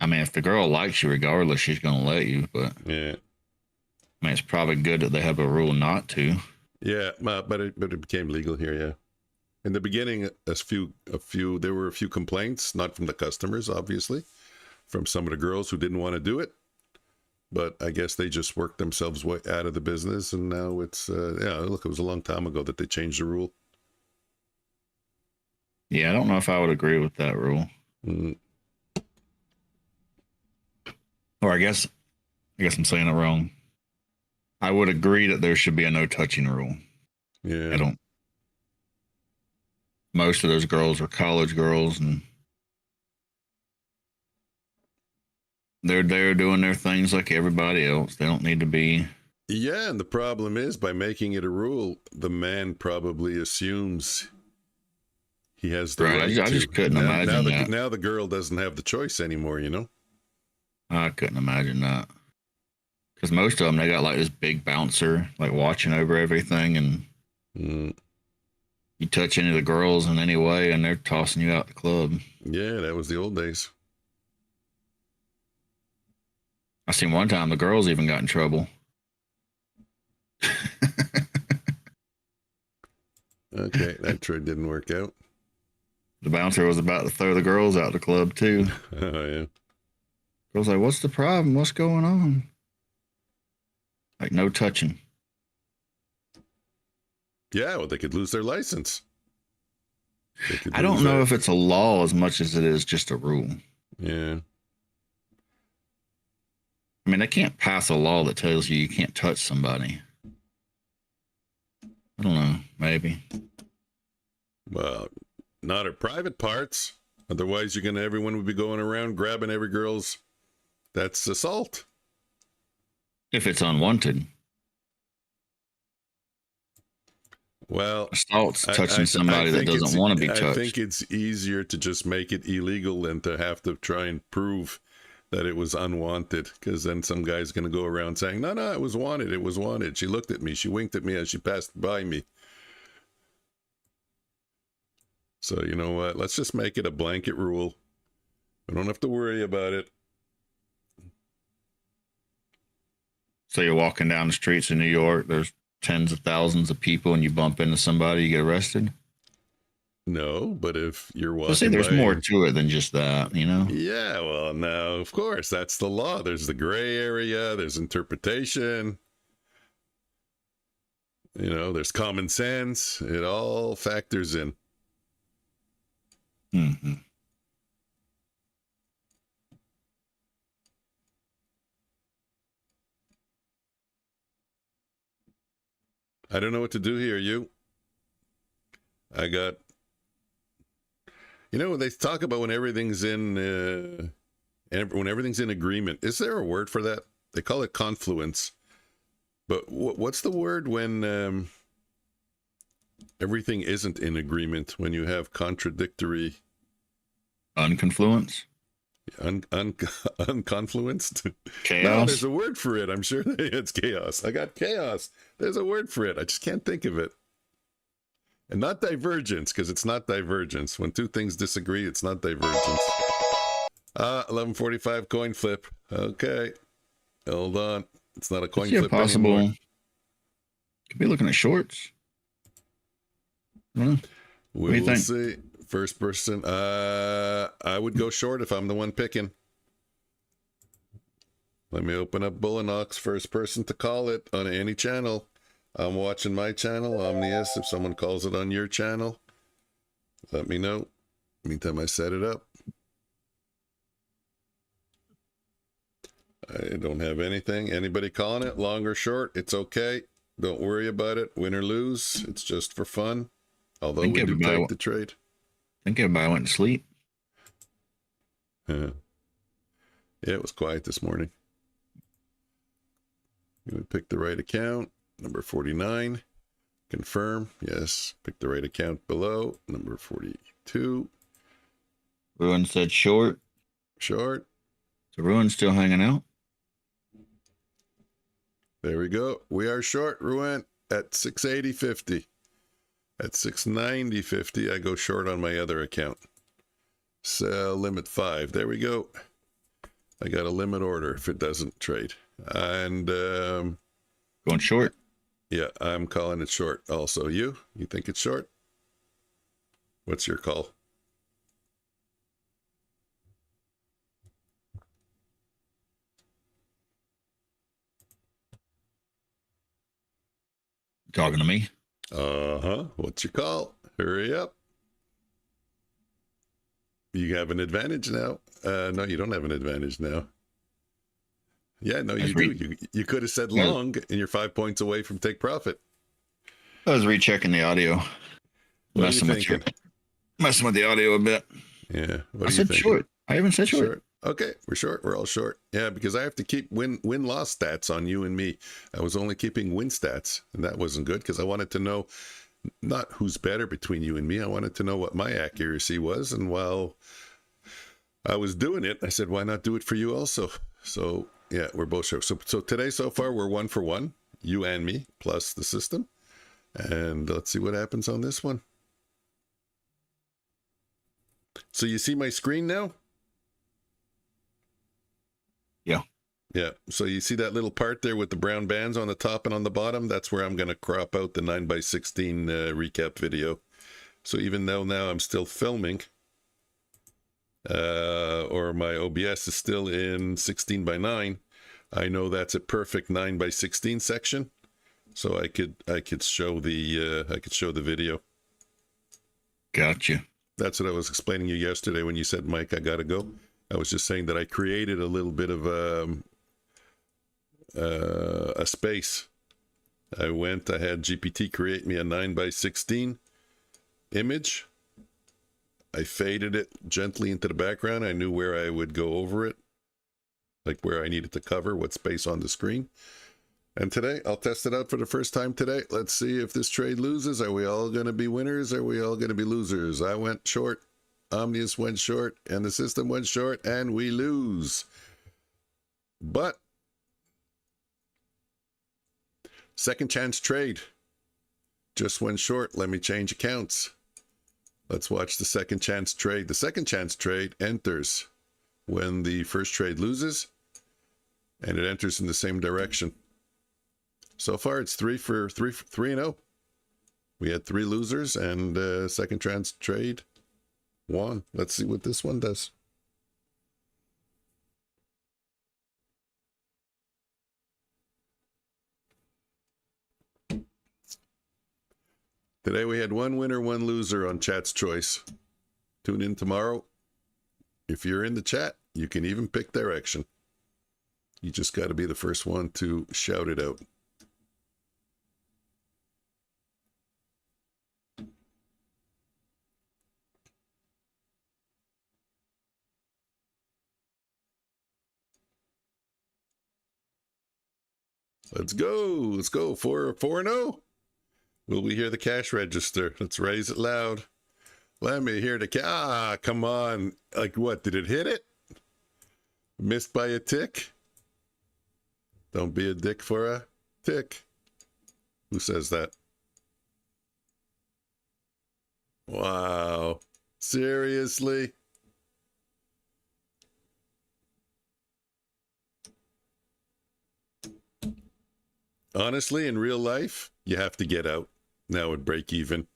B: I mean, if the girl likes you regardless, she's going to let you, but
A: yeah.
B: I mean, it's probably good that they have a rule not to.
A: Yeah, but it became legal here, yeah. In the beginning, there were a few complaints, not from the customers, obviously, from some of the girls who didn't want to do it. But I guess they just worked themselves way out of the business, and now it's, look, it was a long time ago that they changed the rule.
B: Yeah, I don't know if I would agree with that rule.
A: Mm.
B: Or I guess I'm saying it wrong. I would agree that there should be a no touching rule.
A: Yeah.
B: I don't. most of those girls are college girls, and they're there doing their things like everybody else. They don't need to be.
A: Yeah, and the problem is, by making it a rule, the man probably assumes he has the right
B: I
A: to.
B: just couldn't imagine that.
A: Now the girl doesn't have the choice anymore, you know?
B: I couldn't imagine that. Because most of them, they got like this big bouncer, like watching over everything, and you touch any of the girls in any way, and they're tossing you out the club.
A: Yeah, that was the old days.
B: I seen one time the girls even got in trouble.
A: Okay, that trade didn't work out.
B: The bouncer was about to throw the girls out the club too.
A: Oh, yeah.
B: Girls like, what's the problem? What's going on? Like, no touching.
A: Yeah, well, they could lose their license.
B: I don't know if it's a law as much as it is just a rule.
A: Yeah.
B: I mean, they can't pass a law that tells you can't touch somebody. I don't know. Maybe.
A: Well, not her private parts. Otherwise, everyone would be going around grabbing every girl's. That's assault.
B: If it's unwanted.
A: Well,
B: assault's touching somebody that doesn't want to be touched.
A: I think it's easier to just make it illegal than to have to try and prove that it was unwanted, because then some guy's going to go around saying, no, it was wanted. It was wanted. She looked at me. She winked at me as she passed by me. So, you know what? Let's just make it a blanket rule. We don't have to worry about it.
B: So you're walking down the streets of New York, there's tens of thousands of people, and you bump into somebody, you get arrested?
A: No, but if you're walking,
B: see, there's more to it than just that, you know?
A: Yeah, well, no, of course, that's the law. There's the gray area, there's interpretation, you know, there's common sense. It all factors in.
B: Mm-hmm.
A: I don't know what to do here, they talk about when everything's in agreement. Is there a word for that? They call it confluence. But what's the word when everything isn't in agreement, when you have contradictory?
B: Unconfluence?
A: Unconfluenced?
B: Chaos?
A: No, there's a word for it. I'm sure it's chaos. I got chaos. There's a word for it. I just can't think of it. And not divergence, because it's not divergence. When two things disagree, it's not divergence. 11:45 coin flip. Okay. Hold on. It's not a coin flip anymore.
B: Could be looking at shorts.
A: We will see. First person. I would go short if I'm the one picking. Let me open up Bulenox. First person to call it on any channel. I'm watching my channel, EST. If someone calls it on your channel, let me know. Meantime, I set it up. I don't have anything. Anybody calling it, long or short, it's okay. Don't worry about it. Win or lose, it's just for fun. Although we do take the trade.
B: I think everybody went to sleep.
A: Yeah, it was quiet this morning. You would pick the right account. Number 49. Confirm. Yes. Pick the right account below. Number 42.
B: Ruin said short.
A: Short.
B: So Ruin's still hanging out.
A: There we go. We are short, Ruin, at 680.50. At 690.50, I go short on my other account. Sell limit 5. There we go. I got a limit order if it doesn't trade. And
B: going short.
A: Yeah, I'm calling it short also. You think it's short? What's your call?
B: Talking to me?
A: Uh-huh. What's your call? Hurry up. You have an advantage now. No, you don't have an advantage now. Yeah, no, you do. You could have said long, and you're 5 points away from take profit.
B: I was rechecking the audio.
A: What are you thinking?
B: Messing with the audio a bit.
A: Yeah. What
B: I
A: do you
B: said
A: think?
B: short. I even said short.
A: Short. Okay, we're short. We're all short. Yeah, because I have to keep win-loss stats on you and me. I was only keeping win stats, and that wasn't good because I wanted to know not who's better between you and me. I wanted to know what my accuracy was, and while I was doing it, I said, why not do it for you also? So, yeah, we're both short. So today, so far, we're 1 for 1, you and me, plus the system. And let's see what happens on this one. So you see my screen now?
B: Yeah.
A: Yeah. So you see that little part there with the brown bands on the top and on the bottom? That's where I'm going to crop out the 9x16 recap video. So even though now I'm still filming, or my OBS is still in 16:9, I know that's a perfect 9x16 section. So I could show the video.
B: Gotcha.
A: That's what I was explaining to you yesterday when you said, Mike, I gotta go. I was just saying that I created a little bit of a space. I had GPT create me a 9x16 image. I faded it gently into the background. I knew where I would go over it, like where I needed to cover what space on the screen. And today, I'll test it out for the first time today. Let's see if this trade loses. Are we all going to be winners? Are we all going to be losers? I went short. Omnius went short. And the system went short. And we lose. But second chance trade. Just went short. Let me change accounts. Let's watch the second chance trade. The second chance trade enters when the first trade loses. And it enters in the same direction. So far, it's 3-0. We had 3 losers, and second chance trade won. Let's see what this one does. Today we had 1 winner, 1 loser on Chat's Choice. Tune in tomorrow. If you're in the chat, you can even pick direction. You just got to be the first one to shout it out. Let's go. Let's go. 4-0. Will we hear the cash register? Let's raise it loud. Let me hear the come on. Like what? Did it hit it? Missed by a tick? Don't be a dick for a tick. Who says that? Wow. Seriously? Honestly, in real life, you have to get out now at break even.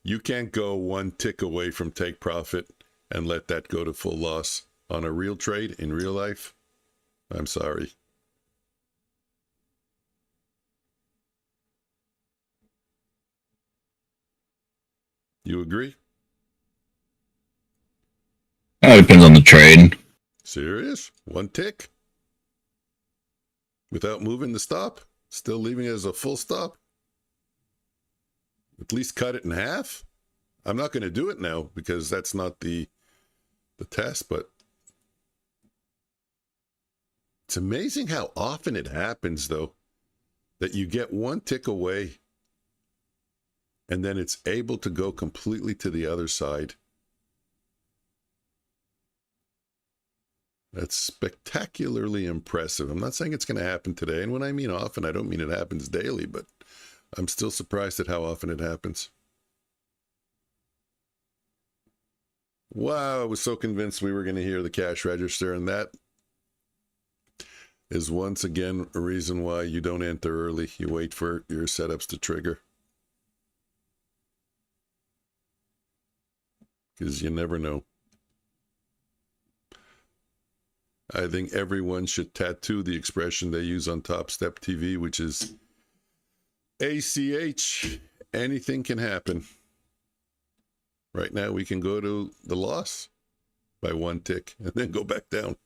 A: You can't go 1 tick away from take profit and let that go to full loss on a real trade in real life. I'm sorry. You agree?
B: It depends on the trade.
A: Serious? 1 tick? Without moving the stop? Still leaving it as a full stop? At least cut it in half? I'm not going to do it now because that's not the test, but it's amazing how often it happens, though, that you get 1 tick away and then it's able to go completely to the other side. That's spectacularly impressive. I'm not saying it's going to happen today. And when I mean often, I don't mean it happens daily, but I'm still surprised at how often it happens. Wow, I was so convinced we were going to hear the cash register. And that is once again a reason why you don't enter early. You wait for your setups to trigger. Because you never know. I think everyone should tattoo the expression they use on Top Step TV, which is ACH. Anything can happen. Right now, we can go to the loss by 1 tick and then go back down.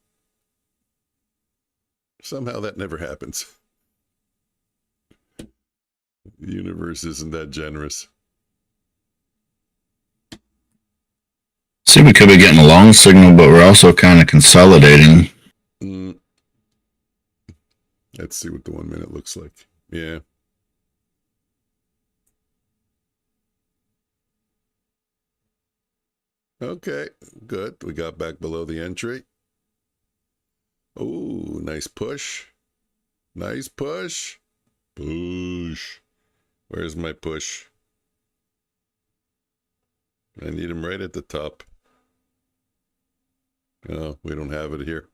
A: Somehow that never happens. The universe isn't that generous.
B: See, we could be getting a long signal, but we're also kind of consolidating.
A: Let's see what the 1 minute looks like. Yeah. Okay, good. We got back below the entry. Oh, nice push. Nice push. Push. Where's my push? I need him right at the top. Oh, we don't have it here.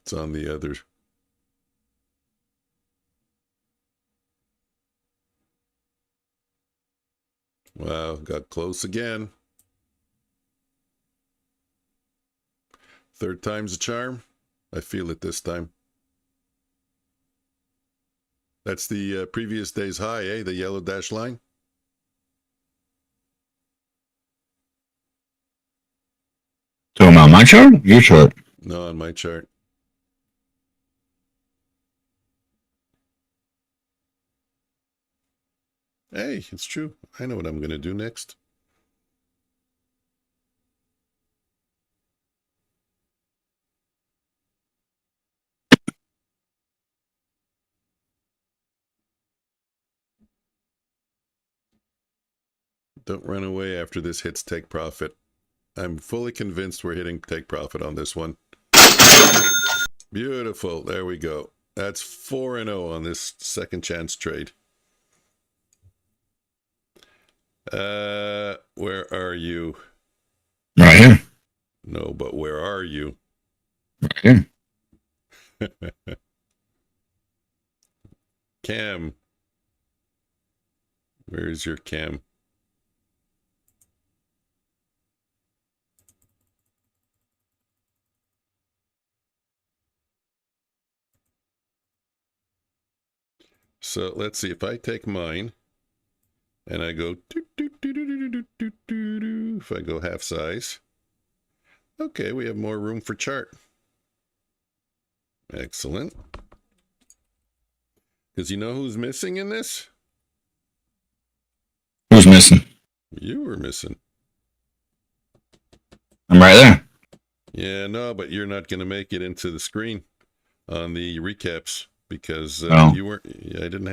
A: It's on the other. Wow, got close again. Third time's a charm. I feel it this time. That's the previous day's high, eh? The yellow dash line.
B: So am I on my chart? Your chart?
A: No, on my chart. Hey, it's true. I know what I'm going to do next. Don't run away after this hits take profit. I'm fully convinced we're hitting take profit on this one. Beautiful. There we go. That's 4-0 on this second chance trade. Where are you?
B: Right here.
A: No, but where are you?
B: Right here.
A: Cam. Where's your cam? So let's see if I take mine and I go if I go half size. Okay, we have more room for chart. Excellent. Because you know who's missing in this?
B: Who's missing?
A: You were missing.
B: I'm right there.
A: Yeah, no, but you're not going to make it into the screen on the recaps because you weren't. I didn't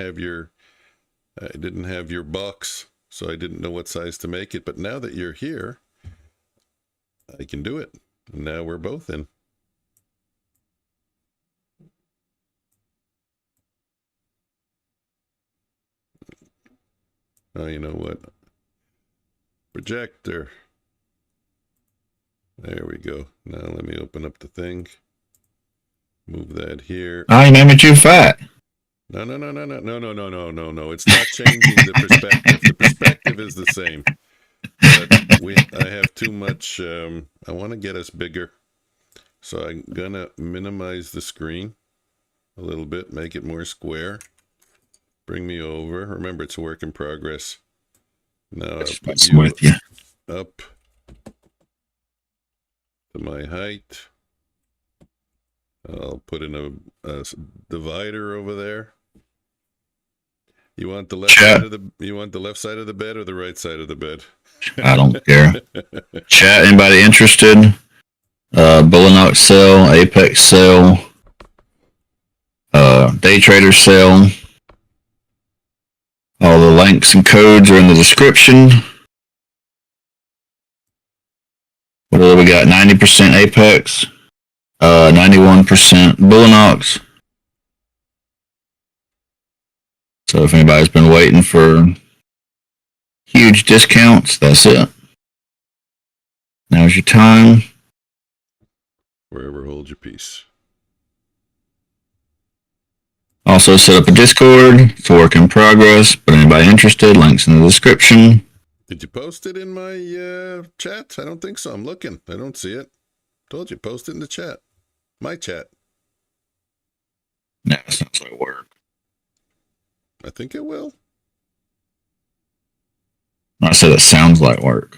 A: have your box, so I didn't know what size to make it. But now that you're here, I can do it. Now we're both in. Oh, you know what? Projector. There we go. Now let me open up the thing. Move that here.
B: I made me too fat.
A: No. It's not changing the perspective. The perspective is the same. But I have too much. I want to get us bigger. So I'm going to minimize the screen a little bit, make it more square. Bring me over. Remember, it's a work in progress. Now I'll put you
B: with you.
A: up to my height. I'll put in a divider over there. You want the left side of the bed or the right side of the bed?
B: I don't care. Chat, anybody interested? Bulenox sell, Apex sell, day trader sell. All the links and codes are in the description. What do we got? 90% Apex, 91% Bulenox. So if anybody's been waiting for huge discounts, that's it. Now's your time.
A: Wherever holds your peace.
B: Also set up a Discord. It's a work in progress, but anybody interested, links in the description.
A: Did you post it in my chat? I don't think so. I'm looking. I don't see it. Told you, post it in the chat. My chat.
B: No, it sounds like work.
A: I think it will.
B: I said it sounds like work.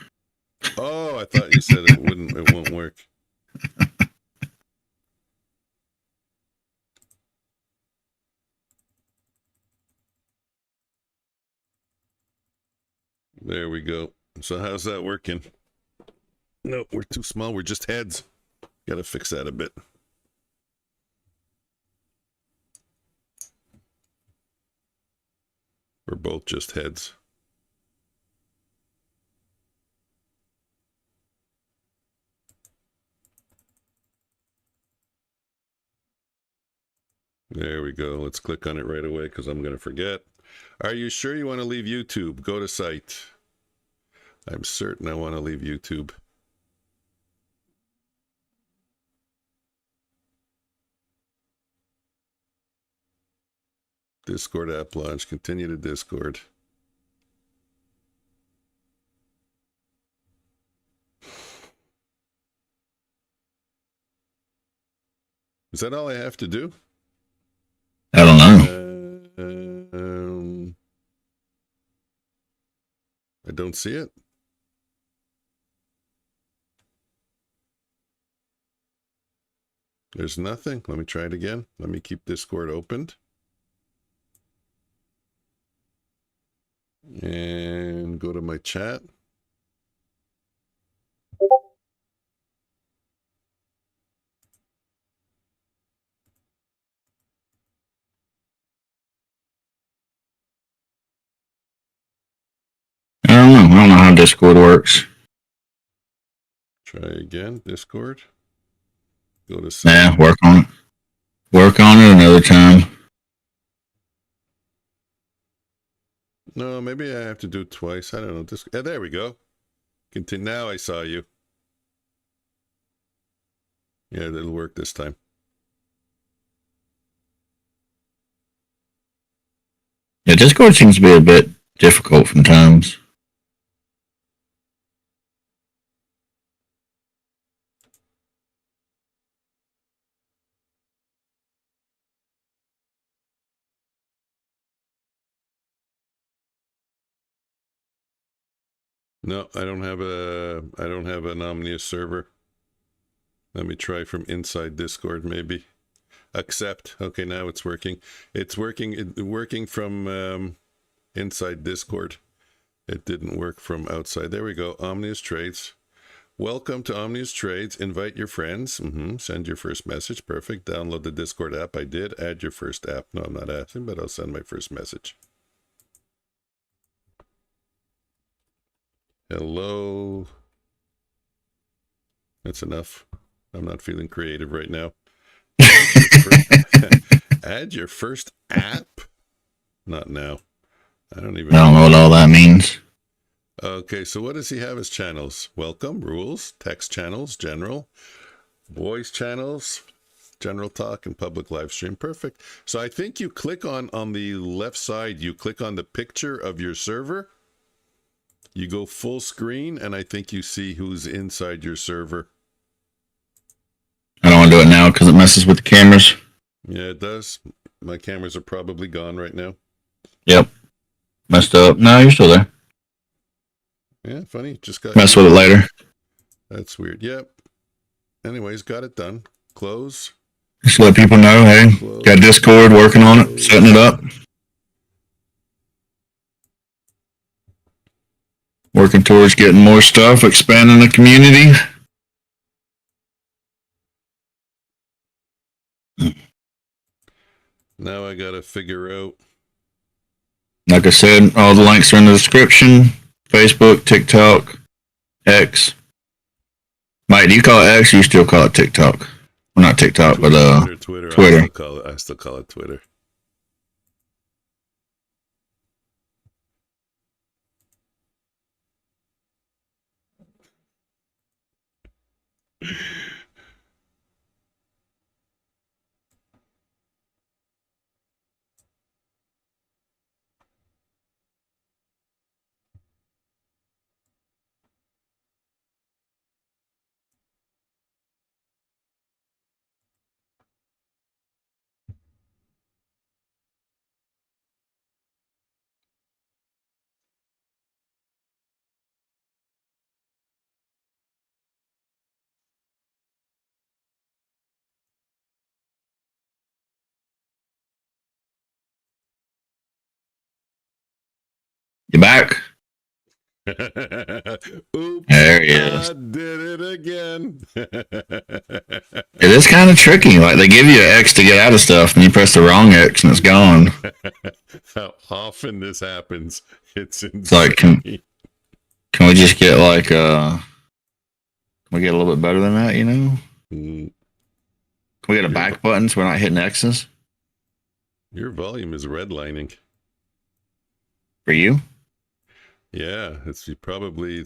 A: Oh, I thought you said it won't work. There we go. So how's that working? No, we're too small. We're just heads. Got to fix that a bit. We're both just heads. There we go. Let's click on it right away because I'm going to forget. Are you sure you want to leave YouTube? Go to site. I'm certain I want to leave YouTube. Discord app launch. Continue to Discord. Is that all I have to do?
B: I don't know.
A: I don't see it. There's nothing. Let me try it again. Let me keep Discord opened. And go to my chat.
B: I don't know. I don't know how Discord works.
A: Try again. Discord. Go to
B: Nah, work on it. Work on it another time.
A: No, maybe I have to do it twice. I don't know. There we go. Continue. Now I saw you. Yeah, it'll work this time.
B: Yeah, Discord seems to be a bit difficult from times.
A: No, I don't have an Omnius server. Let me try from inside Discord, maybe. Accept. Okay, now it's working. It's working from inside Discord. It didn't work from outside. There we go. Omnius Trades. Welcome to Omnius Trades. Invite your friends. Send your first message. Perfect. Download the Discord app. I did. Add your first app. No, I'm not asking, but I'll send my first message. Hello. That's enough. I'm not feeling creative right now. Add your first app? Not now. I don't know
B: what all that means.
A: Okay, so what does he have as channels? Welcome, rules, text channels, general, voice channels, general talk, and public live stream. Perfect. So I think you click on the left side, you click on the picture of your server. You go full screen, and I think you see who's inside your server.
B: I don't want to do it now because it messes with the cameras.
A: Yeah, it does. My cameras are probably gone right now.
B: Yep. Messed up. No, you're still there.
A: Yeah, funny. Just got
B: mess with it later.
A: That's weird. Yep. Anyways, got it done. Close.
B: Just let people know, hey, got Discord, working on it, setting it up. Working towards getting more stuff, expanding the community.
A: Now I gotta figure out.
B: Like I said, all the links are in the description. Facebook, TikTok, X. Mike, do you call it X or you still call it TikTok? Well, not TikTok,
A: Twitter,
B: but
A: Twitter.
B: Twitter.
A: I still call it Twitter.
B: you back?
A: Oops,
B: There he is.
A: I did it again.
B: It is kind of tricky. Like they give you an X to get out of stuff, and you press the wrong X, and it's gone.
A: How often this happens? It's insane.
B: It's like, can we just get like can we get a little bit better than that? You know,
A: Mm,
B: can we get a back button so we're not hitting X's
A: your volume is redlining.
B: for you?
A: Yeah, it's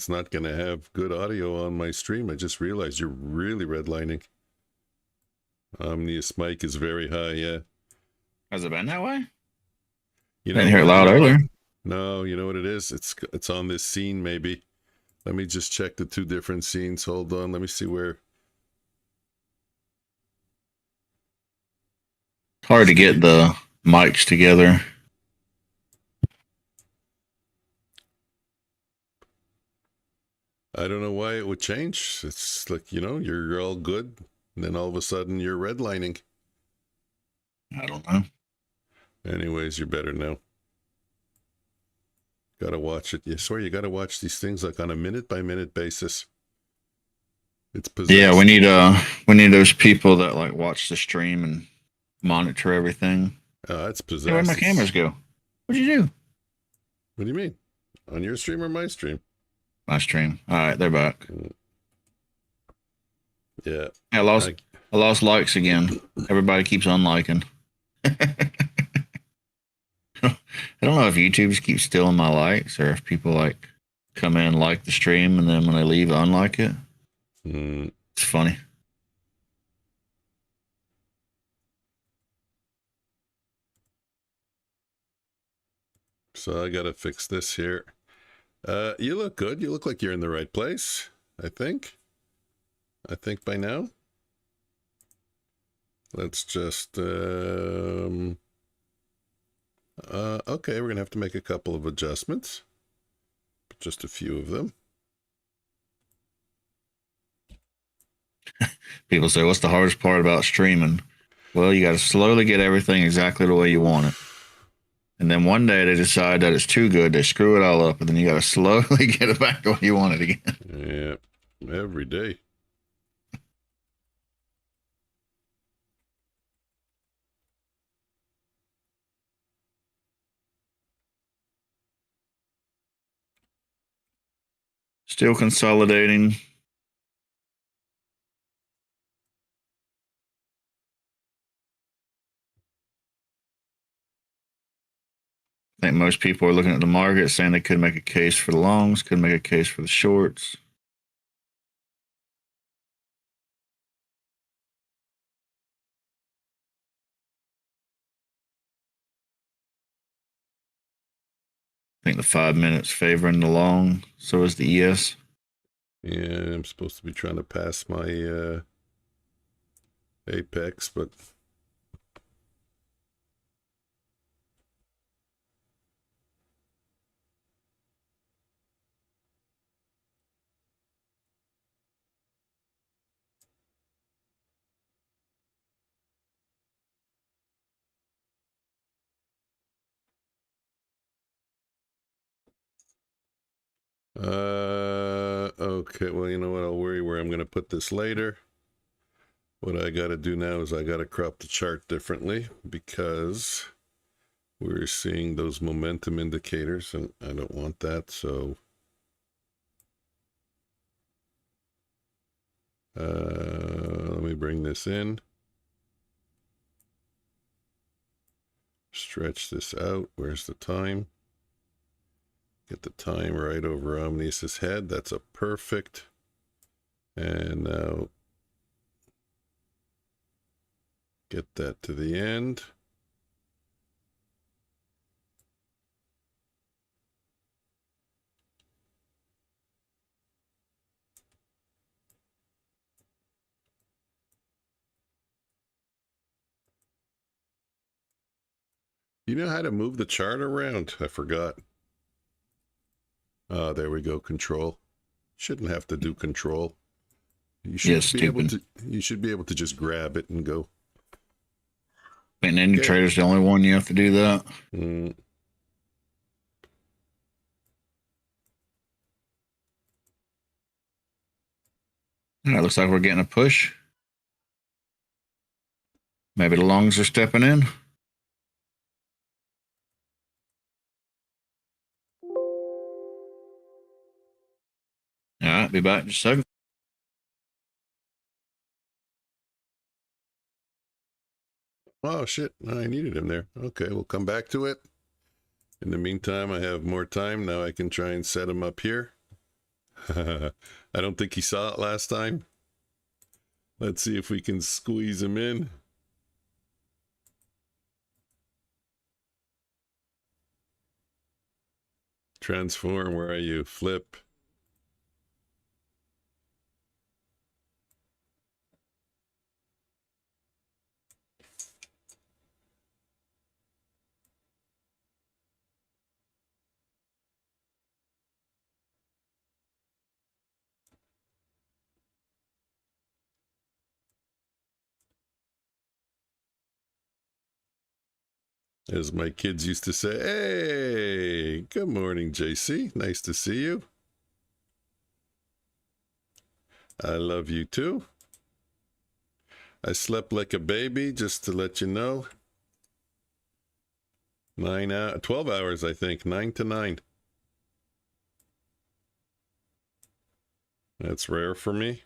A: not going to have good audio on my stream. I just realized you're really redlining. Omnius mic is very high. Yeah.
B: Has it been that way?
A: You
B: Didn't hear it loud earlier.
A: No, you know what it is? It's on this scene maybe. Let me just check the two different scenes. Hold on. Let me see where.
B: It's hard to get the mics together.
A: I don't know why it would change. It's like, you're all good. And then all of a sudden you're redlining.
B: I don't know.
A: Anyways, you're better now. Gotta watch it. I swear you gotta watch these things like on a minute by minute basis. It's possessed.
B: Yeah, we need those people that like watch the stream and monitor everything.
A: It's possessed.
B: Hey, where'd my cameras go? What'd you do?
A: What do you mean? On your stream or my stream?
B: My stream. All right, they're back.
A: Yeah.
B: I lost likes again. Everybody keeps unliking. I don't know if YouTube just keeps stealing my likes or if people like come in, like the stream, and then when they leave, unlike it. It's funny.
A: So I gotta fix this here. You look good. You look like you're in the right place. I think by now. Let's just okay, we're gonna have to make a couple of adjustments. Just a few of them.
B: People say, what's the hardest part about streaming? Well, you got to slowly get everything exactly the way you want it. And then one day they decide that it's too good. They screw it all up. And then you got to slowly get it back the way you want it again.
A: Yeah, every day.
B: Still consolidating. I think most people are looking at the market saying they could make a case for the longs, could make a case for the shorts. I think the 5 minutes favoring the long. So is the ES.
A: Yeah, I'm supposed to be trying to pass my apex, but okay, well, you know what? I'll worry where I'm going to put this later. What I got to do now is I got to crop the chart differently because we're seeing those momentum indicators and I don't want that. So let me bring this in. Stretch this out. Where's the time? Get the time right over Omnius's head. That's a perfect. And now get that to the end. You know how to move the chart around? I forgot. There we go. Control. Shouldn't have to do control. You should be able to. You should be able to just grab it and go.
B: And then trader's the only one you have to do that. All right, looks like we're getting a push. Maybe the longs are stepping in. All right, be back in just a second.
A: Oh, shit. I needed him there. Okay, we'll come back to it. In the meantime, I have more time. Now I can try and set him up here. I don't think he saw it last time. Let's see if we can squeeze him in. Transform, where are you? Flip. As my kids used to say, hey, good morning, JC. Nice to see you. I love you too. I slept like a baby, just to let you know. 12 hours, I think, 9 to 9. That's rare for me.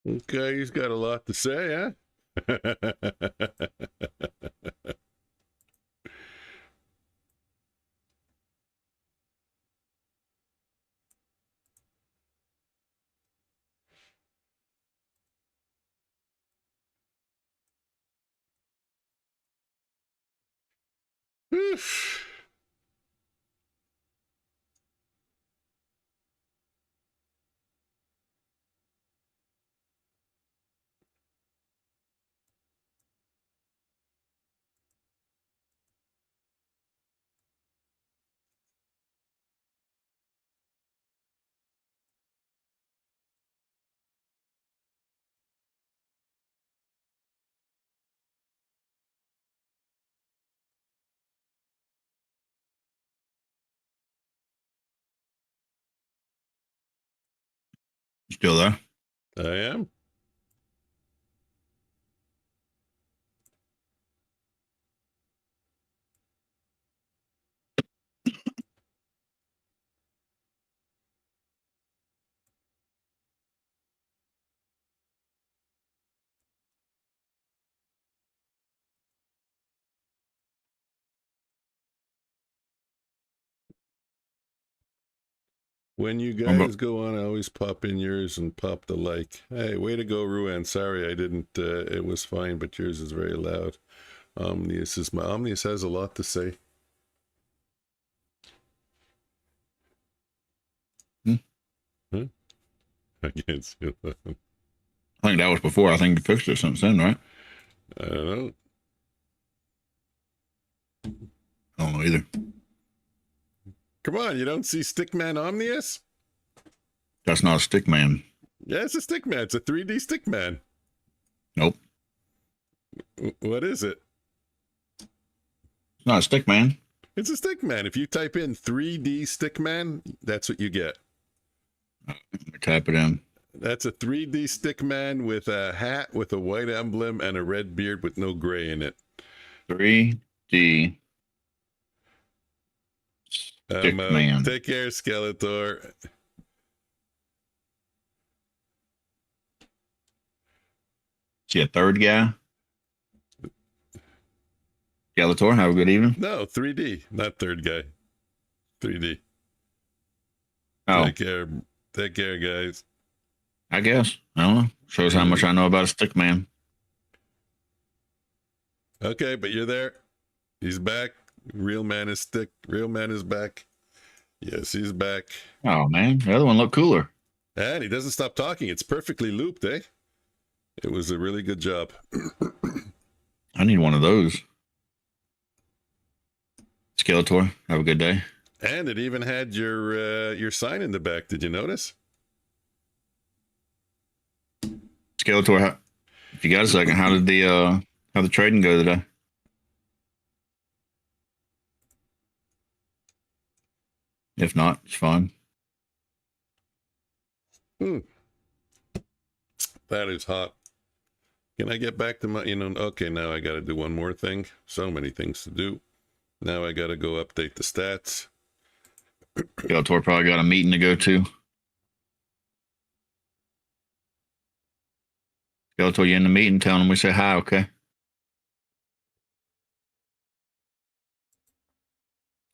A: Okay, he's got a lot to say, huh?
B: Still there?
A: I am. When you guys go on, I always pop in yours and pop the like. Hey, way to go, Ruan. Sorry I didn't. It was fine, but yours is very loud. Omnius has a lot to say. Huh? I can't see that.
B: I think that was before. I think you fixed it since then, right?
A: I don't know.
B: I don't know either.
A: Come on, you don't see Stickman Omnius?
B: That's not a stick man.
A: Yeah, it's a Stickman. It's a 3D Stickman.
B: Nope.
A: What is it?
B: It's not a stick man.
A: It's a Stickman. If you type in 3D Stickman, that's what you get.
B: Let me type it in.
A: That's a 3D Stickman with a hat with a white emblem and a red beard with no gray in it.
B: 3D stick man.
A: Take care, Skeletor.
B: See a third guy? Skeletor, have a good evening.
A: No, 3D, not third guy. 3D.
B: Oh,
A: Take care, guys.
B: I guess. I don't know. Shows how much I know about a stick man.
A: Okay, but you're there. He's back. Real man is back. Yes, he's back.
B: Oh, man. The other one looked cooler.
A: And he doesn't stop talking. It's perfectly looped, eh? It was a really good job.
B: I need one of those. Skeletor, have a good day.
A: And it even had your sign in the back. Did you notice?
B: Skeletor, if you got a second, how did the trading go today? If not, it's fine.
A: That is hot. Can I get back to my, okay, now I got to do one more thing. So many things to do. Now I got to go update the stats.
B: Skeletor probably got a meeting to go to. Skeletor, you in the meeting? Telling them we say hi, okay?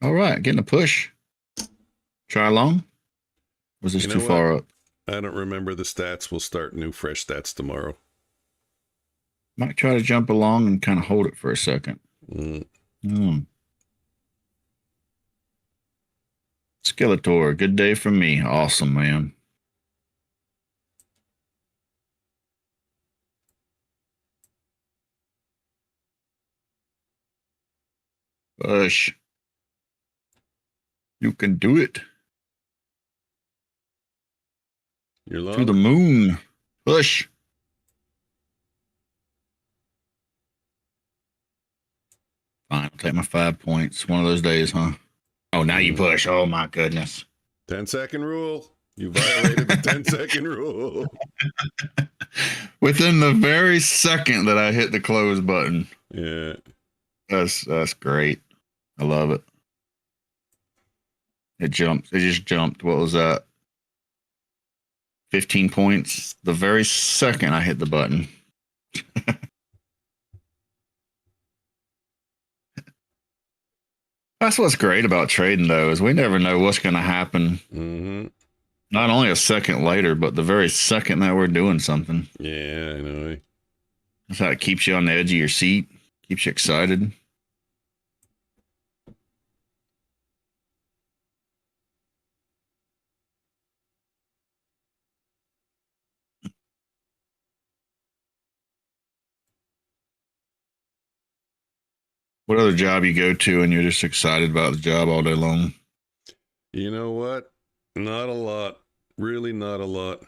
B: All right, getting a push. Try along? Was this too far up?
A: I don't remember the stats. We'll start new, fresh stats tomorrow.
B: Might try to jump along and kind of hold it for a second. Skeletor, good day from me. Awesome, man. Push. You can do it.
A: You're long.
B: To the moon. Push. Fine, I'll take my 5 points. One of those days, huh? Oh, now you push. Oh, my goodness.
A: 10-second rule. You violated the 10-second rule.
B: Within the very second that I hit the close button.
A: Yeah.
B: That's great. I love it. It jumped. It just jumped. What was that? 15 points. The very second I hit the button. That's what's great about trading, though, is we never know what's going to happen.
A: Mm-hmm.
B: Not only a second later, but the very second that we're doing something.
A: Yeah, I know.
B: That's how it keeps you on the edge of your seat, keeps you excited. What other job you go to and you're just excited about the job all day long?
A: You know what? Not a lot. Really not a lot.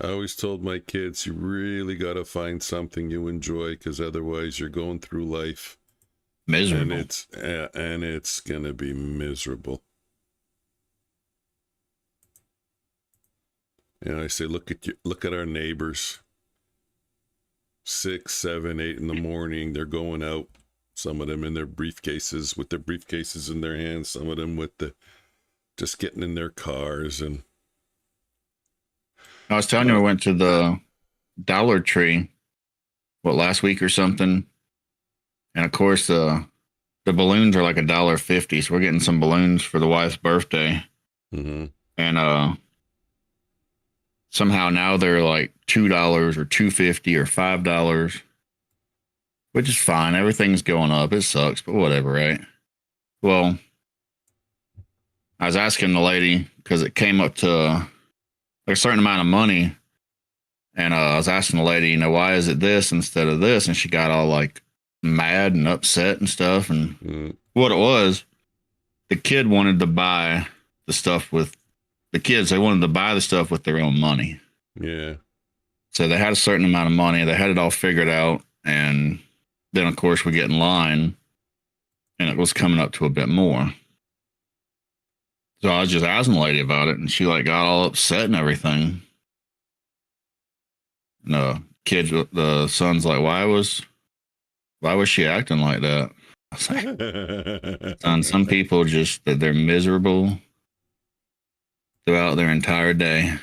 A: I always told my kids, you really got to find something you enjoy, because otherwise you're going through life
B: Miserable.
A: and it's going to be miserable. And I say, look at our neighbors. 6, 7, 8 in the morning, they're going out. Some of them in their briefcases, with their briefcases in their hands. Some of them with just getting in their cars. And
B: I was telling you, I went to the Dollar Tree, last week or something. And of course, the balloons are like $1.50. So we're getting some balloons for the wife's birthday.
A: mm-hmm.
B: And somehow now they're like $2 or $2.50 or $5, which is fine. Everything's going up. It sucks, but whatever, right? Well, I was asking the lady because it came up to like a certain amount of money, And I was asking the lady, why is it this instead of this? And she got all like mad and upset and stuff. And what it was, the kid wanted to buy the stuff with the kids. They wanted to buy the stuff with their own money.
A: Yeah.
B: So they had a certain amount of money. They had it all figured out. And then, of course, we get in line and it was coming up to a bit more. So I was just asking the lady about it and she like got all upset and everything. And the son's like, why was she acting like that? I was like, son, some people just, they're miserable throughout their entire day.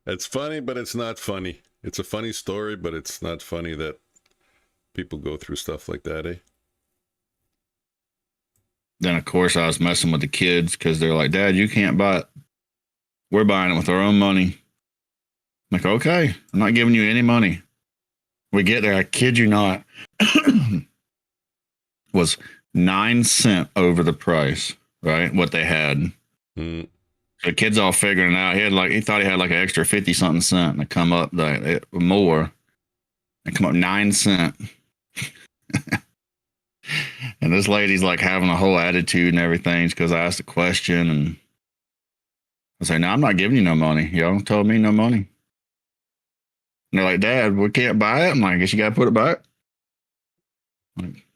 A: It's funny, but it's not funny. It's a funny story, but it's not funny that people go through stuff like that, eh?
B: Then, of course, I was messing with the kids because they're like, Dad, you can't buy it. We're buying it with our own money. I'm like, okay, I'm not giving you any money. We get there, I kid you not, was 9 cents over the price, right? What they had.
A: Mm.
B: The kid's all figuring it out. He thought he had like an extra 50 something cent and it come up like more. And come up 9 cents. And this lady's like having a whole attitude and everything because I asked a question and I say, no, I'm not giving you no money. Y'all told me no money. And they're like, Dad, we can't buy it. I'm like, I guess you got to put it back. Like,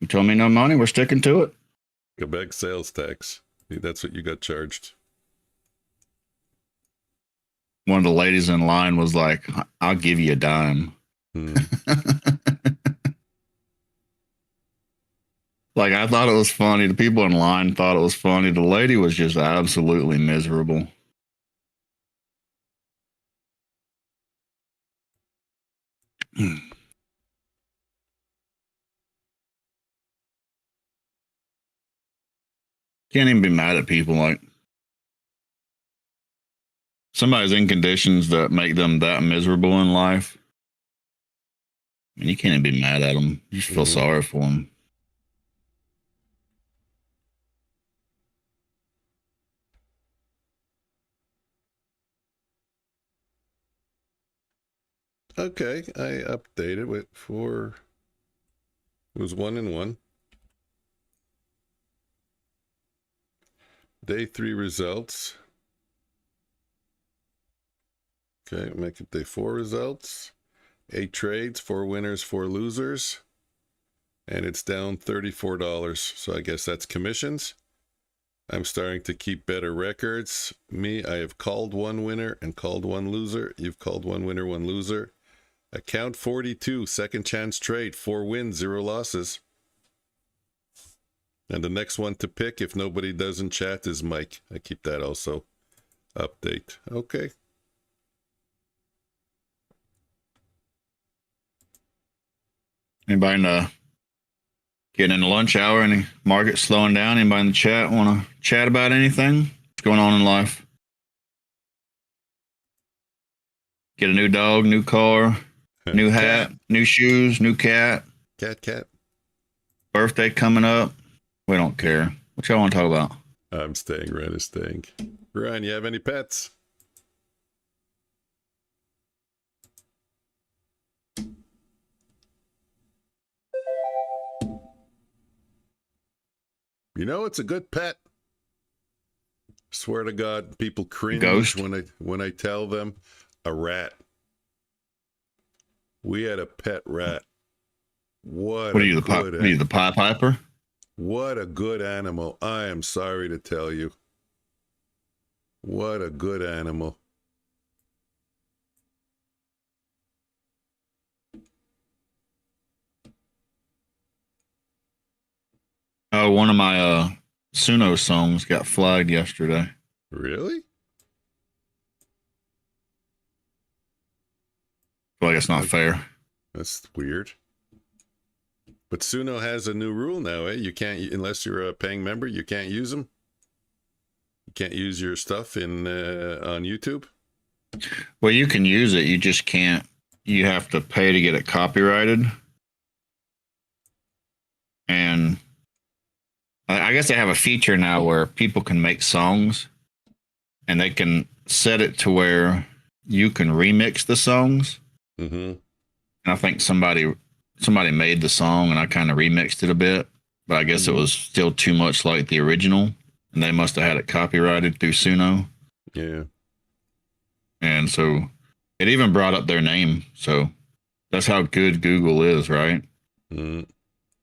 B: you told me no money. We're sticking to it.
A: Quebec sales tax. That's what you got charged.
B: One of the ladies in line was like, I'll give you a dime. Like, I thought it was funny. The people in line thought it was funny. The lady was just absolutely miserable. Can't even be mad at people. Like, somebody's in conditions that make them that miserable in life. And you can't even be mad at them. You just feel sorry for them.
A: Okay, I updated it for, it was 1 and 1. Day 3 results. Okay, make it day 4 results. 8 trades, 4 winners, 4 losers. And it's down $34. So I guess that's commissions. I'm starting to keep better records. Me, I have called 1 winner and called 1 loser. You've called 1 winner, 1 loser. Account 42, second chance trade, 4 wins, 0 losses. And the next one to pick, if nobody doesn't chat, is Mike. I keep that also. Update. Okay.
B: Anybody in the getting in the lunch hour and the market slowing down? Anybody in the chat want to chat about anything? What's going on in life? Get a new dog, new car, new hat,
A: Cat.
B: new shoes, new cat.
A: Cat.
B: Birthday coming up. We don't care. What y'all want to talk about?
A: I'm staying. Ren is staying. Ryan, you have any pets? You know, it's a good pet. Swear to God, people cringe
B: Ghost?
A: when I tell them a rat. We had a pet rat. What are you,
B: the Pied Piper?
A: What a good animal. I am sorry to tell you. What a good animal.
B: Oh, one of my Suno songs got flagged yesterday.
A: Really?
B: Feel like it's not fair.
A: That's weird. But Suno has a new rule now, eh? You can't, unless you're a paying member, you can't use them. You can't use your stuff in on YouTube.
B: Well, you can use it. You just can't. You have to pay to get it copyrighted. And I guess they have a feature now where people can make songs and they can set it to where you can remix the songs.
A: Mm-hmm.
B: And I think somebody made the song and I kind of remixed it a bit, but I guess it was still too much like the original and they must have had it copyrighted through Suno.
A: Yeah.
B: And so it even brought up their name. So that's how good Google is, right?
A: Mm.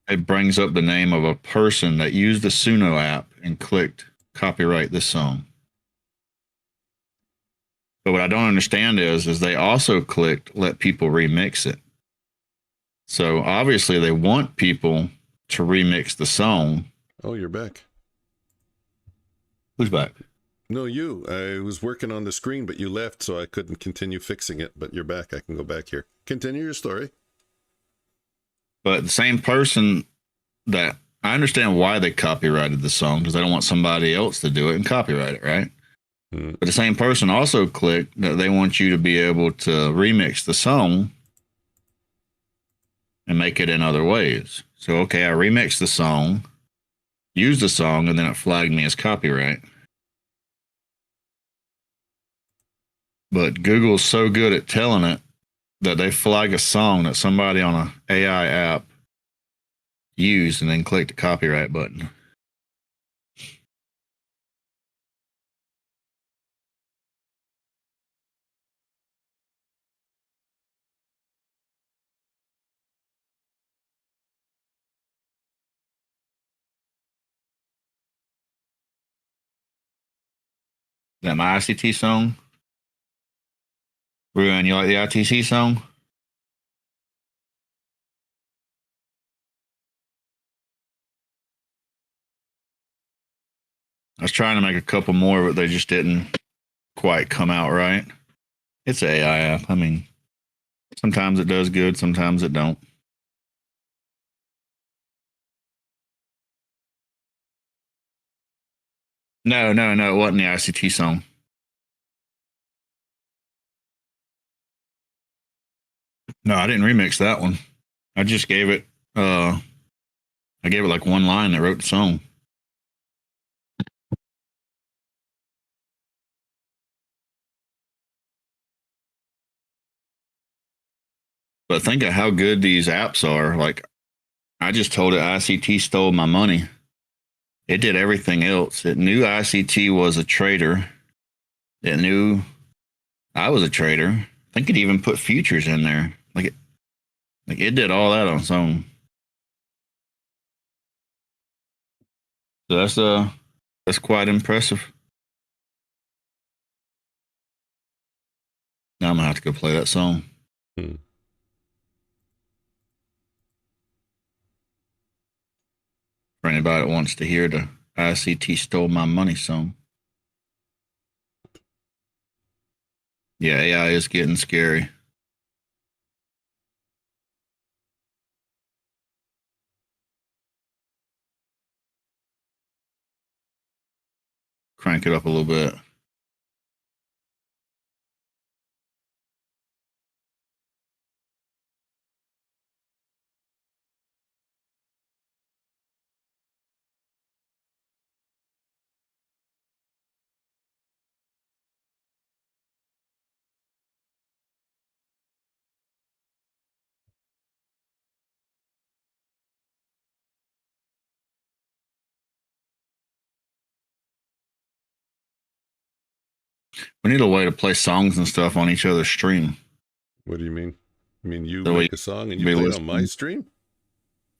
B: It brings up the name of a person that used the Suno app and clicked copyright this song. But what I don't understand is they also clicked let people remix it. So obviously they want people to remix the song.
A: Oh, you're back.
B: Who's back?
A: No, you. I was working on the screen, but you left, so I couldn't continue fixing it. But you're back. I can go back here. Continue your story.
B: But the same person that I understand why they copyrighted the song because they don't want somebody else to do it and copyright it, right?
A: Mm.
B: But the same person also clicked that they want you to be able to remix the song and make it in other ways. So, okay, I remixed the song, used the song, and then it flagged me as copyright. But Google's so good at telling it that they flag a song that somebody on an AI app used and then click the copyright button. Is that my ICT song? Ruan, you like the ITC song? I was trying to make a couple more, but they just didn't quite come out right. It's an AI app. I mean, sometimes it does good, sometimes it don't. No, it wasn't the ICT song. No, I didn't remix that one. I just gave it like one line that wrote the song. But think of how good these apps are. Like I just told it ICT stole my money. It did everything else. It knew ICT was a traitor. It knew I was a traitor. I think it even put futures in there. Like it did all that on its own. So that's quite impressive. Now I'm gonna have to go play that song.
A: Hmm.
B: For anybody that wants to hear the ICT stole my money song. Yeah, AI is getting scary. Crank it up a little bit. We need a way to play songs and stuff on each other's stream.
A: What do you mean? You mean you
B: The way
A: make a song and you
B: be
A: play it on my
B: listening.
A: stream?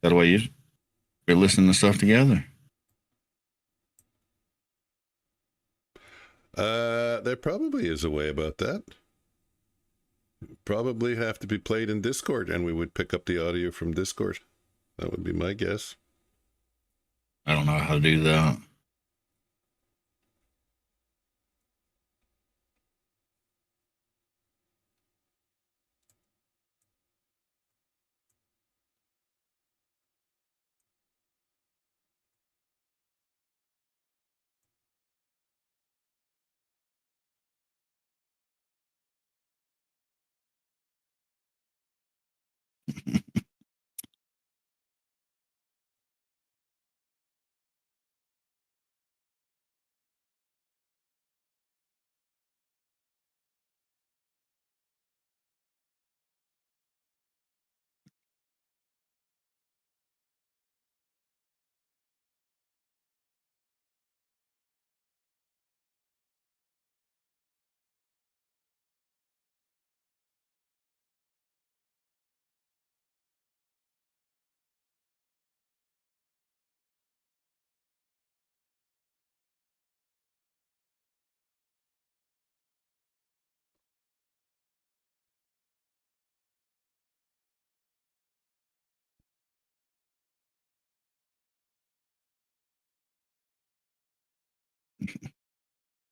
B: That way we're listening to stuff together.
A: There probably is a way about that. Probably have to be played in Discord, and we would pick up the audio from Discord. That would be my guess.
B: I don't know how to do that.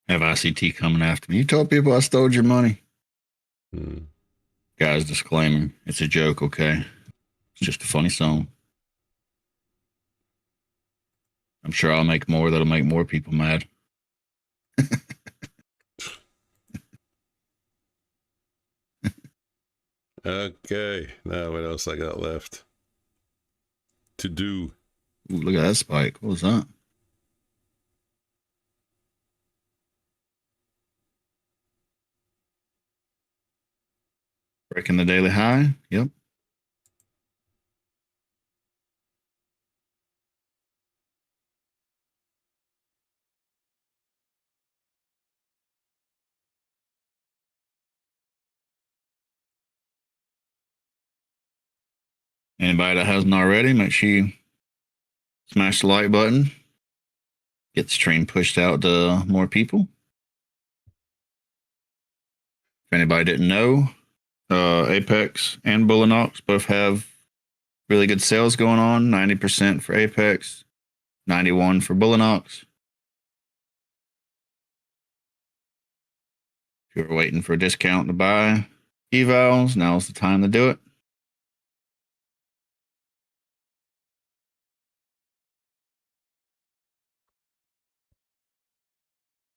B: Have ICT coming after me. You told people I stole your money.
A: Hmm.
B: Guys, disclaimer. It's a joke, okay? It's just a funny song. I'm sure I'll make more that'll make more people mad.
A: Okay. Now what else I got left to do?
B: Ooh, look at that spike. What was that? Breaking the daily high? Yep. Anybody that hasn't already, make sure you smash the like button. Get the stream pushed out to more people. If anybody didn't know, Apex and Bulenox both have really good sales going on. 90% for Apex, 91 for Bulenox. If you're waiting for a discount to buy evals, now's the time to do it.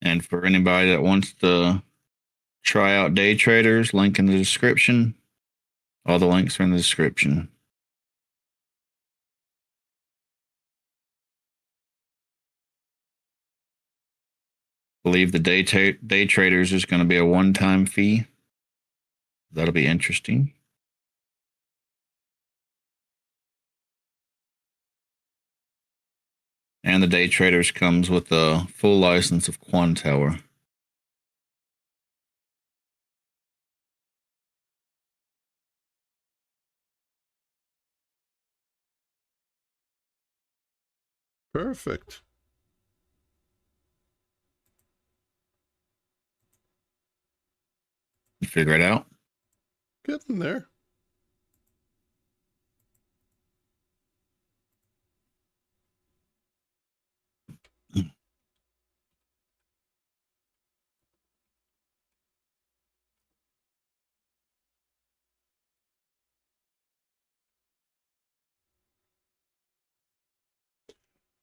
B: And for anybody that wants to try out day traders, link in the description. All the links are in the description. I believe the day traders is going to be a one-time fee. That'll be interesting. And the day traders comes with a full license of Quantower.
A: Perfect.
B: You figure it out?
A: Getting there.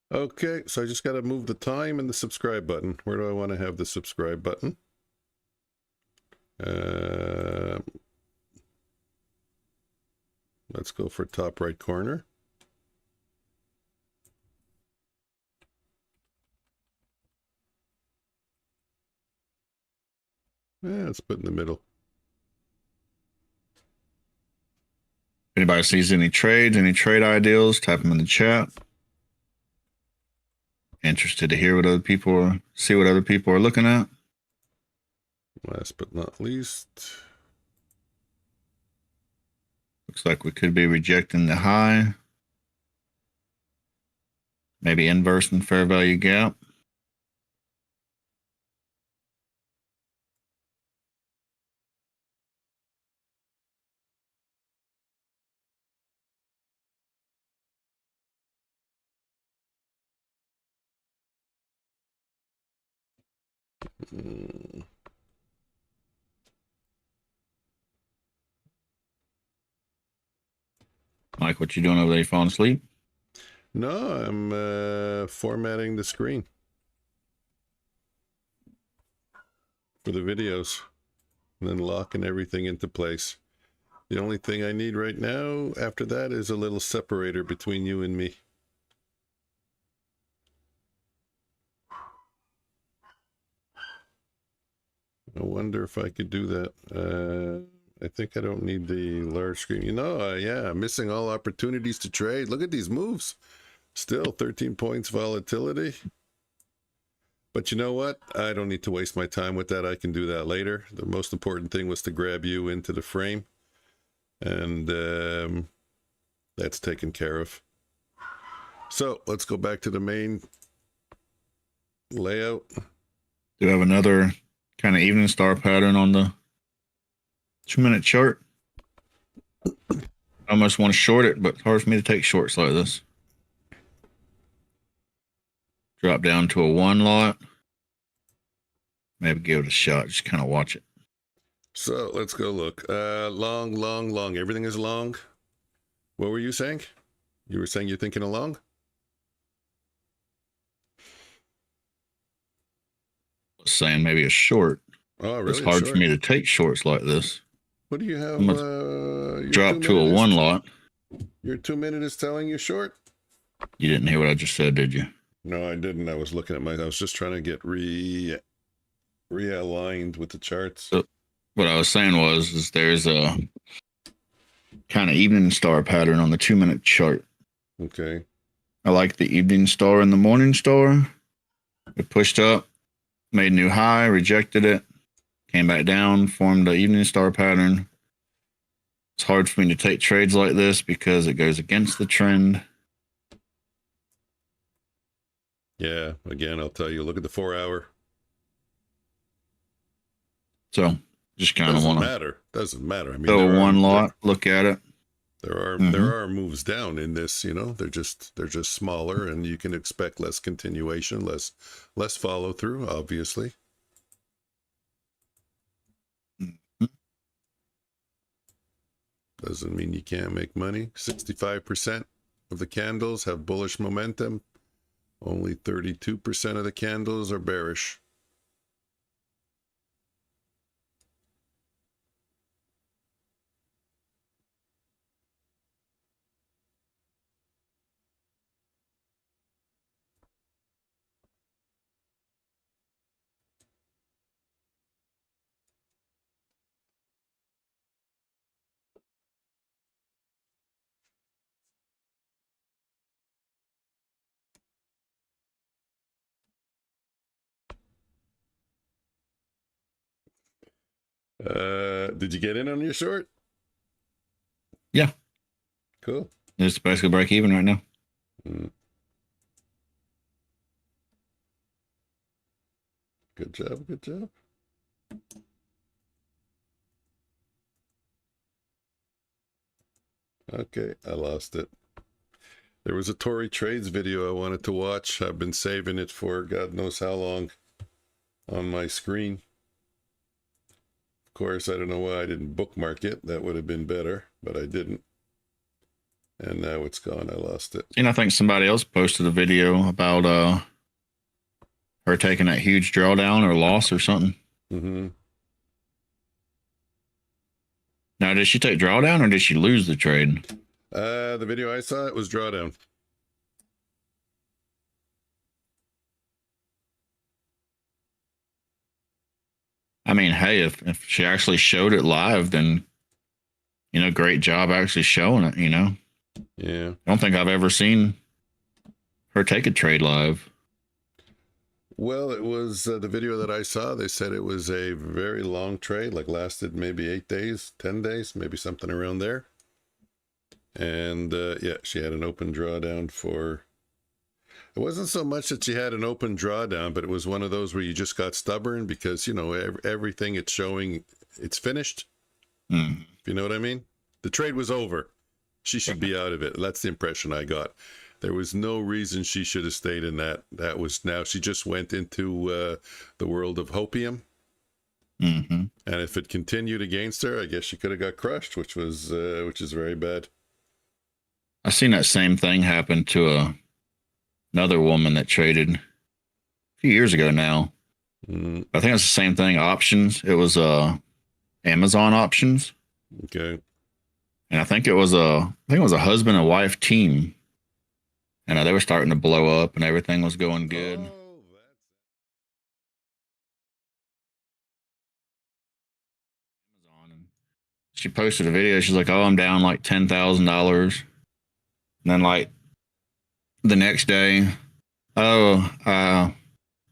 A: Okay, so I just got to move the time and the subscribe button. Where do I want to have the subscribe button? Let's go for top right corner. Let's put in the middle.
B: If anybody sees any trades, any trade ideals, type them in the chat. Interested to hear what other people are, see what other people are looking at.
A: Last but not least.
B: Looks like we could be rejecting the high. Maybe inverse and fair value gap. Mike, what you doing over there? You falling asleep?
A: No, I'm formatting the screen for the videos and then locking everything into place. The only thing I need right now after that is a little separator between you and me. I wonder if I could do that. I think I don't need the large screen. You know, yeah, missing all opportunities to trade. Look at these moves. Still 13 points volatility. But you know what? I don't need to waste my time with that. I can do that later. The most important thing was to grab you into the frame. And that's taken care of. So let's go back to the main layout.
B: Do you have another kind of evening star pattern on the 2-minute chart? I almost want to short it, but it's hard for me to take shorts like this. Drop down to a 1 lot. maybe give it a shot. Just kind of watch it.
A: So let's go look. Long. Everything is long. What were you saying? You were saying you're thinking of long?
B: Saying maybe a short.
A: Oh, really?
B: It's hard for me to take shorts like this.
A: What do you have?
B: I'm drop to a 1 lot.
A: Your 2 minute is telling you short?
B: You didn't hear what I just said, did you?
A: No, I didn't. I was looking at I was just trying to get realigned with the charts.
B: So what I was saying is there's a kind of evening star pattern on the 2 minute chart.
A: Okay.
B: I like the evening star and the morning star. It pushed up, made a new high, rejected it, came back down, formed the evening star pattern. It's hard for me to take trades like this because it goes against the trend.
A: Yeah, again, I'll tell you, look at the 4 hour.
B: So just kind of want to
A: Doesn't matter. I mean,
B: go 1 lot, look at it.
A: There are moves down in this, you know. They're just smaller, and you can expect less continuation, less follow through, obviously. Doesn't mean you can't make money. 65% of the candles have bullish momentum. Only 32% of the candles are bearish. Did you get in on your short?
B: Yeah.
A: Cool.
B: It's basically break even right now.
A: Good job. Okay, I lost it. There was a Tory Trades video I wanted to watch. I've been saving it for God knows how long on my screen. Of course, I don't know why I didn't bookmark it. That would have been better, but I didn't. And now it's gone. I lost it.
B: And I think somebody else posted a video about her taking that huge drawdown or loss or something.
A: Mm-hmm.
B: Now, did she take drawdown or did she lose the trade?
A: The video I saw, it was drawdown.
B: I mean, hey, if she actually showed it live, then, you know, great job actually showing it, you know?
A: Yeah.
B: I don't think I've ever seen her take a trade live.
A: Well, it was the video that I saw. They said it was a very long trade, like lasted maybe 8 days, 10 days, maybe something around there. And yeah, she had an open drawdown for... It wasn't so much that she had an open drawdown, but it was one of those where you just got stubborn because, you know, everything it's showing, it's finished.
B: Mm.
A: If you know what I mean? The trade was over. She should be out of it. That's the impression I got. There was no reason she should have stayed in that. That was now she just went into the world of hopium.
B: Mm-hmm.
A: And if it continued against her, I guess she could have got crushed, which is very bad.
B: I seen that same thing happen to another woman that traded a few years ago now.
A: Mm,
B: I think it's the same thing. Options. It was Amazon options.
A: okay.
B: And I think it was a husband and wife team. And they were starting to blow up and everything was going good.
A: Oh,
B: She posted a video. She's like, "Oh, I'm down like $10,000." And then like the next day, up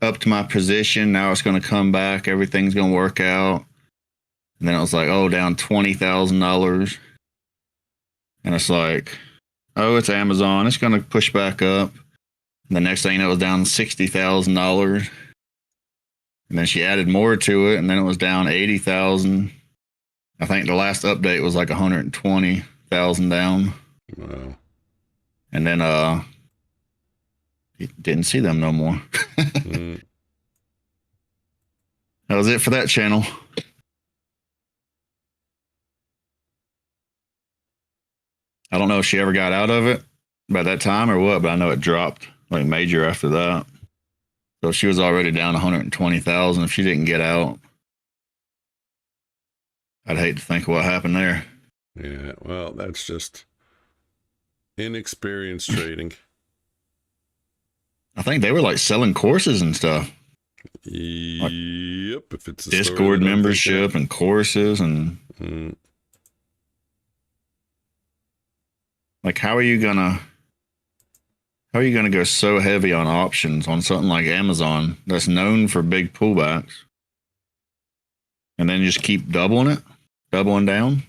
B: to my position. Now it's going to come back. Everything's going to work out. And then it was like, oh, down $20,000. And it's like, oh, it's Amazon. It's going to push back up. And the next thing you know, it was down $60,000. And then she added more to it. And then it was down $80,000. I think the last update was like $120,000 down.
A: wow.
B: And then you didn't see them no more.
A: Mm.
B: That was it for that channel. I don't know if she ever got out of it by that time or what, but I know it dropped like major after that. So she was already down 120,000. If she didn't get out, I'd hate to think what happened there.
A: Yeah, well, that's just inexperienced trading.
B: I think they were like selling courses and stuff.
A: Yep, if it's a
B: Discord membership and courses and like how are you gonna go so heavy on options on something like Amazon that's known for big pullbacks and then just keep doubling down?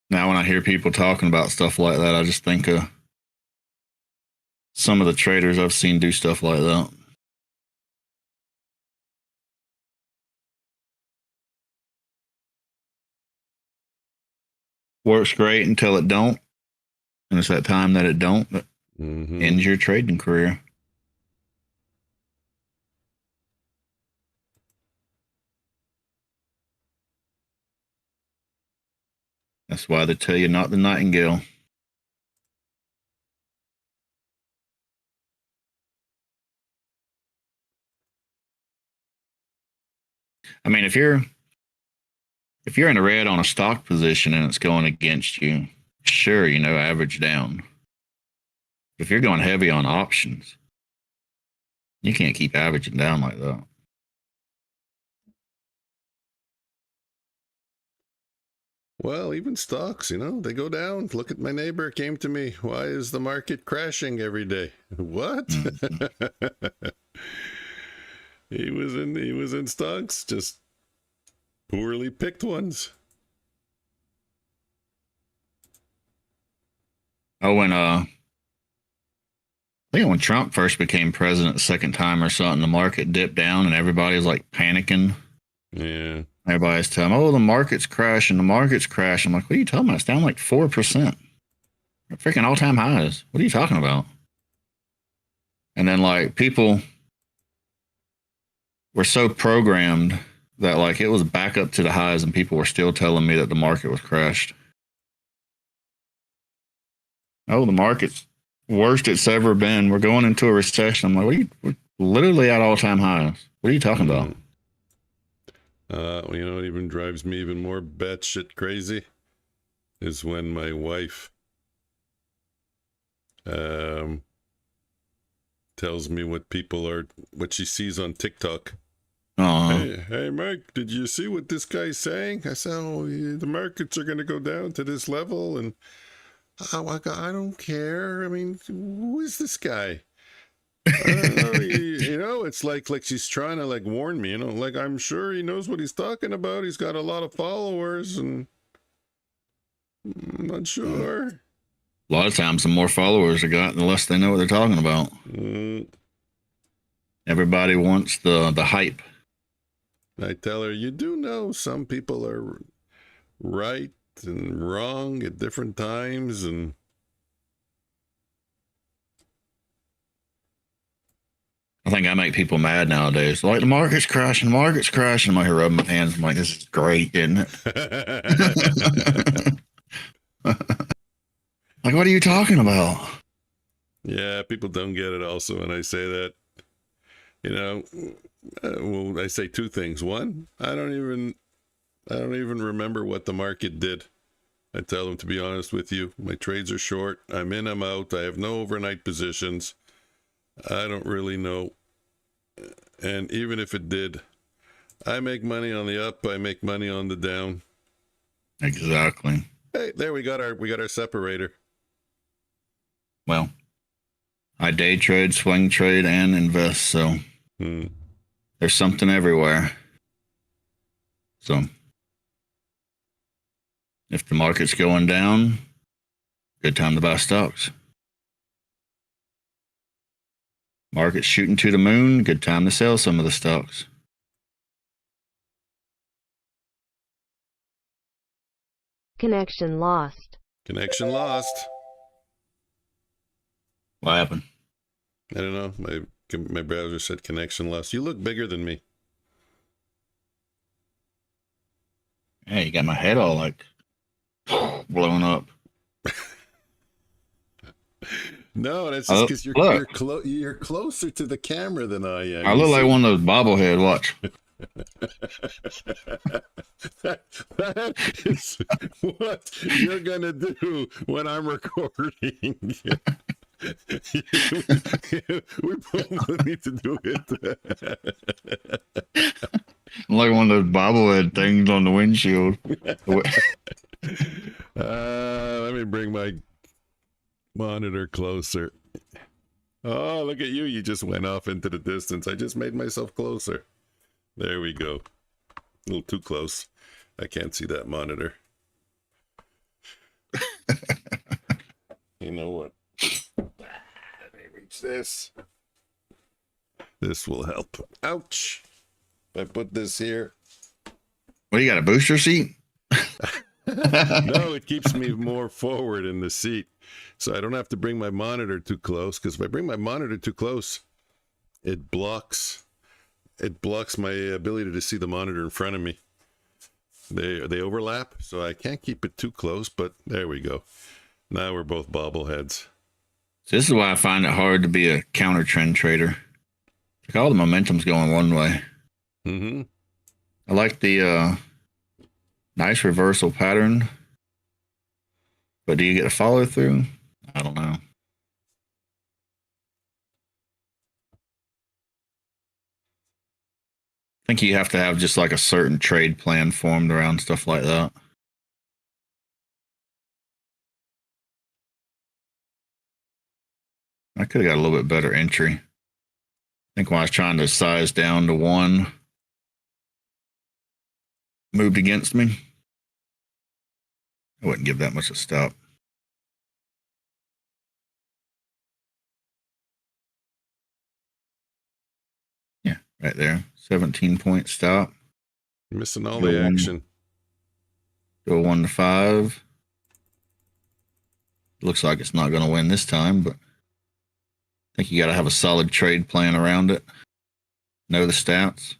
B: Now when I hear people talking about stuff like that, I just think of some of the traders I've seen do stuff like that. Works great until it don't. And it's that time that it don't that ends your trading career. That's why they tell you not the nightingale. I mean, if you're in the red on a stock position and it's going against you, sure, average down. If you're going heavy on options, you can't keep averaging down like that.
A: Well, even stocks, they go down. Look at my neighbor came to me. Why is the market crashing every day? What? He was in stocks, just poorly picked ones.
B: Oh, I think when Trump first became president the second time or something, the market dipped down and everybody was like panicking.
A: Yeah.
B: Everybody's telling, oh, the market's crashing. I'm like, what are you talking about? It's down like 4%. Freaking all-time highs. What are you talking about? And then like people were so programmed that like it was back up to the highs and people were still telling me that the market was crashed. Oh, the market's worst it's ever been. We're going into a recession. I'm like, we're literally at all-time highs. What are you talking about?
A: What even drives me even more batshit crazy is when my wife tells me what she sees on TikTok. Hey, Mike, did you see what this guy's saying? I said, the markets are going to go down to this level, and I don't care. I mean, who is this guy? I don't know. It's like she's trying to like warn me, like I'm sure he knows what he's talking about. He's got a lot of followers, and I'm not sure.
B: A lot of times, the more followers they got, the less they know what they're talking about. Everybody wants the hype.
A: I tell her, you do know some people are right and wrong at different times, and
B: I think I make people mad nowadays. Like, the market's crashing. I'm like, rubbing my hands. I'm like, this is great, isn't it? Like, what are you talking about?
A: Yeah, people don't get it also when I say that. I say two things. One, I don't even remember what the market did. I tell them, to be honest with you, my trades are short. I'm in, I'm out. I have no overnight positions. I don't really know. And even if it did, I make money on the up, I make money on the down.
B: Exactly.
A: Hey, there we got our separator.
B: Well, I day trade, swing trade, and invest, so there's something everywhere. So if the market's going down, good time to buy stocks. Market's shooting to the moon, good time to sell some of the stocks.
D: Connection lost.
A: Connection lost.
B: What happened?
A: I don't know. My browser said connection lost. You look bigger than me.
B: Hey, you got my head all like blown up.
A: No, that's just because
B: look.
A: you're closer to the camera than I am.
B: I look like one of those bobblehead. Watch.
A: that is what you're gonna do when I'm recording. We both need to do it.
B: I'm like one of those bobblehead things on the windshield.
A: Let me bring my monitor closer. Oh, look at you. You just went off into the distance. I just made myself closer. There we go. A little too close. I can't see that monitor. You know what? Let me reach this. This will help. Ouch. If I put this here.
B: What, you got a booster seat?
A: No, it keeps me more forward in the seat. So I don't have to bring my monitor too close, because if I bring my monitor too close, it blocks my ability to see the monitor in front of me. They overlap, so I can't keep it too close, but there we go. Now we're both bobbleheads.
B: So this is why I find it hard to be a counter trend trader. Like all the momentum's going one way.
A: Mm-hmm.
B: I like the nice reversal pattern. But do you get a follow through? I don't know. I think you have to have just like a certain trade plan formed around stuff like that. I could have got a little bit better entry. I think when I was trying to size down to one, moved against me. I wouldn't give that much a stop. Yeah, right there. 17-point stop.
A: Missing all the action.
B: Go 1 to 5. Looks like it's not going to win this time, but I think you got to have a solid trade plan around it. Know the stats.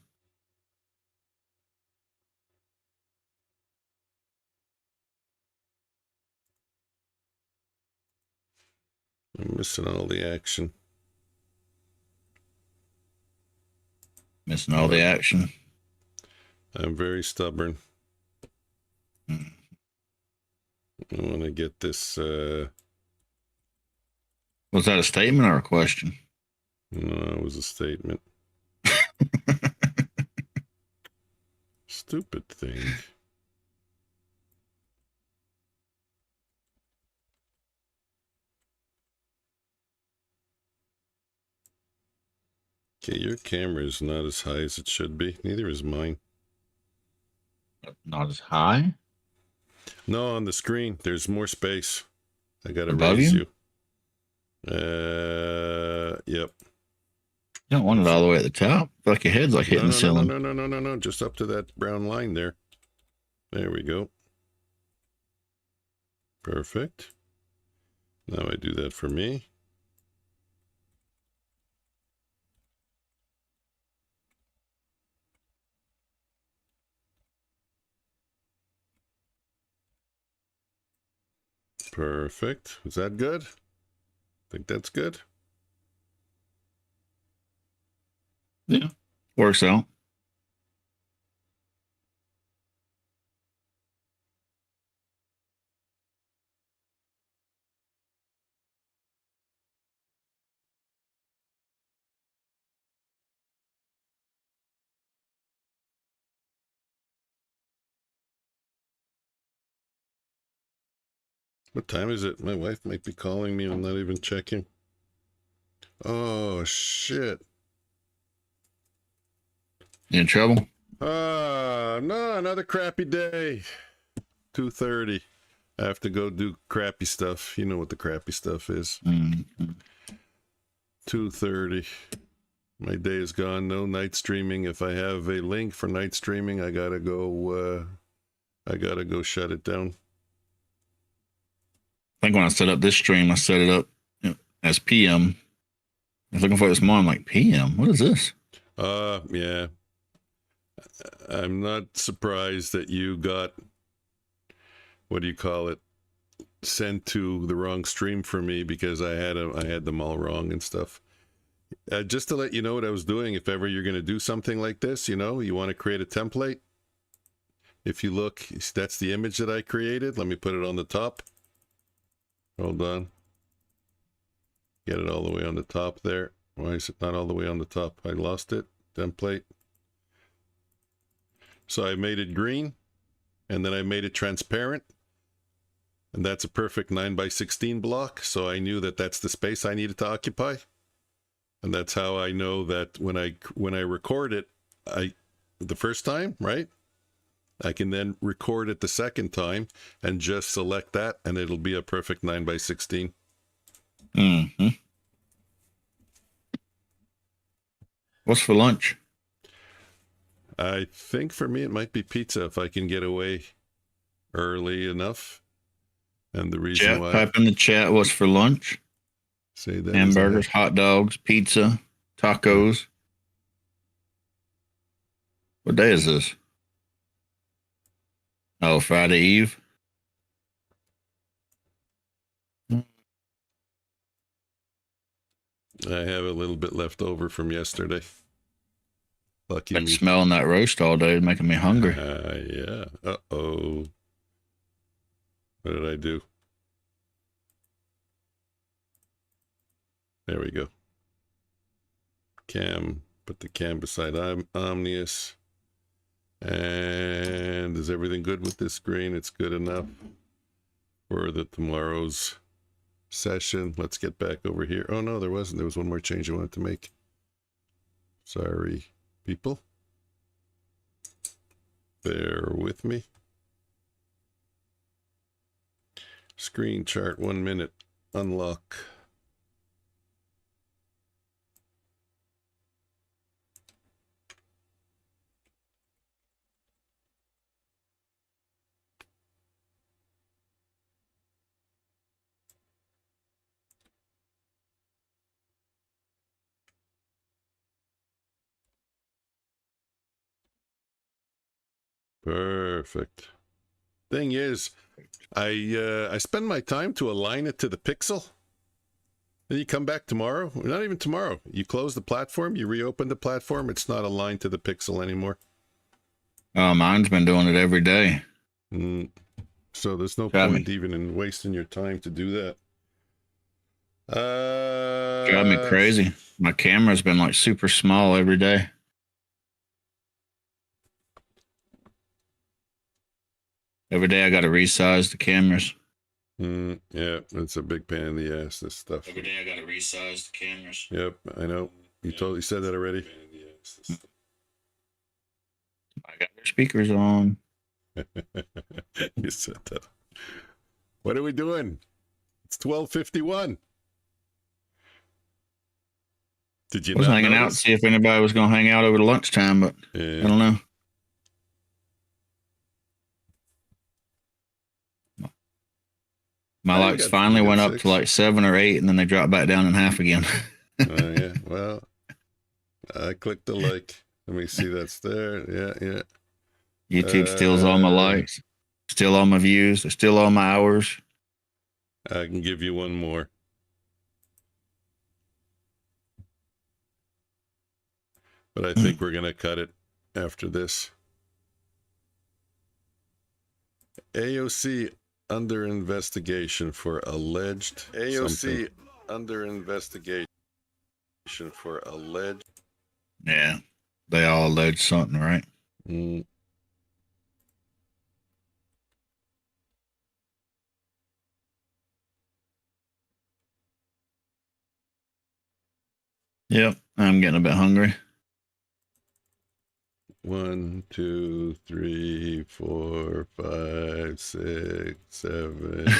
A: I'm missing all the action.
B: Missing all the action.
A: I'm very stubborn. I want to get this.
B: Was that a statement or a question?
A: No, it was a statement. Stupid thing. Okay, your camera is not as high as it should be. Neither is mine.
B: Not as high?
A: No, on the screen, there's more space. I gotta
B: Above
A: raise
B: you?
A: Yep.
B: You don't want it all the way at the top. I feel like your head's like hitting the ceiling.
A: No. Just up to that brown line there. There we go. Perfect. Now I do that for me. Perfect. Is that good? Think that's good?
B: Yeah. Works out.
A: What time is it? My wife might be calling me. I'm not even checking. Oh, shit.
B: You in trouble?
A: No, another crappy day. 2:30. I have to go do crappy stuff. You know what the crappy stuff is. 2:30. My day is gone. No night streaming. If I have a link for night streaming, I gotta go shut it down.
B: I think when I set up this stream, I set it up as PM. was looking for it this morning. I'm like, PM? What is this?
A: Yeah. I'm not surprised that you got, what do you call it, sent to the wrong stream for me, because I had them all wrong and stuff. Just to let you know what I was doing, if ever you're going to do something like this, you want to create a template. If you look, that's the image that I created. Let me put it on the top. Hold on. Get it all the way on the top there. Why is it not all the way on the top? I lost it. Template. So I made it green, and then I made it transparent. And that's a perfect 9x16 block. So I knew that that's the space I needed to occupy. And that's how I know that when I record it, the first time, right? I can then record it the second time and just select that, and it'll be a perfect 9x16.
B: Mm-hmm. What's for lunch?
A: I think for me it might be pizza if I can get away early enough. And the reason
B: Chat,
A: why,
B: type in the chat, what's for lunch?
A: say that
B: Hamburgers, hot dogs, pizza, tacos. What day is this? Oh, Friday Eve.
A: I have a little bit left over from yesterday. Lucky
B: Been
A: me.
B: smelling that roast all day, making me hungry.
A: Yeah. Uh-oh. What did I do? There we go. Cam. Put the cam beside Omnius. And is everything good with this screen? It's good enough for tomorrow's session. Let's get back over here. Oh, no, there wasn't. There was one more change I wanted to make. Sorry, people. Bear with me. Screen chart, 1 minute. Unlock. Perfect. Thing is, I spend my time to align it to the pixel. Then you come back tomorrow. Not even tomorrow. You close the platform. You reopen the platform. It's not aligned to the pixel anymore.
B: Oh, mine's been doing it every day.
A: So there's no
B: Got
A: point
B: me.
A: even in wasting your time to do that.
B: Drive me crazy. My camera's been like super small every day. Every day I got to resize the cameras.
A: Yeah, it's a big pain in the ass, this stuff.
C: Every day I gotta resize the cameras.
A: Yep, I know. You totally said that already.
B: I got their speakers on.
A: You said that. What are we doing? It's 12:51. Did you
B: I was
A: not
B: hanging out to
A: notice?
B: see if anybody was going to hang out over the lunchtime, but
A: Yeah.
B: I don't know. My
A: Oh, you
B: lights
A: got-
B: finally
A: you got
B: went up
A: 6.
B: to like 7 or 8, and then they dropped back down in half again.
A: Oh, yeah. Well, I clicked the like. Let me see. That's there. Yeah.
B: YouTube steals all my likes, steal all my views, they steal all my hours.
A: I can give you one more. But I think we're going to cut it after this. AOC under investigation for alleged something. Under investigation for alleged.
B: Yeah, they all allege something, right? Yep, I'm getting a bit hungry.
A: 1, 2, 3, 4, 5, 6, 7, 8.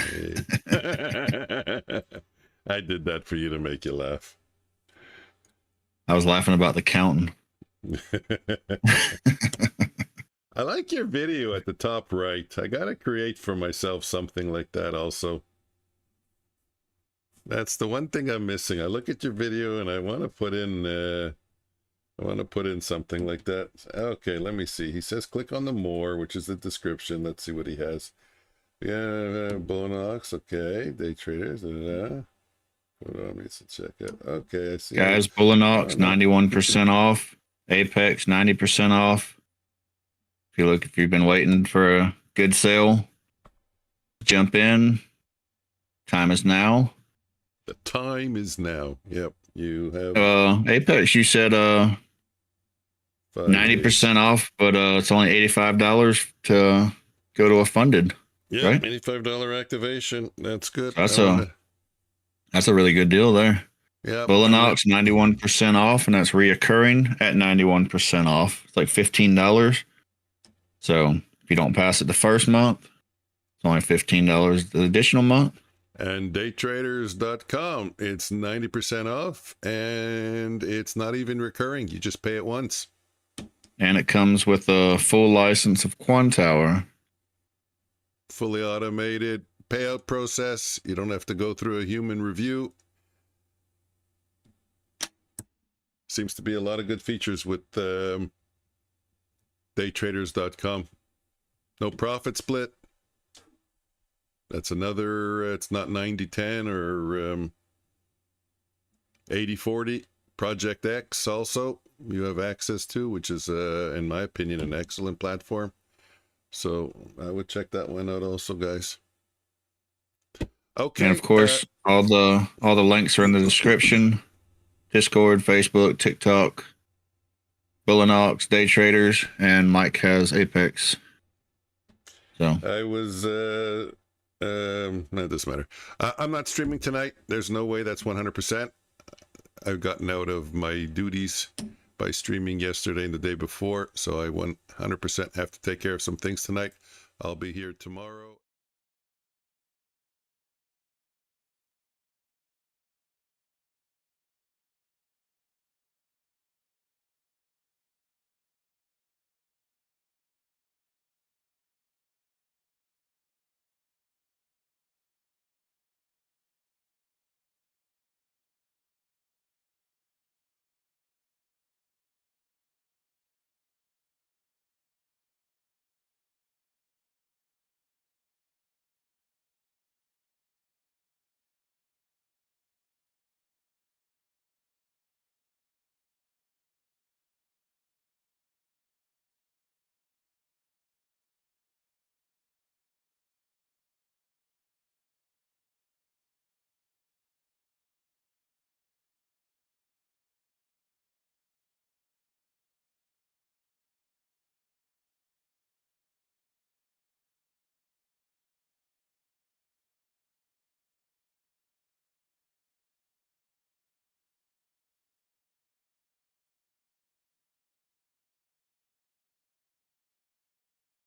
A: I did that for you to make you laugh.
B: I was laughing about the counting.
A: I like your video at the top right. I gotta create for myself something like that also. That's the one thing I'm missing. I look at your video and I want to put in something like that. Okay, let me see. He says click on the more, which is the description. Let's see what he has. Yeah, Bulenox. Okay, day traders. Hold on, let's check it. Okay, I see.
B: Guys, Bulenox 91% off. Apex 90% off. If you've been waiting for a good sale, jump in. Time is now.
A: The time is now. Yep, you have.
B: Apex, you said 90% off, but it's only $85 to go to a funded.
A: Yeah,
B: right?
A: $85 activation. That's good.
B: That's a really good deal there.
A: Yeah.
B: Bulenox 91% off, and that's reoccurring at 91% off. It's like $15. So if you don't pass it the first month, it's only $15 the additional month.
A: And daytraders.com, it's 90% off, and it's not even recurring. You just pay it once.
B: And it comes with a full license of Quantower.
A: Fully automated payout process. You don't have to go through a human review. Seems to be a lot of good features with daytraders.com. No profit split. That's another, it's not 90-10 or 80-40. Project X also you have access to, which is, in my opinion, an excellent platform. So I would check that one out also, guys. Okay.
B: And of course, all the links are in the description. Discord, Facebook, TikTok, Bulenox, Day Traders, and Mike has Apex. So
A: I was no, it doesn't matter. I'm not streaming tonight. There's no way that's 100%. I've gotten out of my duties by streaming yesterday and the day before, so I 100% have to take care of some things tonight. I'll be here tomorrow.